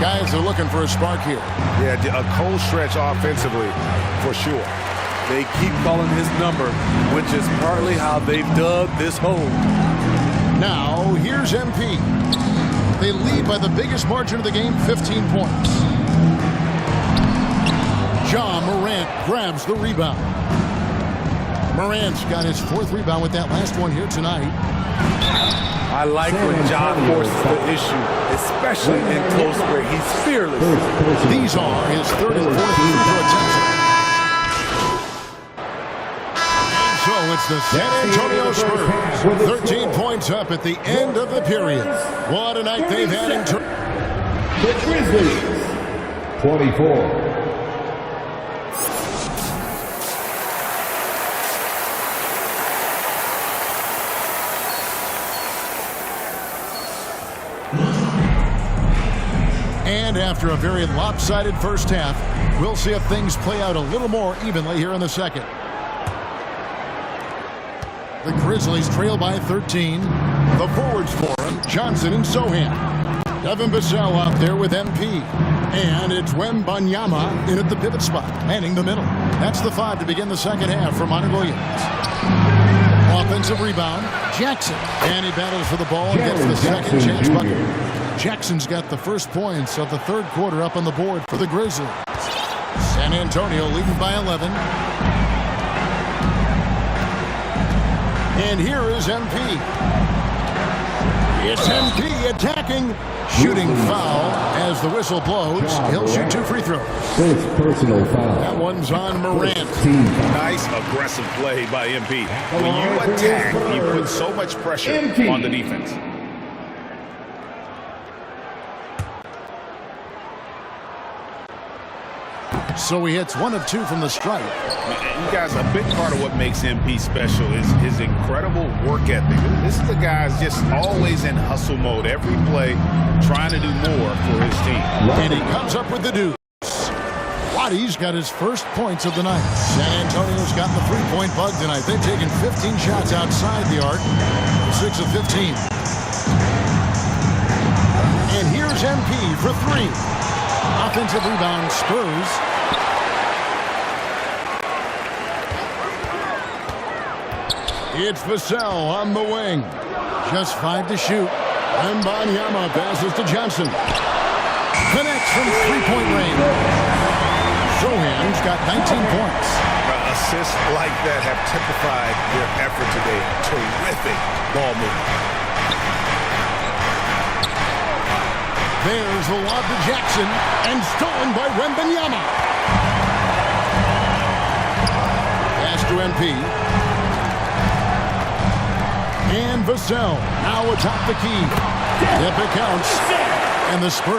Guys are looking for a spark here. Yeah, a cold stretch offensively, for sure. They keep calling his number, which is partly how they've dug this hole. Now, here's MP. They lead by the biggest margin of the game, 15 points. Ja Morant grabs the rebound. Morant's got his 4th rebound with that last one here tonight. I like when Ja forces the issue, especially in close where he's fearless. These are his 3rd and 4th free throw attempts. So it's the San Antonio Spurs, 13 points up at the end of the period. What a night they've had in turn. The Grizzlies, 24. And after a very lopsided first half, we'll see if things play out a little more evenly here in the second. The Grizzlies trail by 13. The forwards for him, Johnson and Sohan. Devin Vassell out there with MP. And it's Wembanyama in at the pivot spot, manning the middle. That's the 5 to begin the second half for Monty Williams. Offensive rebound, Jackson. And he battles for the ball and gets the second chance bucket. Jackson's got the first points of the 3rd quarter up on the board for the Grizzlies. San Antonio leading by 11. And here is MP. It's MP attacking. Shooting foul as the whistle blows. He'll shoot 2 free throws. First personal foul. That one's on Morant. Nice aggressive play by MP. When you attack, you put so much pressure on the defense. So he hits 1 of 2 from the stripe. You guys, a big part of what makes MP special is his incredible work ethic. This is the guy's just always in hustle mode. Every play, trying to do more for his team. And he comes up with the deuce. Waddy's got his first points of the night. San Antonio's got the 3-point bug tonight. They've taken 15 shots outside the arc. 6 of 15. And here's MP for 3. Offensive rebound, Spurs. It's Vassell on the wing. Just 5 to shoot. Mbanyama passes to Johnson. Connects from three-point range. Sohan's got 19 points. Assists like that have typified their effort today. Terrific ball movement. There's the lob to Jackson, and stolen by Wembanyama. Pass to MP. And Vassell now atop the key. Yep, it counts. And the Spurs.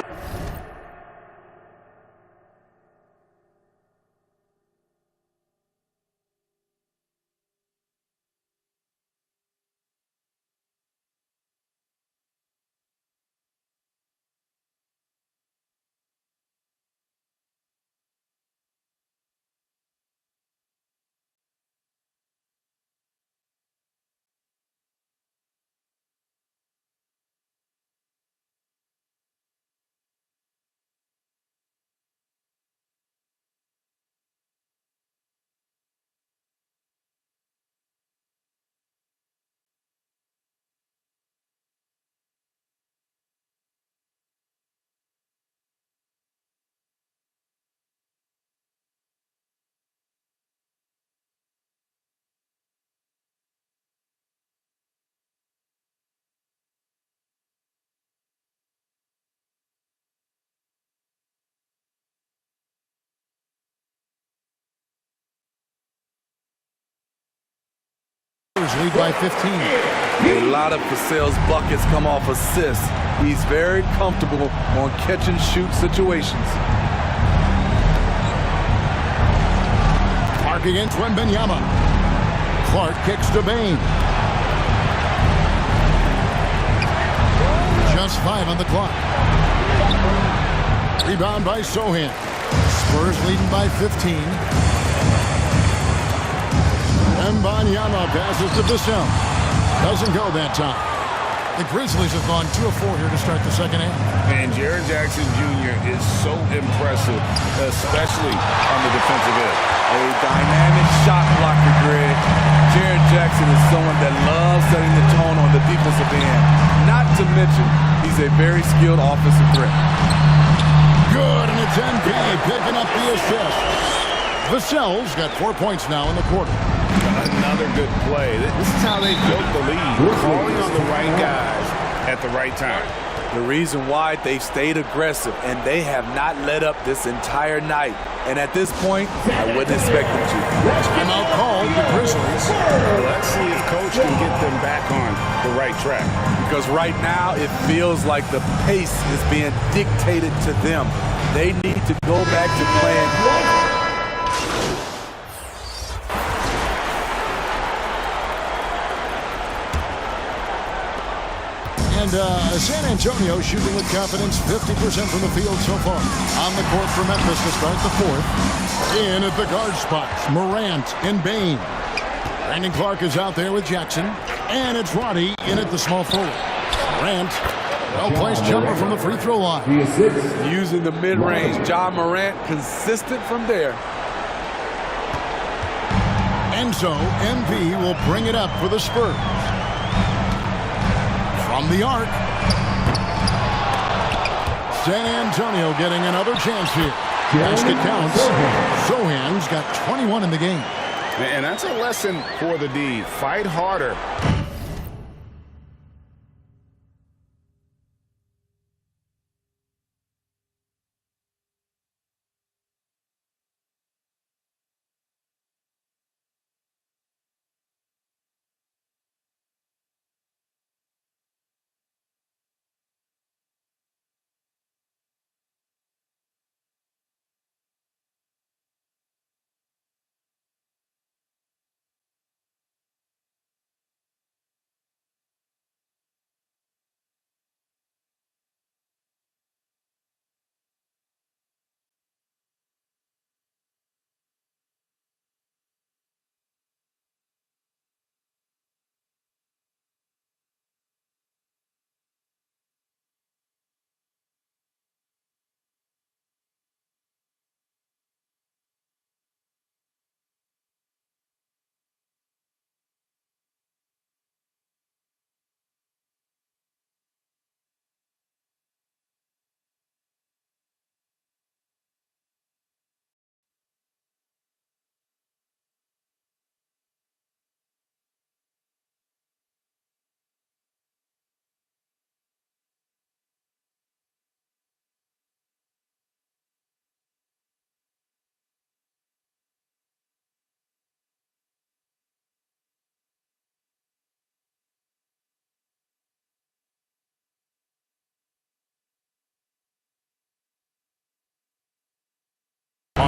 Lead by 15. A lot of Vassell's buckets come off assists. He's very comfortable on catch-and-shoot situations. Clark against Wembanyama. Clark kicks to Bain. Just 5 on the clock. Rebound by Sohan. Spurs leading by 15. Mbanyama passes to Vassell. Doesn't go that time. The Grizzlies have gone 2 of 4 here to start the second half. And Jaren Jackson Jr. is so impressive, especially on the defensive end. A dynamic shot blocker, Greg. Jaren Jackson is someone that loves setting the tone on the defensive end. Not to mention, he's a very skilled offensive threat. Good, and it's MP picking up the assist. Vassell's got 4 points now in the quarter. Another good play. This is how they built the lead. Calling on the right guys at the right time. The reason why they've stayed aggressive, and they have not let up this entire night. And at this point, I wouldn't expect them to. Timeout called the Grizzlies. Let's see if Coach can get them back on the right track. Because right now, it feels like the pace is being dictated to them. They need to go back to playing. And San Antonio shooting with confidence, 50% from the field so far. On the court for Memphis to start the fourth. In at the guard spots, Morant and Bain. Brandon Clark is out there with Jackson. And it's Roddy in at the small forward. Morant, well-placed jumper from the free throw line. Using the mid-range, Ja Morant, consistent from there. And so, MP will bring it up for the Spurs. From the arc. San Antonio getting another chance here. Basket counts. Sohan's got 21 in the game. And that's a lesson for the D. Fight harder.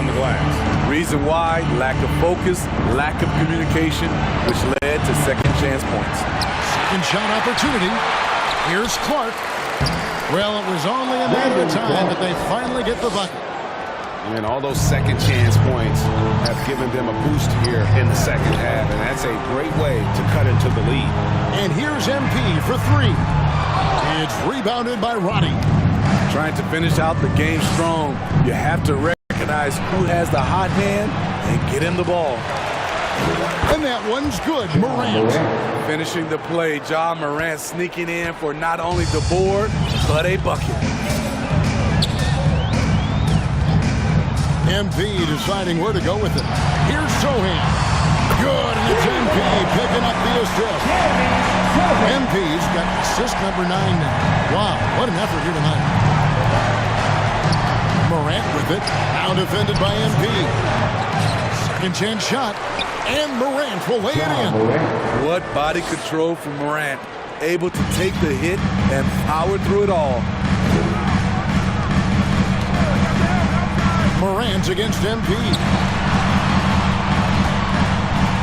on the glass. Reason why, lack of focus, lack of communication, which led to second chance points. Second shot opportunity. Here's Clark. Well, it was only a matter of time that they finally get the bucket. And all those second chance points have given them a boost here in the second half, and that's a great way to cut into the lead. And here's MP for three. It's rebounded by Roddy. Trying to finish out the game strong, you have to recognize who has the hot hand and get him the ball. And that one's good, Morant. Finishing the play, Ja Morant sneaking in for not only the board, but a bucket. MP deciding where to go with it. Here's Sohan. Good, and it's MP picking up the assist. MP's got assist number 9 now. Wow, what an effort here tonight. Morant with it. Now defended by MP. Second chance shot. And Morant will lay it in. What body control from Morant. Able to take the hit and power through it all. Morant's against MP.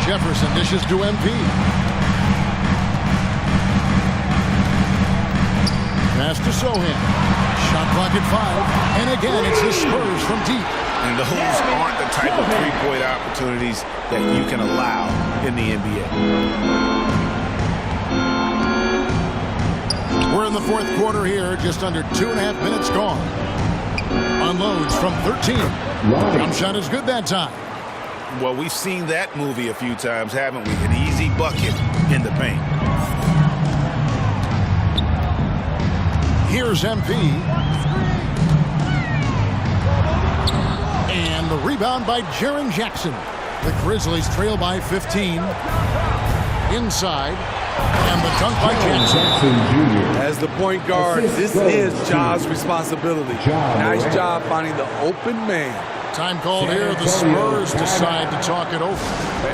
Jefferson dishes to MP. Pass to Sohan. Shot clock at 5. And again, it's the Spurs from deep. And those aren't the type of three-point opportunities that you can allow in the NBA. We're in the fourth quarter here, just under 2.5 minutes gone. Unloads from 13. Jump shot is good that time. Well, we've seen that movie a few times, haven't we? An easy bucket in the paint. Here's MP. And the rebound by Jaren Jackson. The Grizzlies trail by 15. Inside. And the dunk by Jackson. As the point guard, this is Ja's responsibility. Nice job finding the open man. Time called here. The Spurs decide to talk it over.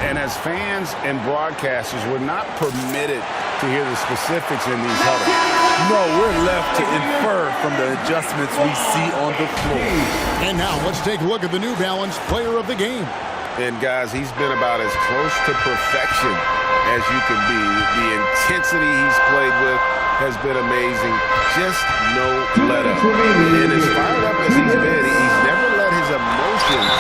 And as fans and broadcasters, we're not permitted to hear the specifics in these huddles. No, we're left to infer from the adjustments we see on the floor. And now let's take a look at the New Balance player of the game. And guys, he's been about as close to perfection as you can be. The intensity he's played with has been amazing. Just no let up. And as fired up as he's been, he's never let his emotions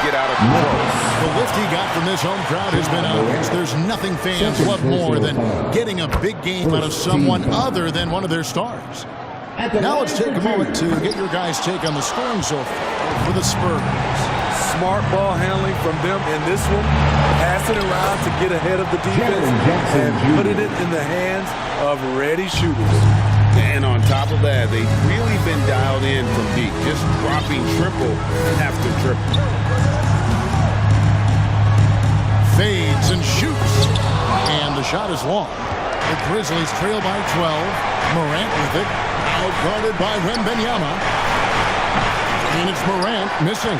get out of control. The lift he got from this home crowd has been obvious. There's nothing fans love more than getting a big game out of someone other than one of their stars. Now let's take a moment to get your guys' take on the scoring so far for the Spurs. Smart ball handling from them in this one. Passing around to get ahead of the defense and putting it in the hands of ready shooters. And on top of that, they've really been dialed in from deep, just dropping triple after triple. Fades and shoots. And the shot is long. The Grizzlies trail by 12. Morant with it. Out guarded by Wembanyama. And it's Morant missing.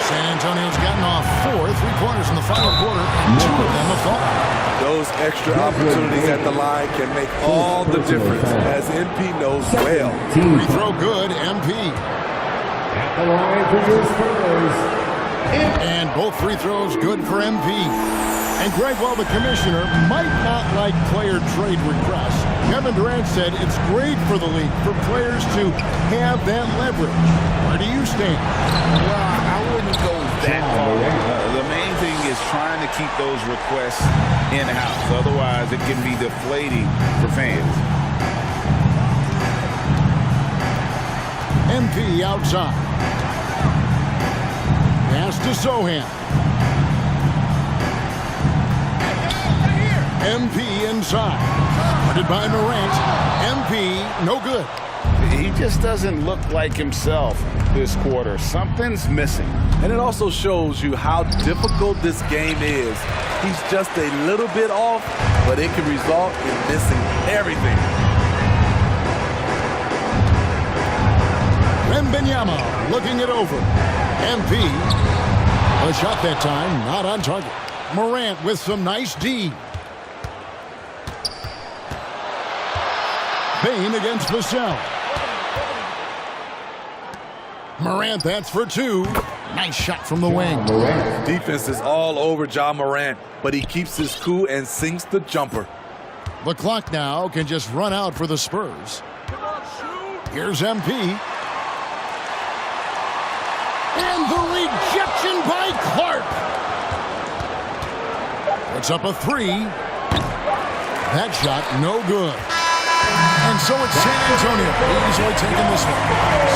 San Antonio's gotten off 4 3-pointers in the final quarter, and 2 of them have fallen. Those extra opportunities at the line can make all the difference, as MP knows well. Free throw good, MP. At the line for your Spurs. And both free throws good for MP. And Greg, while the commissioner might not like player trade requests, Kevin Durant said it's great for the league for players to have that leverage. Where do you stand? Well, I wouldn't go that far. The main thing is trying to keep those requests in-house. Otherwise, it can be deflating for fans. MP outside. Pass to Sohan. MP inside. Guarded by Morant. MP, no good. He just doesn't look like himself this quarter. Something's missing. And it also shows you how difficult this game is. He's just a little bit off, but it can result in missing everything. Wembanyama looking it over. MP, a shot that time, not on target. Morant with some nice D. Bain against Vassell. Morant, that's for 2. Nice shot from the wing. Defense is all over Ja Morant, but he keeps his cool and sinks the jumper. The clock now can just run out for the Spurs. Here's MP. And the rejection by Clark. Puts up a three. That shot no good. And so it's San Antonio easily taking this one.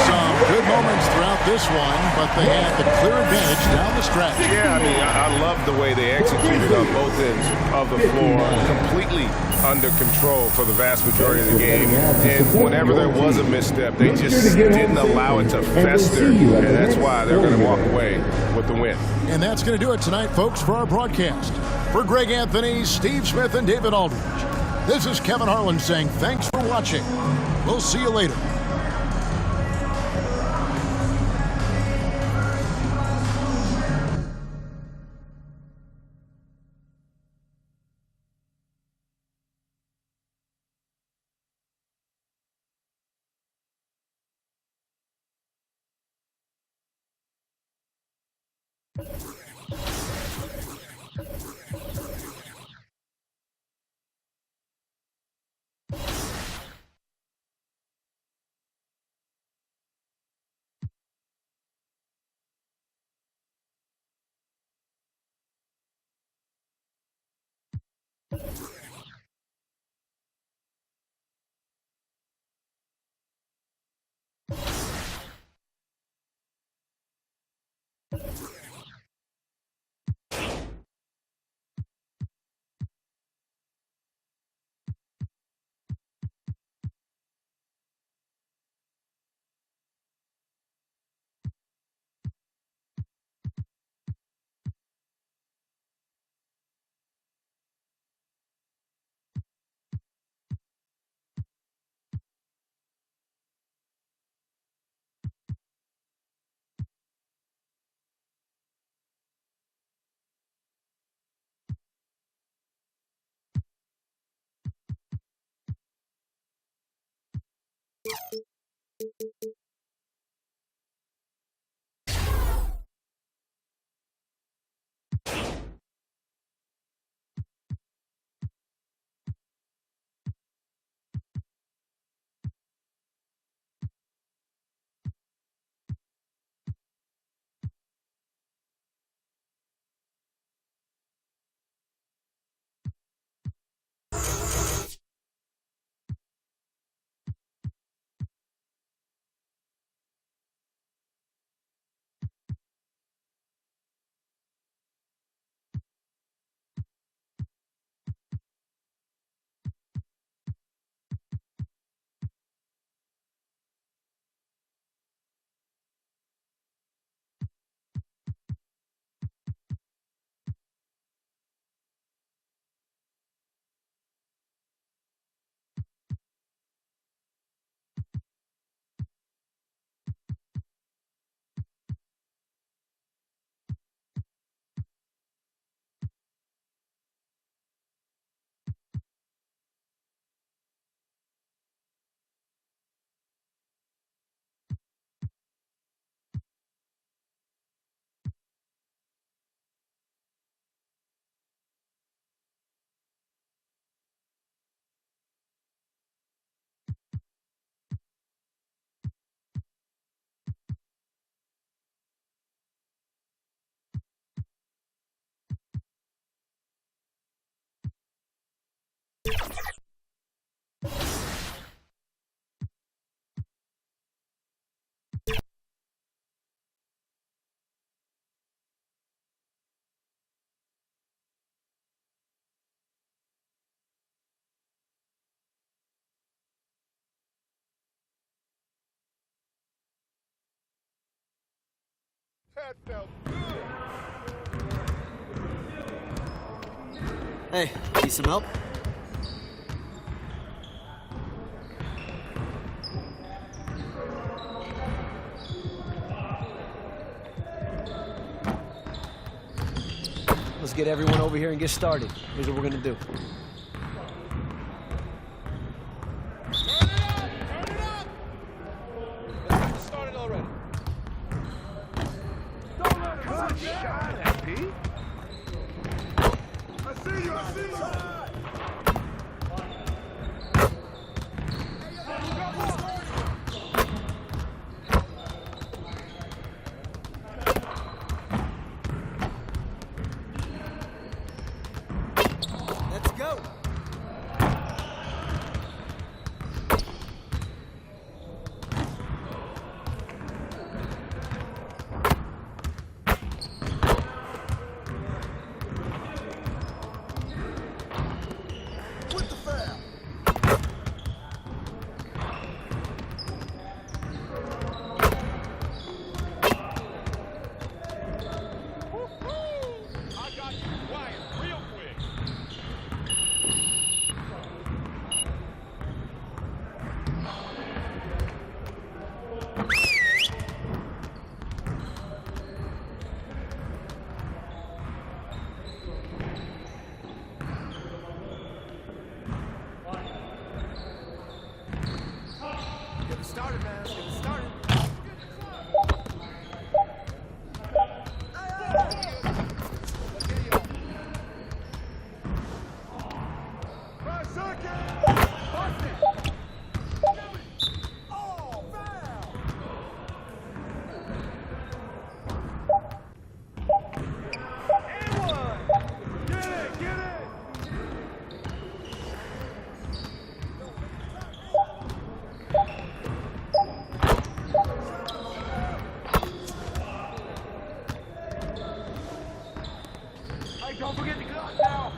Some good moments throughout this one, but they had the clear advantage down the stretch. Yeah, I mean, I love the way they executed on both ends of the floor. Completely under control for the vast majority of the game. And whenever there was a misstep, they just didn't allow it to fester. And that's why they're going to walk away with the win. And that's going to do it tonight, folks, for our broadcast. For Greg Anthony, Steve Smith, and David Aldridge, this is Kevin Harlan saying thanks for watching. We'll see you later. That felt good. Hey, need some help? Let's get everyone over here and get started. Here's what we're gonna do. Let's get started already. see you. I see you. Let's go. With the foul. I got you quiet real quick. Get it started, man. Let's get it started. Hey, don't forget the clock now.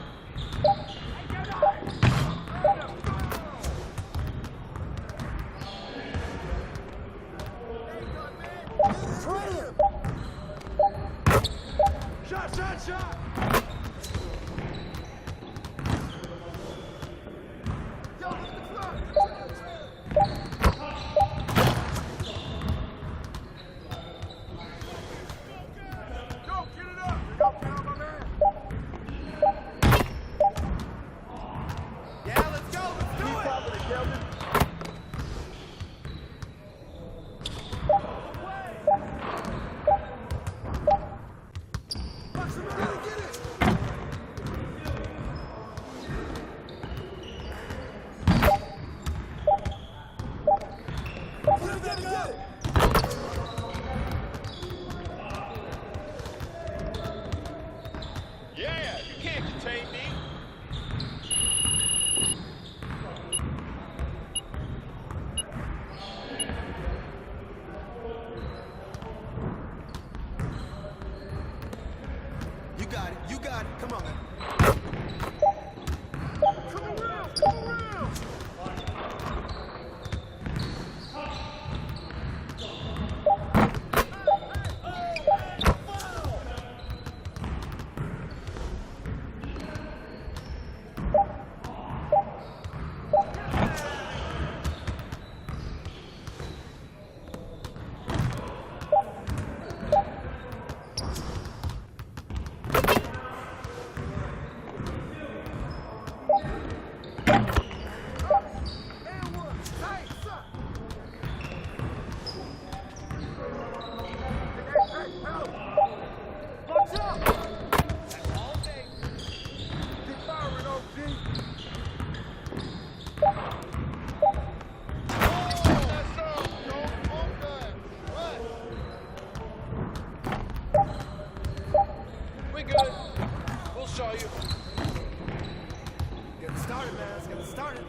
Shot, shot, shot. Yo, what's the clock? Go, get it up. Go, down, my man. Yeah, let's go. Let's do it. Top of the Kelvin. Yeah, you can't contain me. You got it. You got it. Come on, man. Come around, come around. We good. We'll show you. Get it started, man. Let's get it started.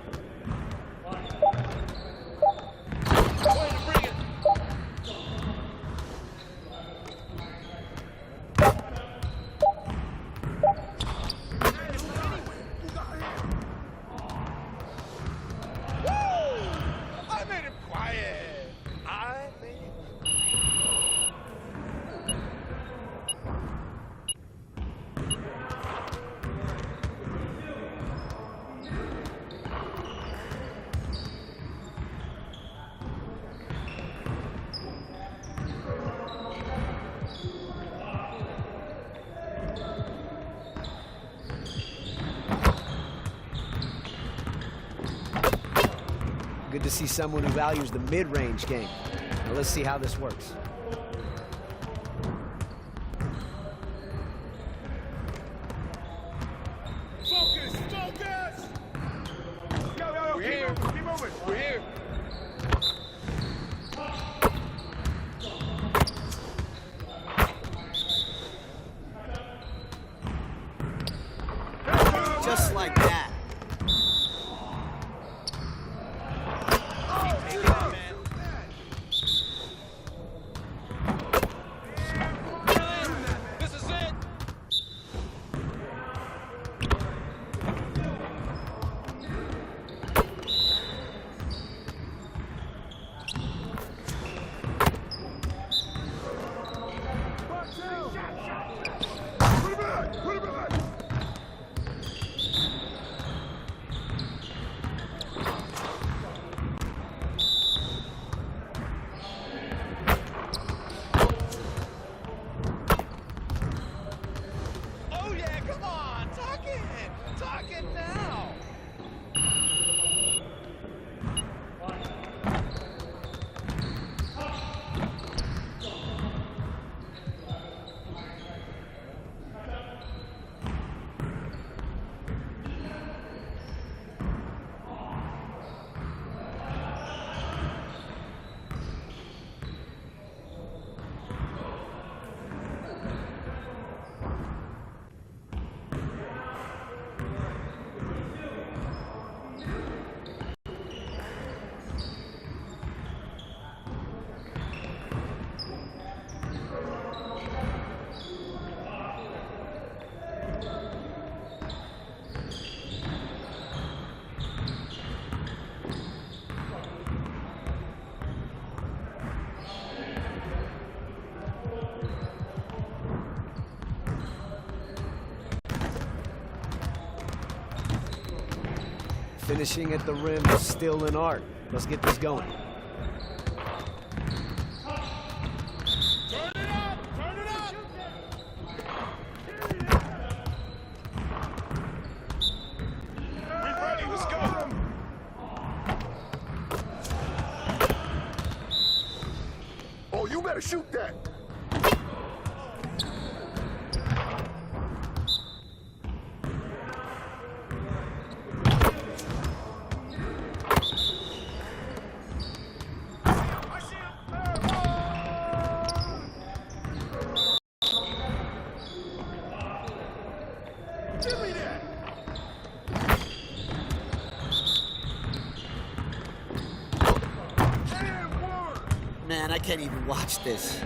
Way to bring it. I made him quiet. I made him. Good to see someone who values the mid-range game. Now let's see how this works. Just like that. This is it. Oh yeah, come on, talk it now. Finishing at the rim is still an art. Let's get this going. Oh, you better shoot that. Man, I can't even watch this.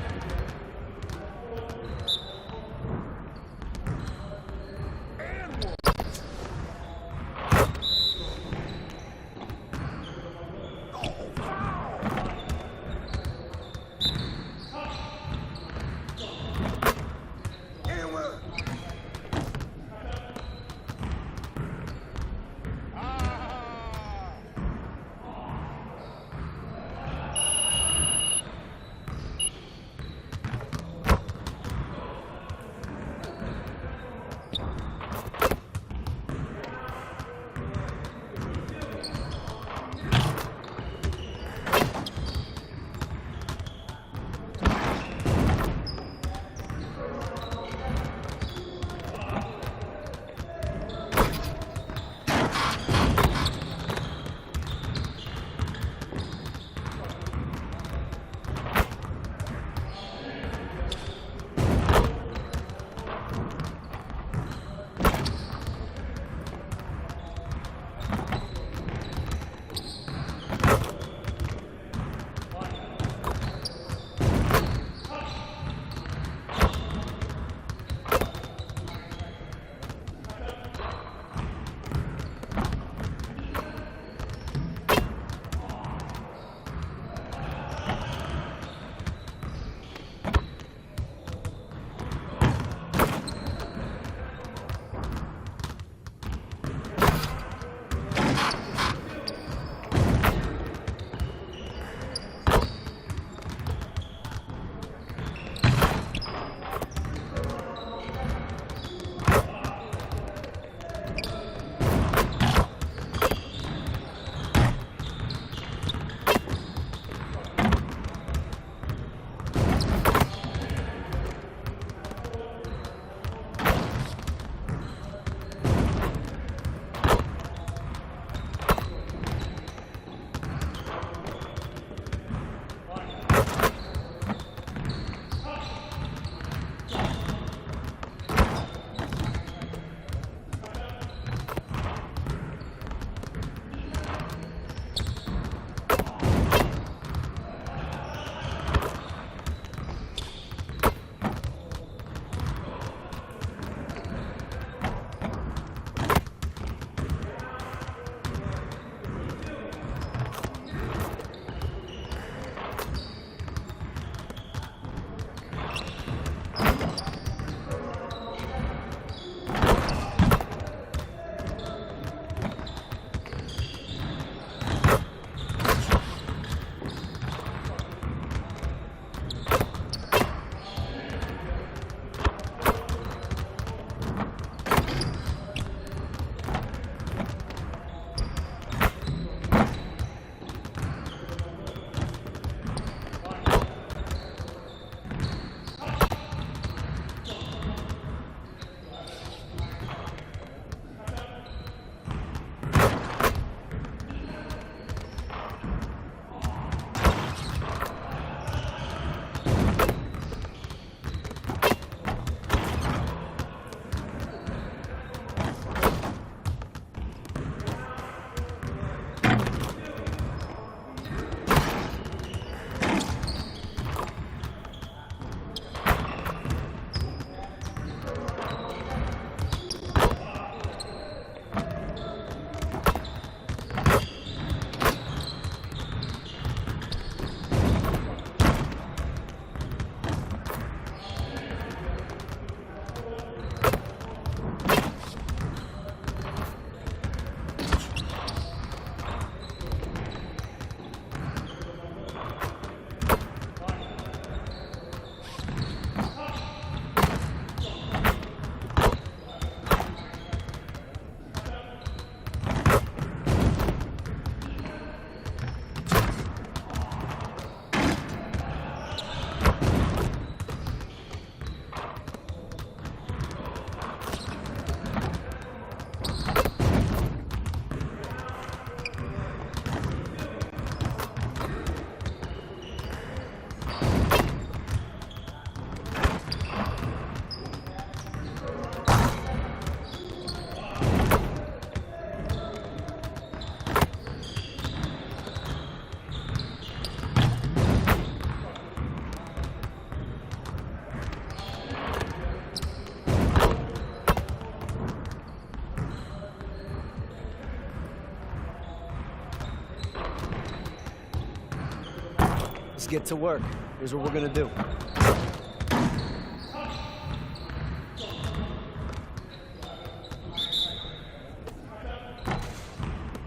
get to work. Here's what we're gonna do.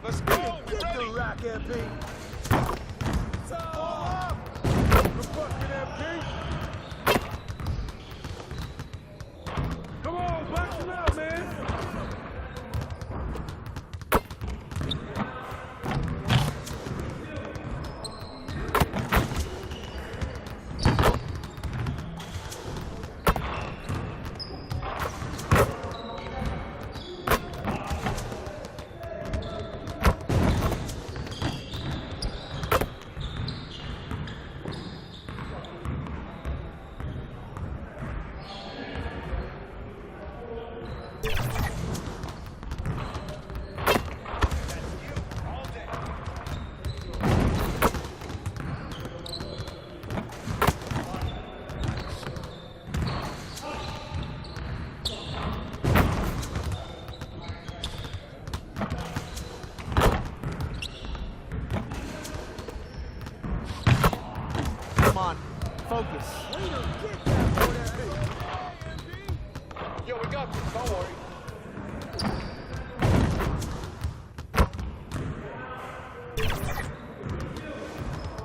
Let's go. Get the rack, MP. Come on, box him out, man. Focus. Yo, we got this. Don't worry.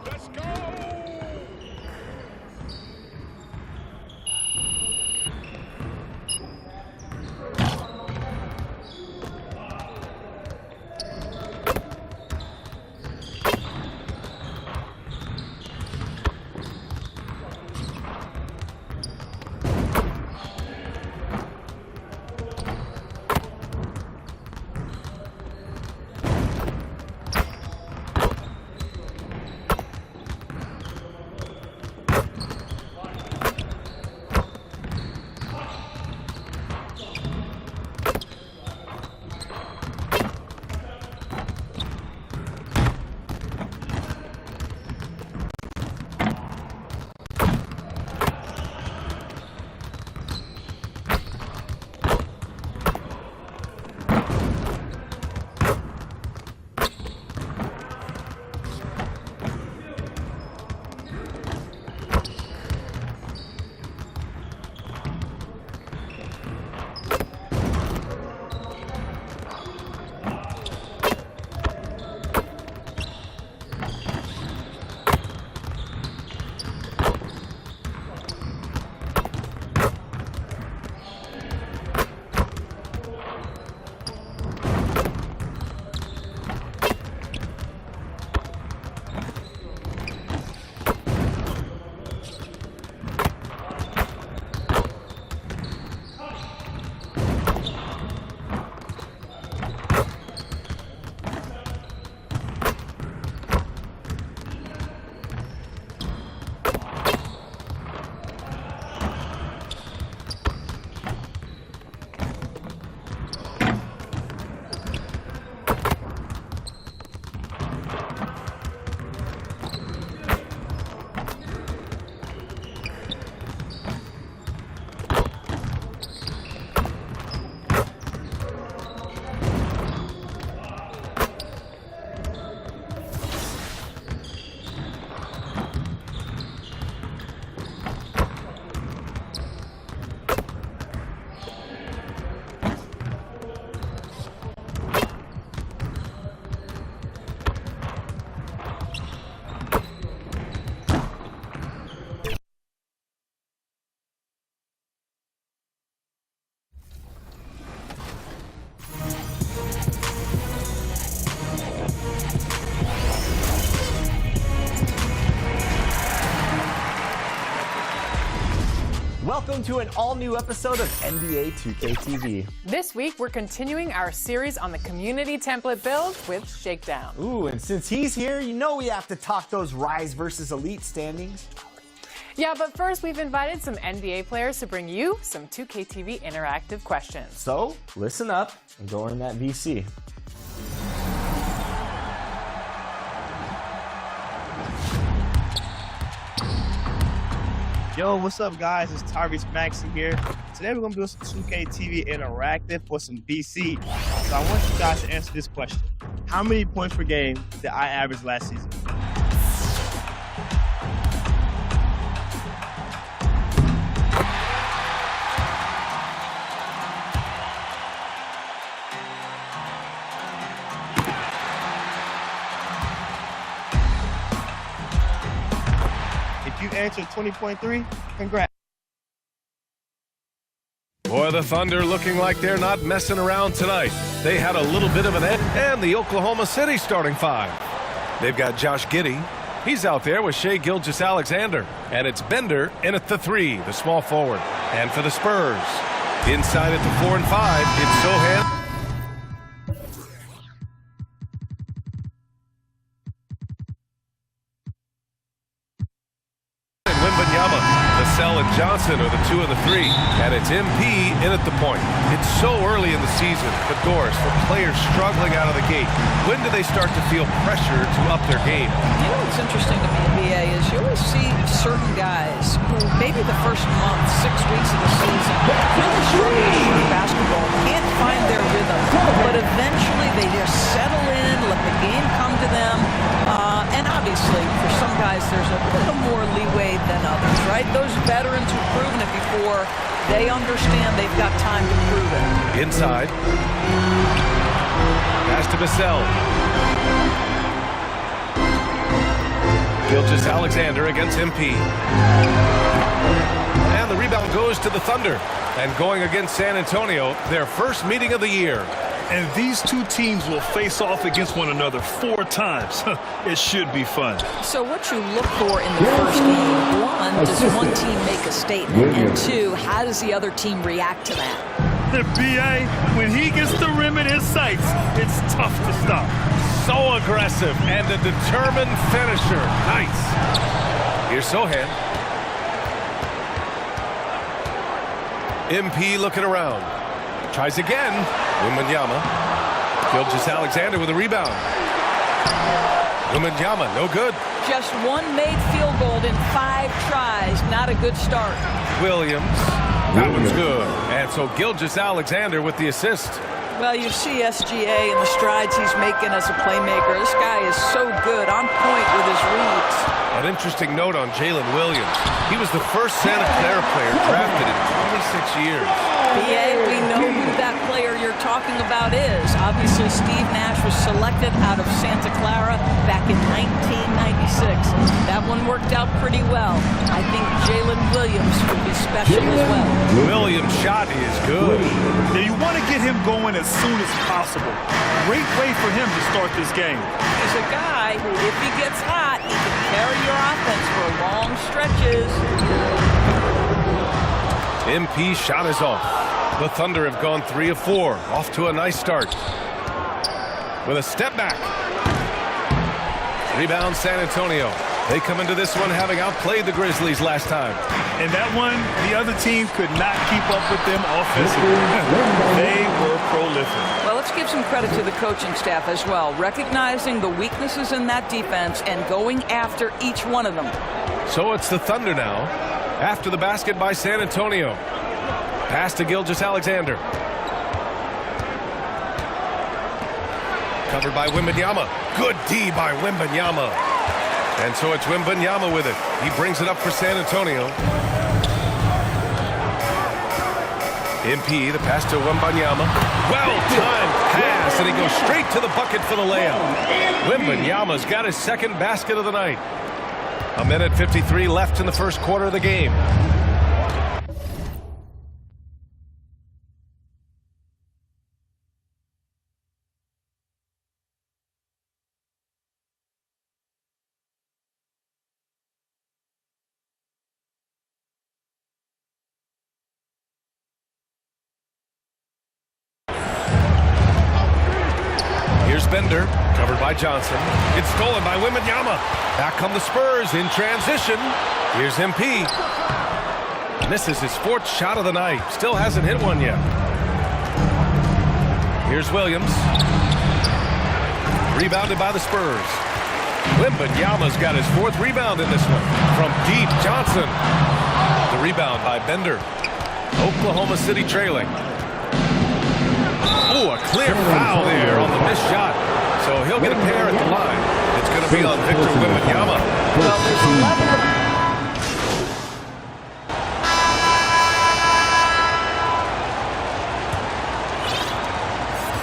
Let's go. Welcome to an all-new episode of NBA2K TV. This week, we're continuing our series on the community template build with Shakedown. Ooh, and since he's here, you know we have to talk those Rise versus Elite standings. Yeah, but first, we've invited some NBA players to bring you some 2K TV interactive questions. So, listen up and go earn that VC. Yo, what's up, guys? It's Tyrese Maxey here. Today we're gonna do some 2K TV interactive for some BC. So I want you guys to answer this question: how many points per game did I average last season? you answered 20.3, congrats. Boy, the Thunder looking like they're not messing around tonight. They had a little bit of an edge. And the Oklahoma City starting five. They've got Josh Giddey. He's out there with Shai Gilgeous-Alexander. And it's Bender in at the 3, the small forward. And for the Spurs, inside at the 4 and 5, it's Sohan. Wembanyama, Vassell and Johnson are the 2 and the 3, and it's MP in at the point. It's so early in the season, but Doris, for players struggling out of the gate, when do they start to feel pressure to up their game? You know what's interesting to me, BA, is you always see certain guys who maybe the first month, 6 weeks of the season, really struggle to shoot basketball, can't find their rhythm, but eventually they just settle in, let the game come to them, and obviously for some guys there's a little more leeway than others, right? Those veterans who've proven it before, they understand they've got time to prove it. Inside. Pass to Vassell. Gilgeous-Alexander against MP. And the rebound goes to the Thunder. And going against San Antonio, their first meeting of the year. And these two teams will face off against one another 4 times. It should be fun. So what you look for in the first game, 1, does one team make a statement? And 2, how does the other team react to that? The BA, when he gets the rim in his sights, it's tough to stop. So aggressive and a determined finisher. Nice. Here's Sohan. MP looking around. Tries again. Wembanyama. Gilgeous-Alexander with a rebound. Wembanyama, no good. Just 1 made field goal in 5 tries. Not a good start. Williams. That one's good. And so Gilgeous-Alexander with the assist. Well, you see SGA and the strides he's making as a playmaker. This guy is so good, on point with his reads. An interesting note on Jalen Williams. He was the first Santa Clara player drafted in 26 years. BA, we know who that player you're talking about is. Obviously, Steve Nash was selected out of Santa Clara back in 1996. That one worked out pretty well. I think Jalen Williams would be special as well. Williams' shot is good. Now you want to get him going as soon as possible. Great way for him to start this game. He's a guy who, if he gets hot, he can carry your offense for long stretches. MP shot is off. The Thunder have gone 3 of 4. Off to a nice start. With a step back. Rebound San Antonio. They come into this one having outplayed the Grizzlies last time. And that one, the other team could not keep up with them offensively. They were prolific. Well, let's give some credit to the coaching staff as well, recognizing the weaknesses in that defense and going after each one of them. So it's the Thunder now, after the basket by San Antonio. Pass to Gilgeous-Alexander. Covered by Wembanyama. Good D by Wembanyama. And so it's Wembanyama with it. He brings it up for San Antonio. MP, the pass to Wembanyama. Well-timed pass, and he goes straight to the bucket for the layup. Wembanyama's got his second basket of the night. 1:53 left in the first quarter of the game. Here's Bender, covered by Johnson. It's stolen by Wembanyama. Back come the Spurs in transition. Here's MP. Misses his 4th shot of the night. Still hasn't hit one yet. Here's Williams. Rebounded by the Spurs. Wembanyama's got his 4th rebound in this one. From deep, Johnson. The rebound by Bender. Oklahoma City trailing. Oh, a clear foul there on the missed shot. So he'll get a pair at the line. It's going to be on Victor Wembanyama. Well, there's 11.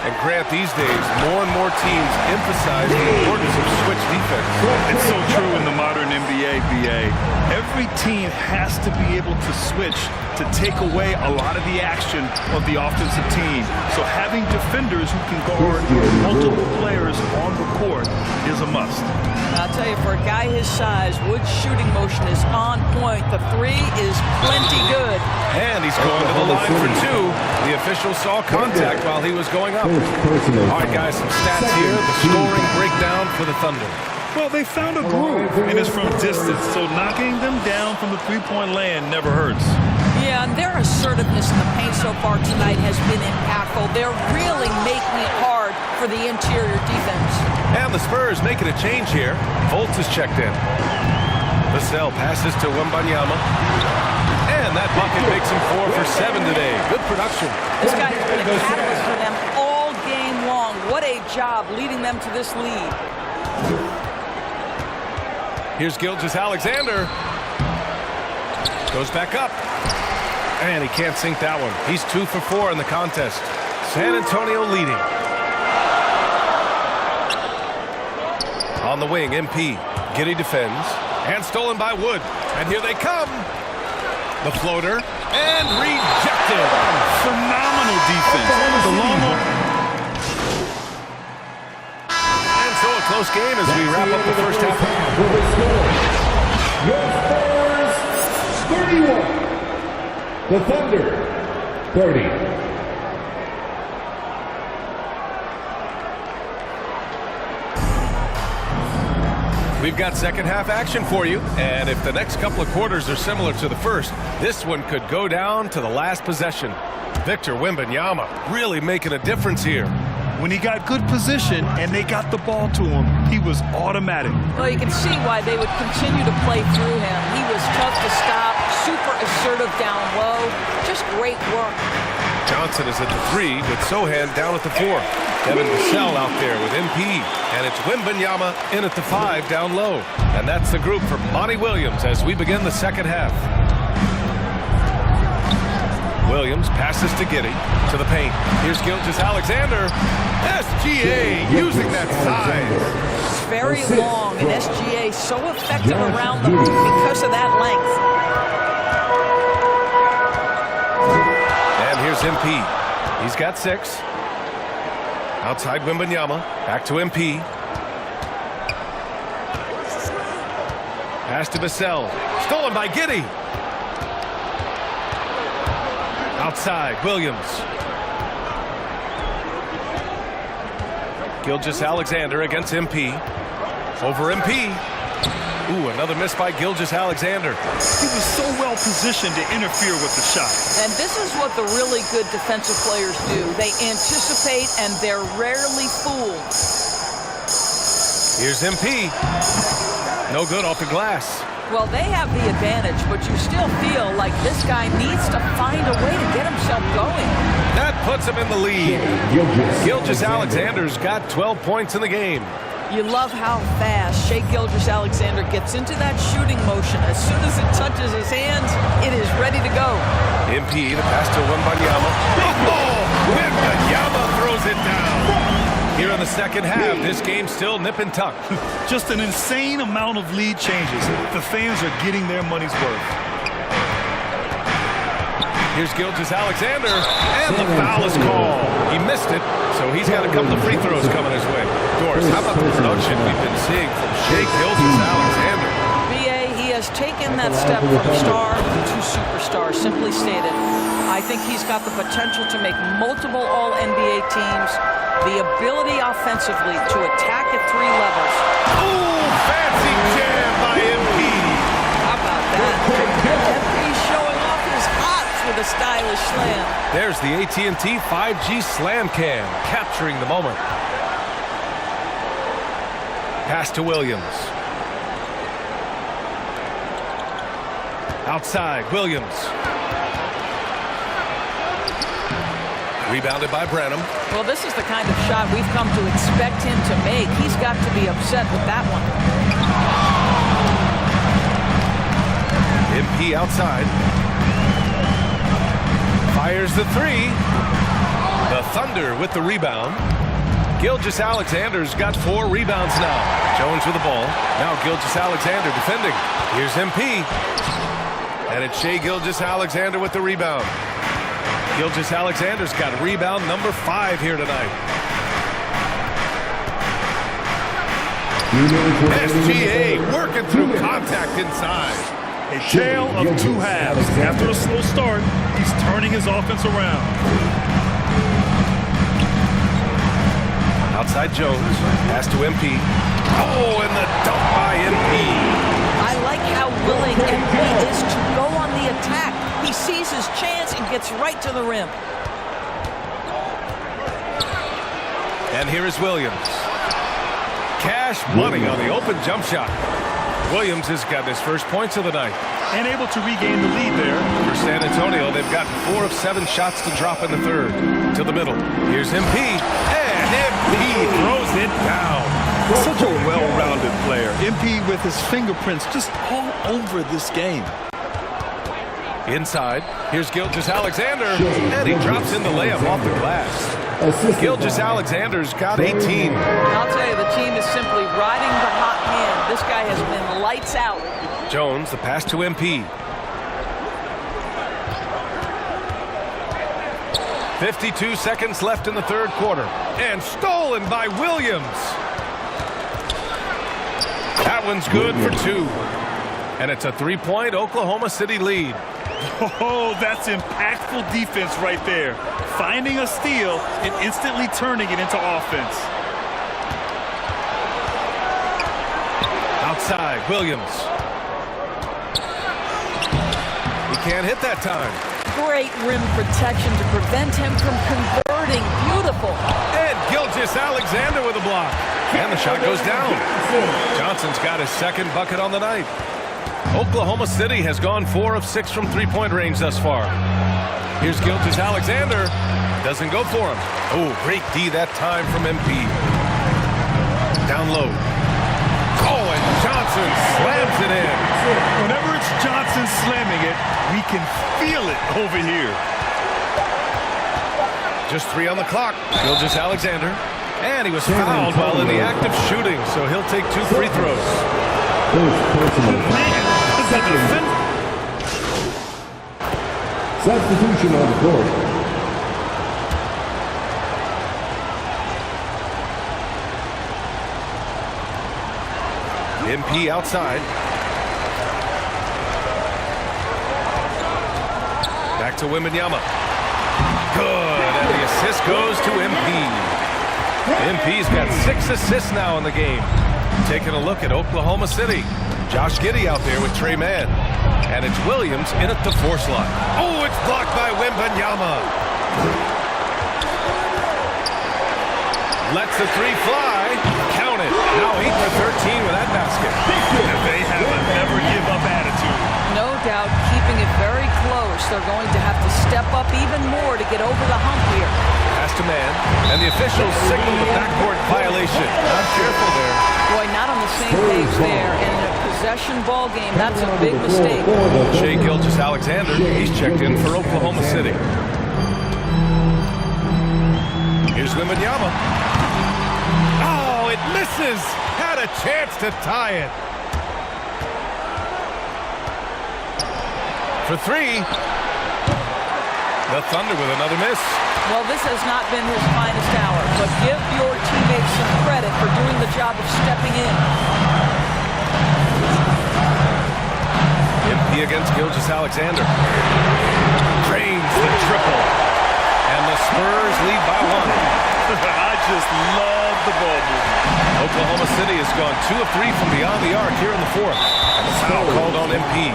And Grant, these days, more and more teams emphasize the importance of switch defense. It's so true in the modern NBA, BA. Every team has to be able to switch to take away a lot of the action of the offensive team. So having defenders who can guard multiple players on the court is a must. I'll tell you, for a guy his size, Wood's shooting motion is on point. The three is plenty good. And he's going to the line for two. The official saw contact while he was going up. All right, guys, some stats here. The scoring breakdown for the Thunder. Well, they found a groove, and it's from distance, so knocking them down from the three-point land never hurts. Yeah, and their assertiveness in the paint so far tonight has been impactful. They're really making it hard for the interior defense. And the Spurs making a change here. Fultz is checked in. Vassell passes to Wembanyama. And that bucket makes him 4 for 7 today. Good production. This guy has been a catalyst for them all game long. What a job leading them to this lead. Here's Gilgeous-Alexander. Goes back up. And he can't sink that one. He's 2 for 4 in the contest. San Antonio leading. On the wing, MP. Giddey defends. And stolen by Wood. And here they come. The floater. And rejected. Phenomenal defense. The long one. And so a close game as we wrap up the first half. Your Spurs, 31. The Thunder, 30. We've got second half action for you, and if the next couple of quarters are similar to the first, this one could go down to the last possession. Victor Wembanyama really making a difference here. When he got good position and they got the ball to him, he was automatic. Well, you can see why they would continue to play through him. He was tough to stop, super assertive down low, just great work. Johnson is at the 3 with Sohan down at the 4. Devin Vassell out there with MP. And it's Wembanyama in at the 5 down low. And that's the group for Monty Williams as we begin the second half. Williams passes to Giddey to the paint. Here's Gilgeous-Alexander. SGA using that size. It's very long, and SGA so effective around the hoop because of that length. And here's MP. He's got 6. Outside Wembanyama. Back to MP. Pass to Vassell. Stolen by Giddey. Outside, Williams. Gilgeous-Alexander against MP. Over MP. Ooh, another miss by Gilgeous-Alexander. He was so well positioned to interfere with the shot. And this is what the really good defensive players do. They anticipate and they're rarely fooled. Here's MP. No good off the glass. Well, they have the advantage, but you still feel like this guy needs to find a way to get himself going. That puts him in the lead. Gilgeous-Alexander's got 12 points in the game. You love how fast Shai Gilgeous-Alexander gets into that shooting motion. As soon as it touches his hands, it is ready to go. MP, the pass to Wembanyama. Oh, Wembanyama throws it down. Here in the second half, this game's still nip and tuck. Just an insane amount of lead changes. The fans are getting their money's worth. Here's Gilgeous-Alexander, and the foul is called. He missed it, so he's got a couple of free throws coming his way. Doris, how about the production we've been seeing from Shai Gilgeous-Alexander? BA, he has taken that step from star to superstar, simply stated. I think he's got the potential to make multiple All-NBA teams, the ability offensively to attack at 3 levels. Ooh, fancy jam by MP. How about that? MP showing off his hops with a stylish slam. There's the AT&T 5G Slam Cam, capturing the moment. Pass to Williams. Outside, Williams. Rebounded by Branham. Well, this is the kind of shot we've come to expect him to make. He's got to be upset with that one. MP outside. Fires the 3. The Thunder with the rebound. Gilgeous-Alexander's got 4 rebounds now. Jones with the ball. Now Gilgeous-Alexander defending. Here's MP. And it's Shai Gilgeous-Alexander with the rebound. Gilgeous-Alexander's got rebound number 5 here tonight. SGA working through contact inside. A tale of 2 halves. After a slow start, he's turning his offense around. Outside Jones, pass to MP. Oh, and the dunk by MP. I like how willing MP is to go on the attack. He sees his chance and gets right to the rim. And here is Williams. Cash money on the open jump shot. Williams has got his first points of the night. And able to regain the lead there. For San Antonio, they've gotten 4 of 7 shots to drop in the third. To the middle. Here's MP. And MP throws it down. Such a well-rounded player. MP with his fingerprints just all over this game. Inside. Here's Gilgeous-Alexander. And he drops in the layup off the glass. Gilgeous-Alexander's got 18. I'll tell you, the team is simply riding the hot hand. This guy has been lights out. Jones, the pass to MP. 52 seconds left in the third quarter. And stolen by Williams. That one's good for 2. And it's a 3-point Oklahoma City lead. Oh, that's impactful defense right there. Finding a steal and instantly turning it into offense. Outside, Williams. He can't hit that time. Great rim protection to prevent him from converting. Beautiful. And Gilgeous-Alexander with a block. And the shot goes down. Johnson's got his second bucket on the night. Oklahoma City has gone 4 of 6 from 3-point range thus far. Here's Gilgeous-Alexander. Doesn't go for him. Oh, great D that time from MP. Down low. Oh, and Johnson slams it in. Whenever it's Johnson slamming it, we can feel it over here. Just 3 on the clock. Gilgeous-Alexander. And he was fouled while in the act of shooting, so he'll take 2 free throws. Substitution on the court. MP outside. Back to Wembanyama. Good, and the assist goes to MP. MP's got 6 assists now in the game. Taking a look at Oklahoma City. Josh Giddey out there with Trey Mann. And it's Williams in at the 4 slot. Oh, it's blocked by Wembanyama. Lets the 3 fly. Count it. Now 8 for 13 with that basket. They have a never-give-up attitude. No doubt keeping it very close. They're going to have to step up even more to get over the hump here. Pass to Mann. And the officials signal the backcourt violation. Not careful there. Boy, not on the same page there. And in a possession ball game, that's a big mistake. Shai Gilgeous-Alexander, he's checked in for Oklahoma City. Here's Wembanyama. Oh, it misses. Had a chance to tie it. For 3. The Thunder with another miss. Well, this has not been his finest hour, but give your teammates some credit for doing the job of stepping in. MP against Gilgeous-Alexander. Drains the triple. And the Spurs lead by 1. I just love the ball movement. Oklahoma City has gone 2 of 3 from beyond the arc here in the 4th. And the foul called on MP.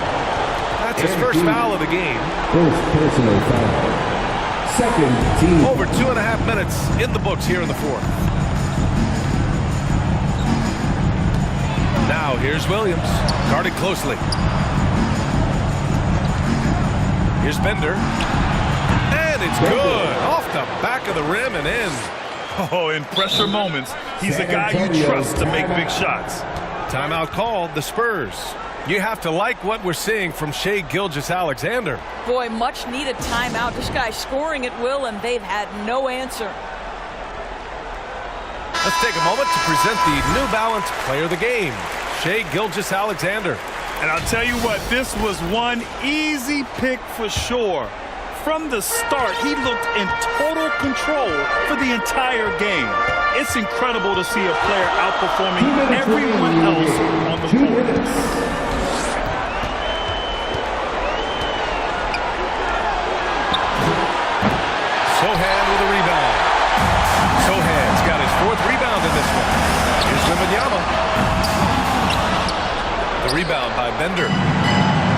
That's his first foul of the game. First personal foul. Second team. Over 2.5 minutes in the books here in the 4th. Now here's Williams. Guarded closely. Here's Bender. And it's good. Off the back of the rim and in. Oh, in pressure moments, he's a guy you trust to make big shots. Timeout called, the Spurs. You have to like what we're seeing from Shai Gilgeous-Alexander. Boy, much needed timeout. This guy's scoring at will, and they've had no answer. Let's take a moment to present the New Balance Player of the Game, Shai Gilgeous-Alexander. And I'll tell you what, this was one easy pick for sure. From the start, he looked in total control for the entire game. It's incredible to see a player outperforming everyone else on the court. Sohan with a rebound. Sohan's got his 4th rebound in this one. Here's Wembanyama. The rebound by Bender.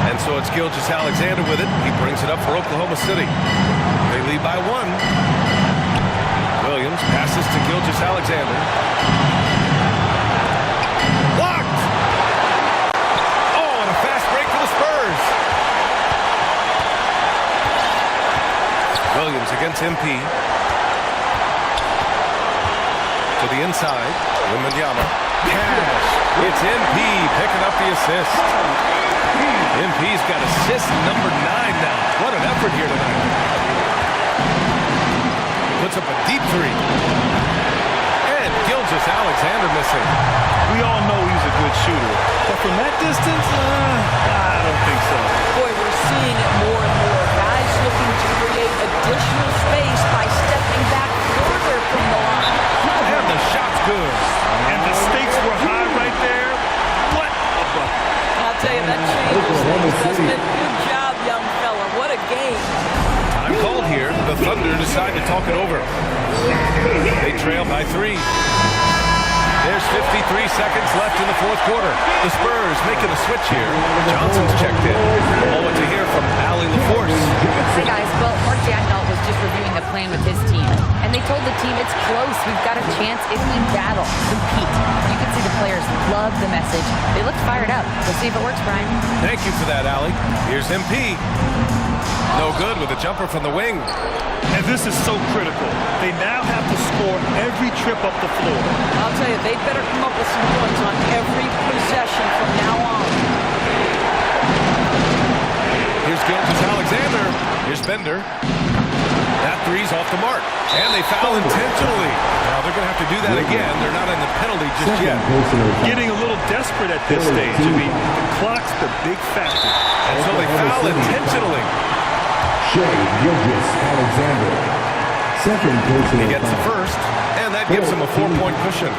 And so it's Gilgeous-Alexander with it. He brings it up for Oklahoma City. They lead by 1. Williams passes to Gilgeous-Alexander. Blocked! Oh, and a fast break for the Spurs. Williams against MP. To the inside. Wembanyama. Cash. It's MP picking up the assist. MP's got assist number 9 now. What an effort here tonight. Puts up a deep 3. And Gilgeous-Alexander missing. We all know he's a good shooter, but from that distance, I don't think so. Boy, we're seeing it more and more. Guys looking to create additional space by stepping back further from the line. And the shot's good. And the stakes were high right there. What a bucket. I'll tell you, that changes things, doesn't it? Good job, young fella. What a game. Time called here. The Thunder decide to talk it over. They trail by 3. There's 53 seconds left in the 4th quarter. The Spurs making a switch here. Johnson's checked in. A moment to hear from Allie LaForce. Hi, guys. Well, Mark Dagnall was just reviewing the plan with his team, and they told the team it's close. We've got a chance if we battle, compete. You can see the players love the message. They look fired up. Let's see if it works, Brian. Thank you for that, Allie. Here's MP. No good with a jumper from the wing. And this is so critical. They now have to score every trip up the floor. I'll tell you, they better come up with some points on every possession from now on. Here's Gilgeous-Alexander. Here's Bender. That 3's off the mark. And they foul intentionally. Now they're going to have to do that again. They're not in the penalty just yet. Getting a little desperate at this stage. I mean, the clock's the big factor. And so they foul intentionally. Shai Gilgeous-Alexander. Second personal He gets the first, and that gives him a 4-point cushion.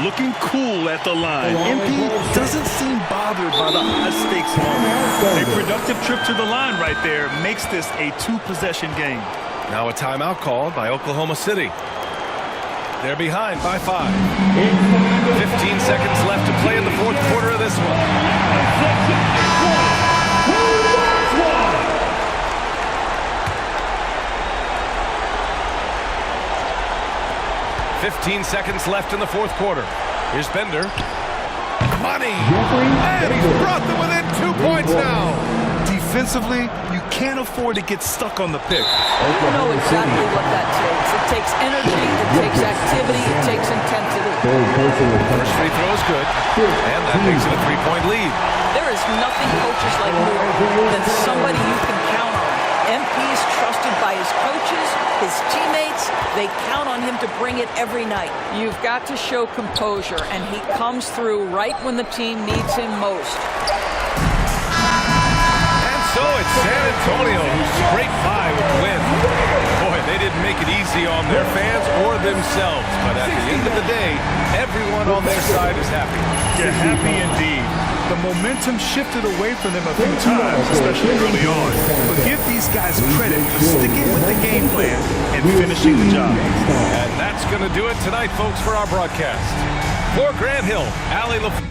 Looking cool at the line. MP doesn't seem bothered by the high-stakes moment. A productive trip to the line right there makes this a 2-possession game. Now a timeout called by Oklahoma City. They're behind by 5. 15 seconds left to play in the 4th quarter of this one. 15 seconds left in the 4th quarter. Here's Bender. Money! And he's brought them within 2 points now. Defensively, you can't afford to get stuck on the pick. You know exactly what that takes. It takes energy, it takes activity, it takes intensity. First free throw is good, and that makes it a 3-point lead. There is nothing coaches like more than somebody you can count on. MP's trusted by his coaches, his teammates. They count on him to bring it every night. You've got to show composure, and he comes through right when the team needs him most. And so it's San Antonio who scraped by with the win. Boy, they didn't make it easy on their fans or themselves, but at the end of the day, everyone on their side is happy. Yeah, happy indeed. The momentum shifted away from them a few times, especially early on. But give these guys credit for sticking with the game plan and finishing the job. And that's going to do it tonight, folks, for our broadcast. For Grant Hill, Allie LaForce.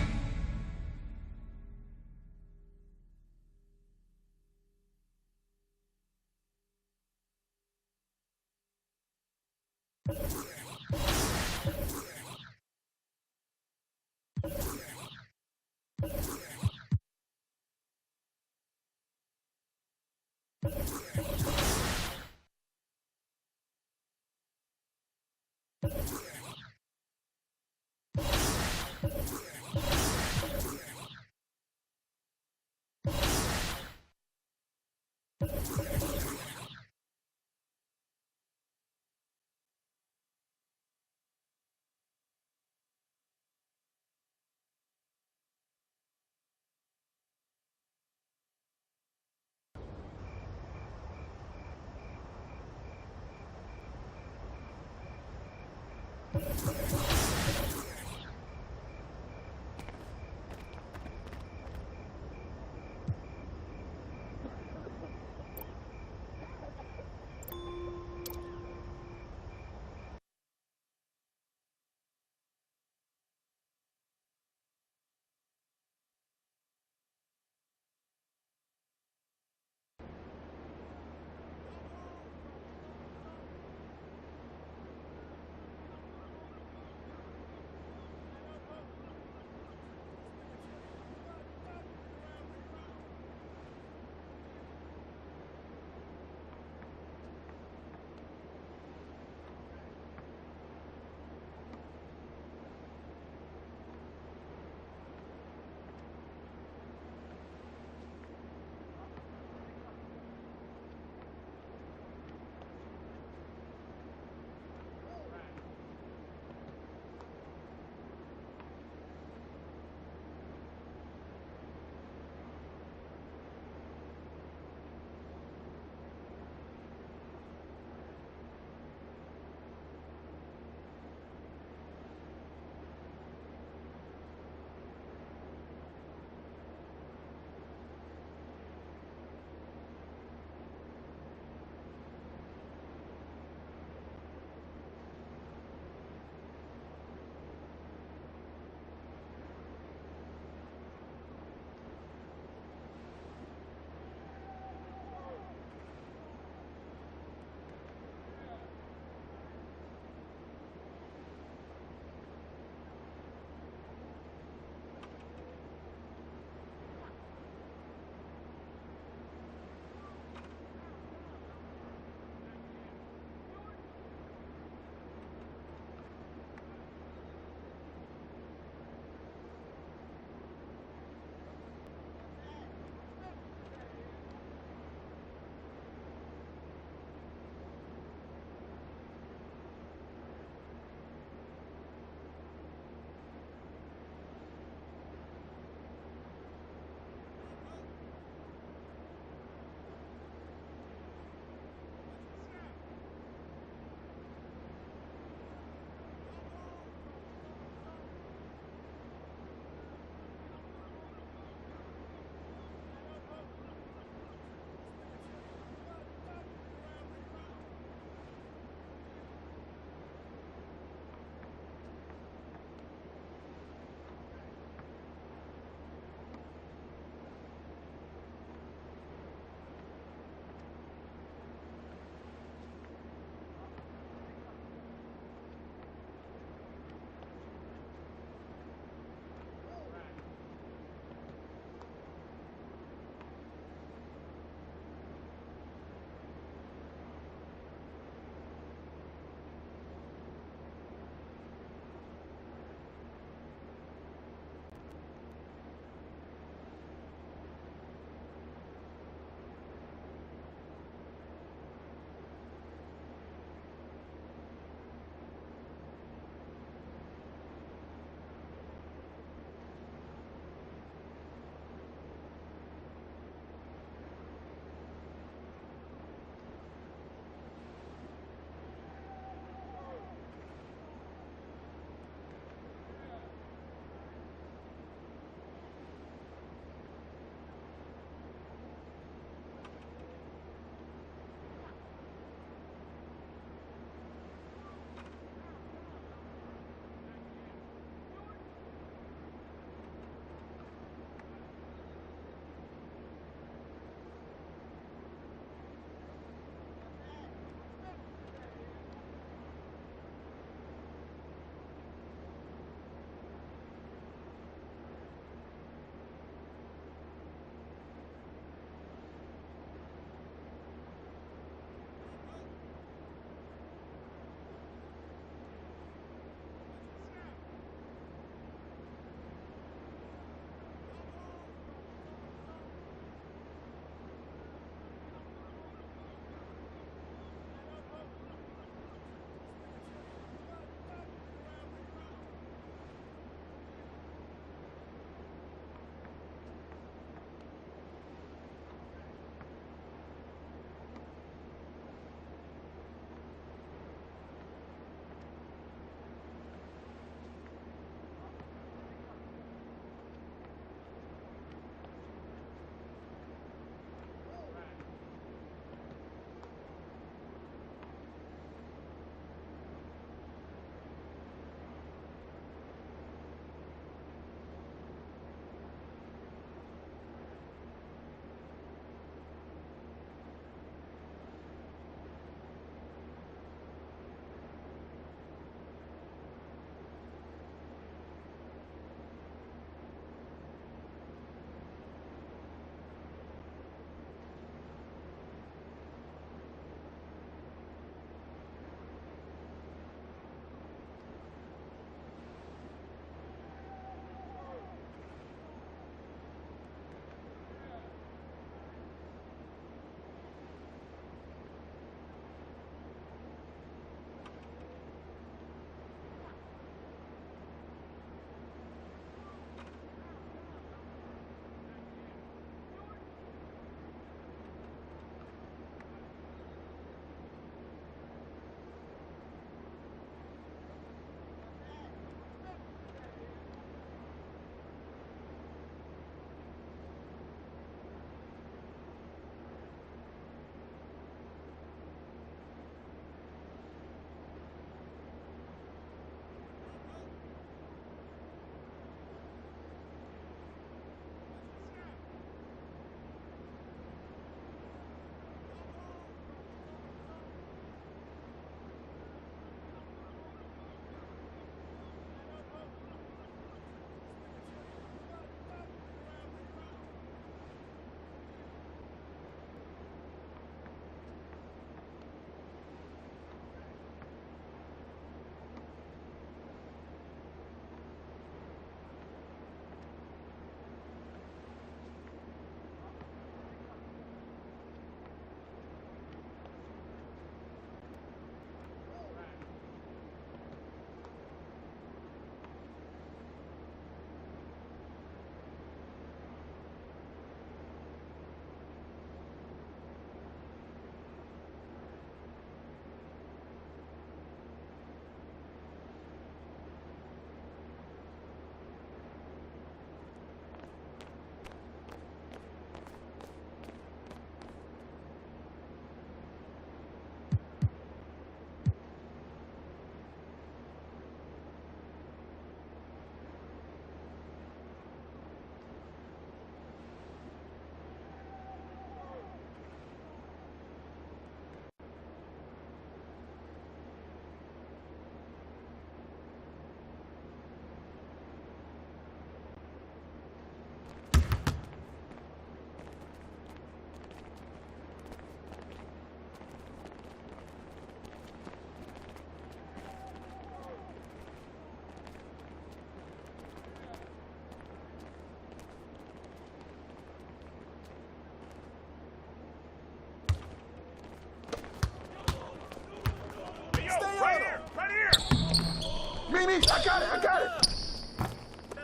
me. I got it. I got it.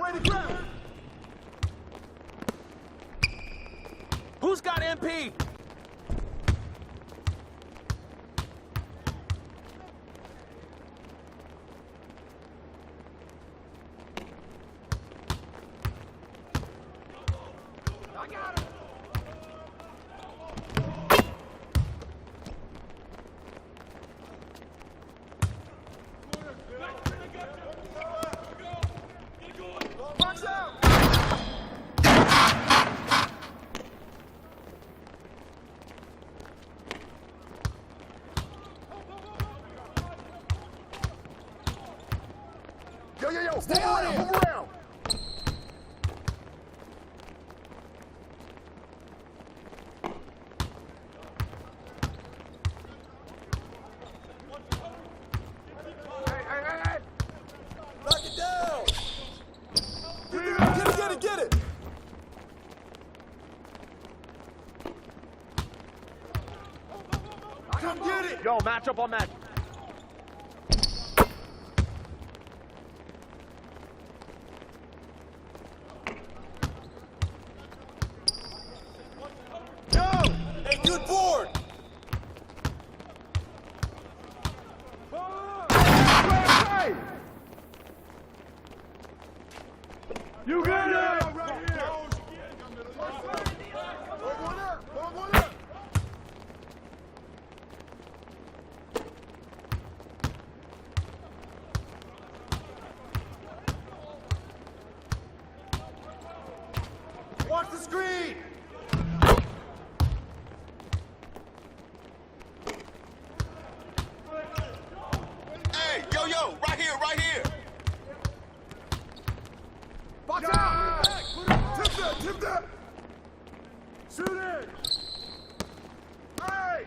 Way to grab it. Who's got MP? I got it. Box out. Yo, stay on it. Move around. Hey. Knock it down. Get it. Come get it. Yo, match up on match. Hey, good board. You got it! Right here. Going up. Watch the screen. Hey, yo, right here. Box out! Tip that! Shoot it! Hey!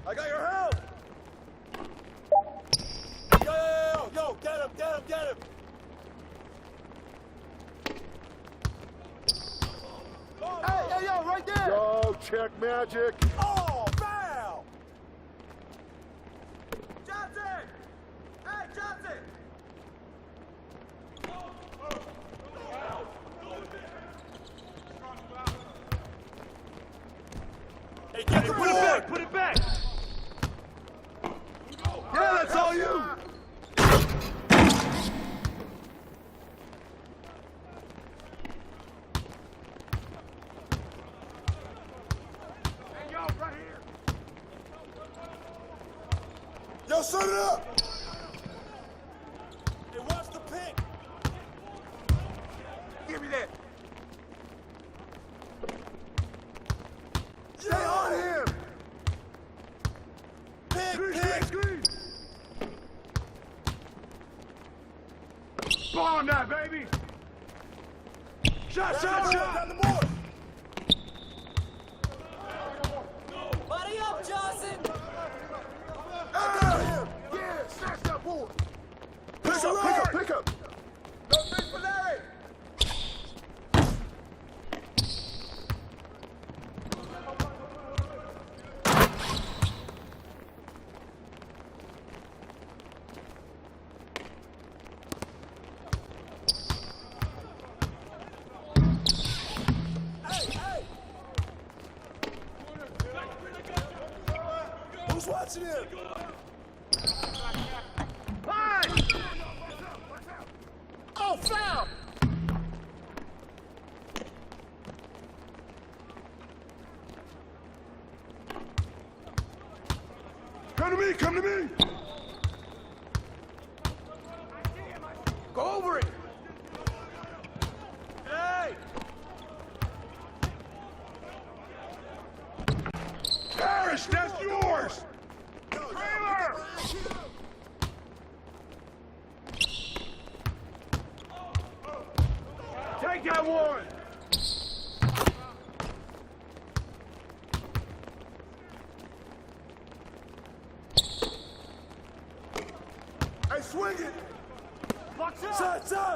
I got your help! Yo, get him! Hey, yo, right there! Yo, check magic! Oh, foul! Johnson! Hey, Johnson! Hey, get the board! Put it back! Yeah, that's all you! Hey, yo, right here! Yo, set it up! Hey, watch the pick! Give me that! Stay on him! Pick! Bomb that, baby! Shot! Down the board! Buddy up, Johnson! Him! Yeah, snatch that board! Pick up! No space for Larry! Who's watching him? Oh, foul! Come to me! Go over it! Hey! Parrish, that's yours! Kramer! Take that one! Hey, swing it! Side!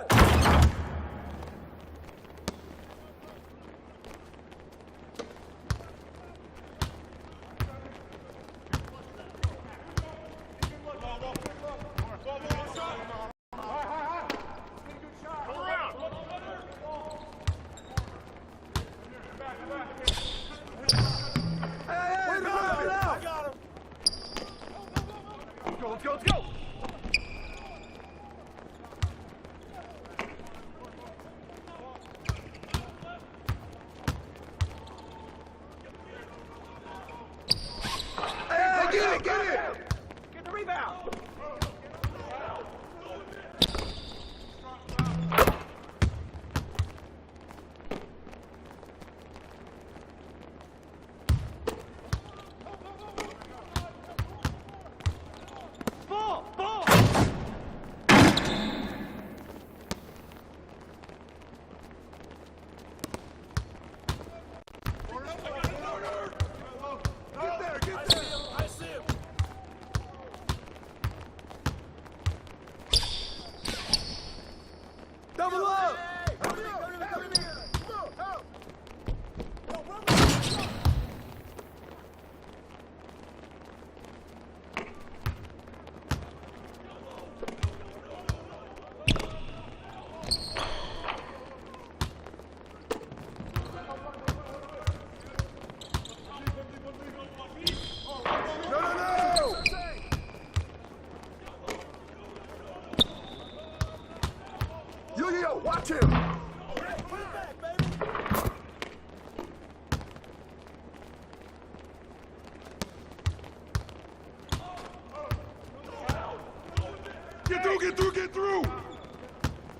go, watch him. Get through, get through, get through.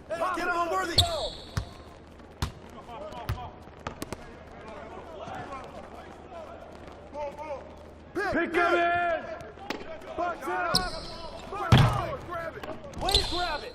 Get him unworthy. Pick him in. Box it up. Grab it. Please grab it.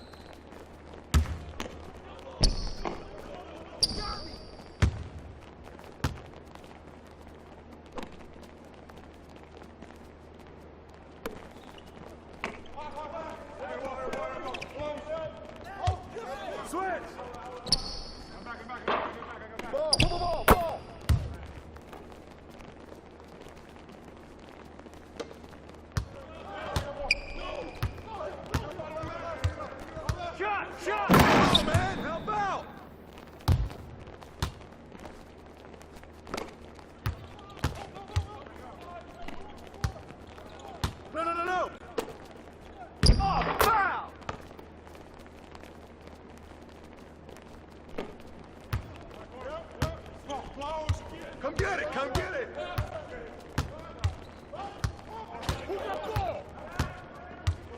Come get it, come get it.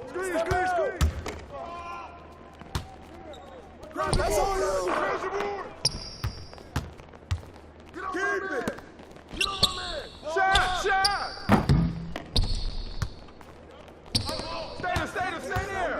Squeeze, squeeze, squeeze. Grab the board. Grab the board. Keep it. Get on my man. Shot, shot. Stay there, stay there, stay there.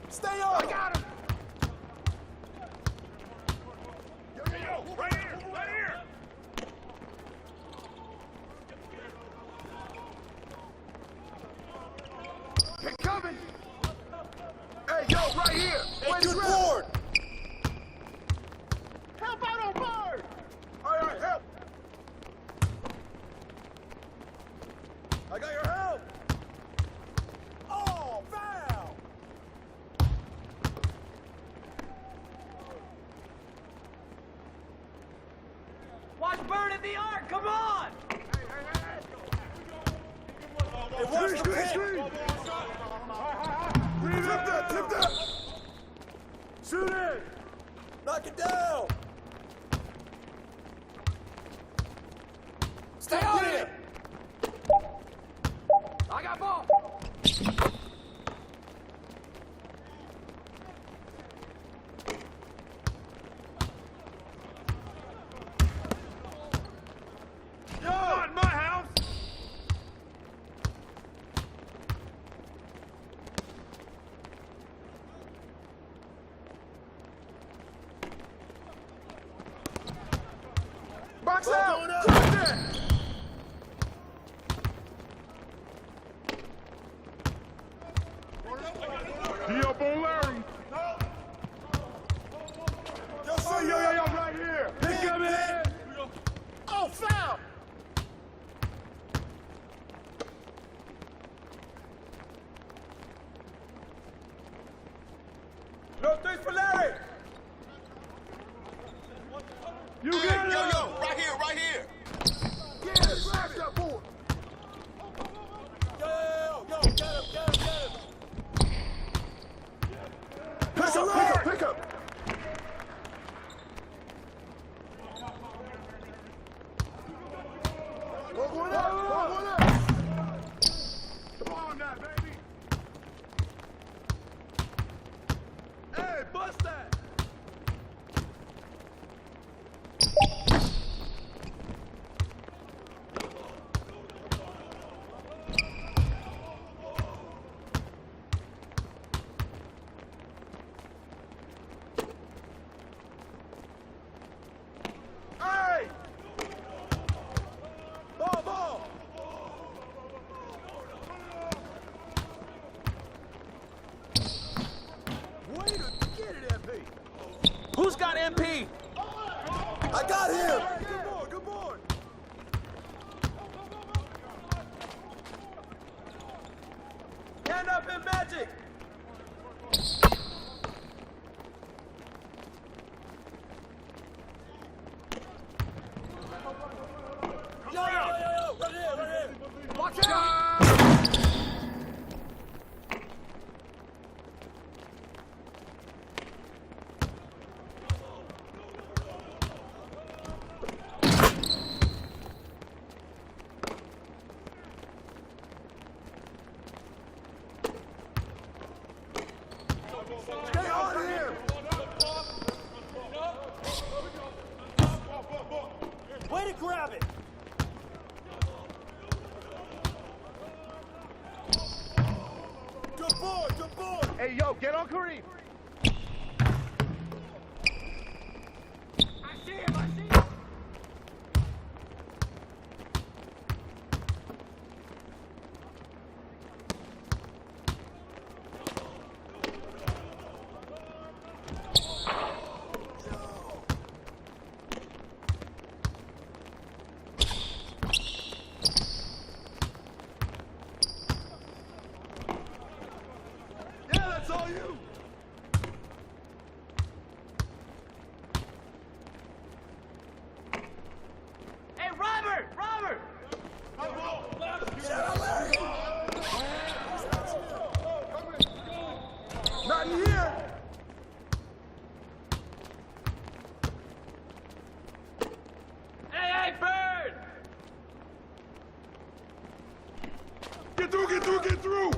Stay on! I got him! Yo, yo, yo! Right here! Right here! Hey, coming! Hey, yo, right here! Hey, good board! Help out on board! All right, help! I got your help! Oh, foul! Watch Bird at the arc, come on! Hey, watch the pick! Tip that, tip that! Shoot it! Knock it down! Stay on it! I got ball! Not my house! Box out! Drop that! He up on Larry! Yo, yo, yo, yo, right here! Pick him in! Oh, foul! No space for Larry! You got it! Yo, yo, right here, right here! Get it, grab that board! Yo, get him! Pick up, pick up! Go one up! Come on now, baby! Stand up in magic. Yo, right here. Watch out! Stay on him! Way to grab it. Good boy, good boy! Hey, yo, get on Kareem. I see him. Yeah, that's all you! Hey, Robert! Get out, Larry! Not in here! Hey, Bird! Get through!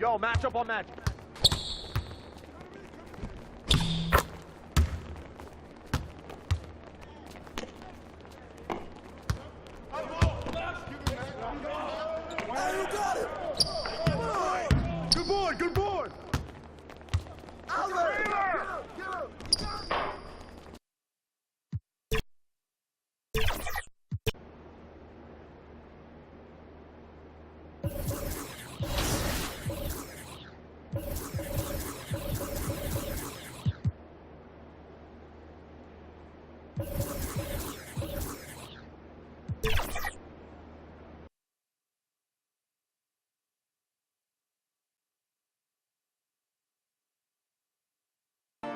Yo, match up on magic. Hey, you got it! Good board. Out there! Get him!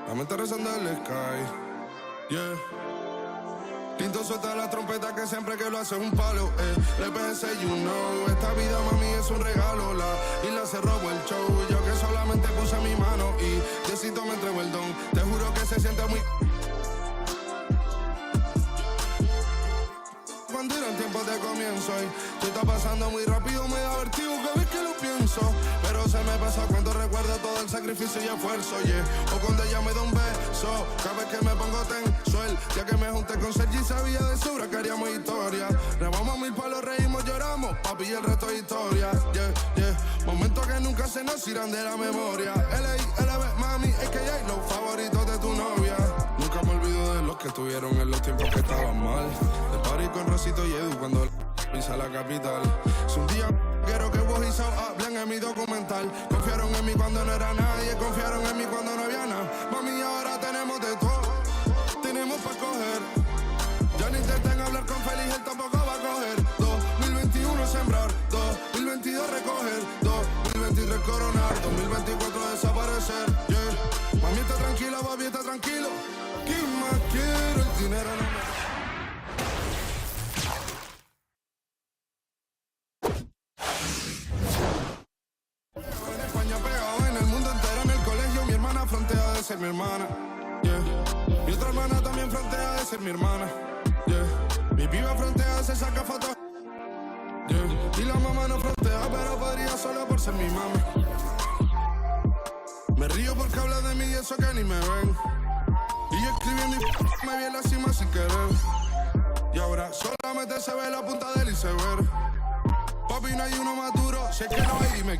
La mente rezando en el sky, yeah. Tinto suelta la trompeta que siempre que lo hace es un palo, Le pensé, you know, esta vida mami es un regalo, la isla se robó el show. Yo que solamente puse mi mano y Diosito me entregó el don. Te juro que se siente muy... Cuando eran tiempos de comienzo y todo está pasando muy rápido, me da vertigo cada vez que lo pienso. Pero se me pasa cuando recuerdo todo el sacrificio y esfuerzo, yeah. O cuando ella me da un beso, cada vez que me pongo tenso. El día que me junté con Sergi sabía de sobra que haríamos historia. Rebamos 1000 palos, reímos, lloramos, papi, y el resto es historia, yeah. Momentos que nunca se nos irán de la memoria. LB, mami, AKA, los favoritos de tu novia. Nunca me olvido de los que estuvieron en los tiempos que estaban mal. De party con Rosito y Edu cuando pisa la capital. Si un día quiero que vos y Sao hablen en mi documental. Confiaron en mí cuando no era nadie, confiaron en mí cuando no había nada. Mami, ahora tenemos de todo, tenemos para coger. Ya no intenten hablar con Feliz, él tampoco va a coger. 2021 sembrar, 2022 recoger, 2023 coronar, 2024 desaparecer, yeah. Mami está tranquila, papi está tranquilo. ¿Quién más quiere? El dinero no me... En España pegado en el mundo entero, en el colegio mi hermana frontea de ser mi hermana, yeah. Mi otra hermana también frontea de ser mi hermana, yeah. Mi piba frontea, se saca fotos, yeah. Y la mamá no frontea, pero podría solo por ser mi mamá. Me río porque habla de mí y eso que ni me ven. Y yo escribiendo y me vi en la cima sin querer. Y ahora solamente se ve la punta del iceberg. Papi, no hay uno más duro, si es que no hay, dime.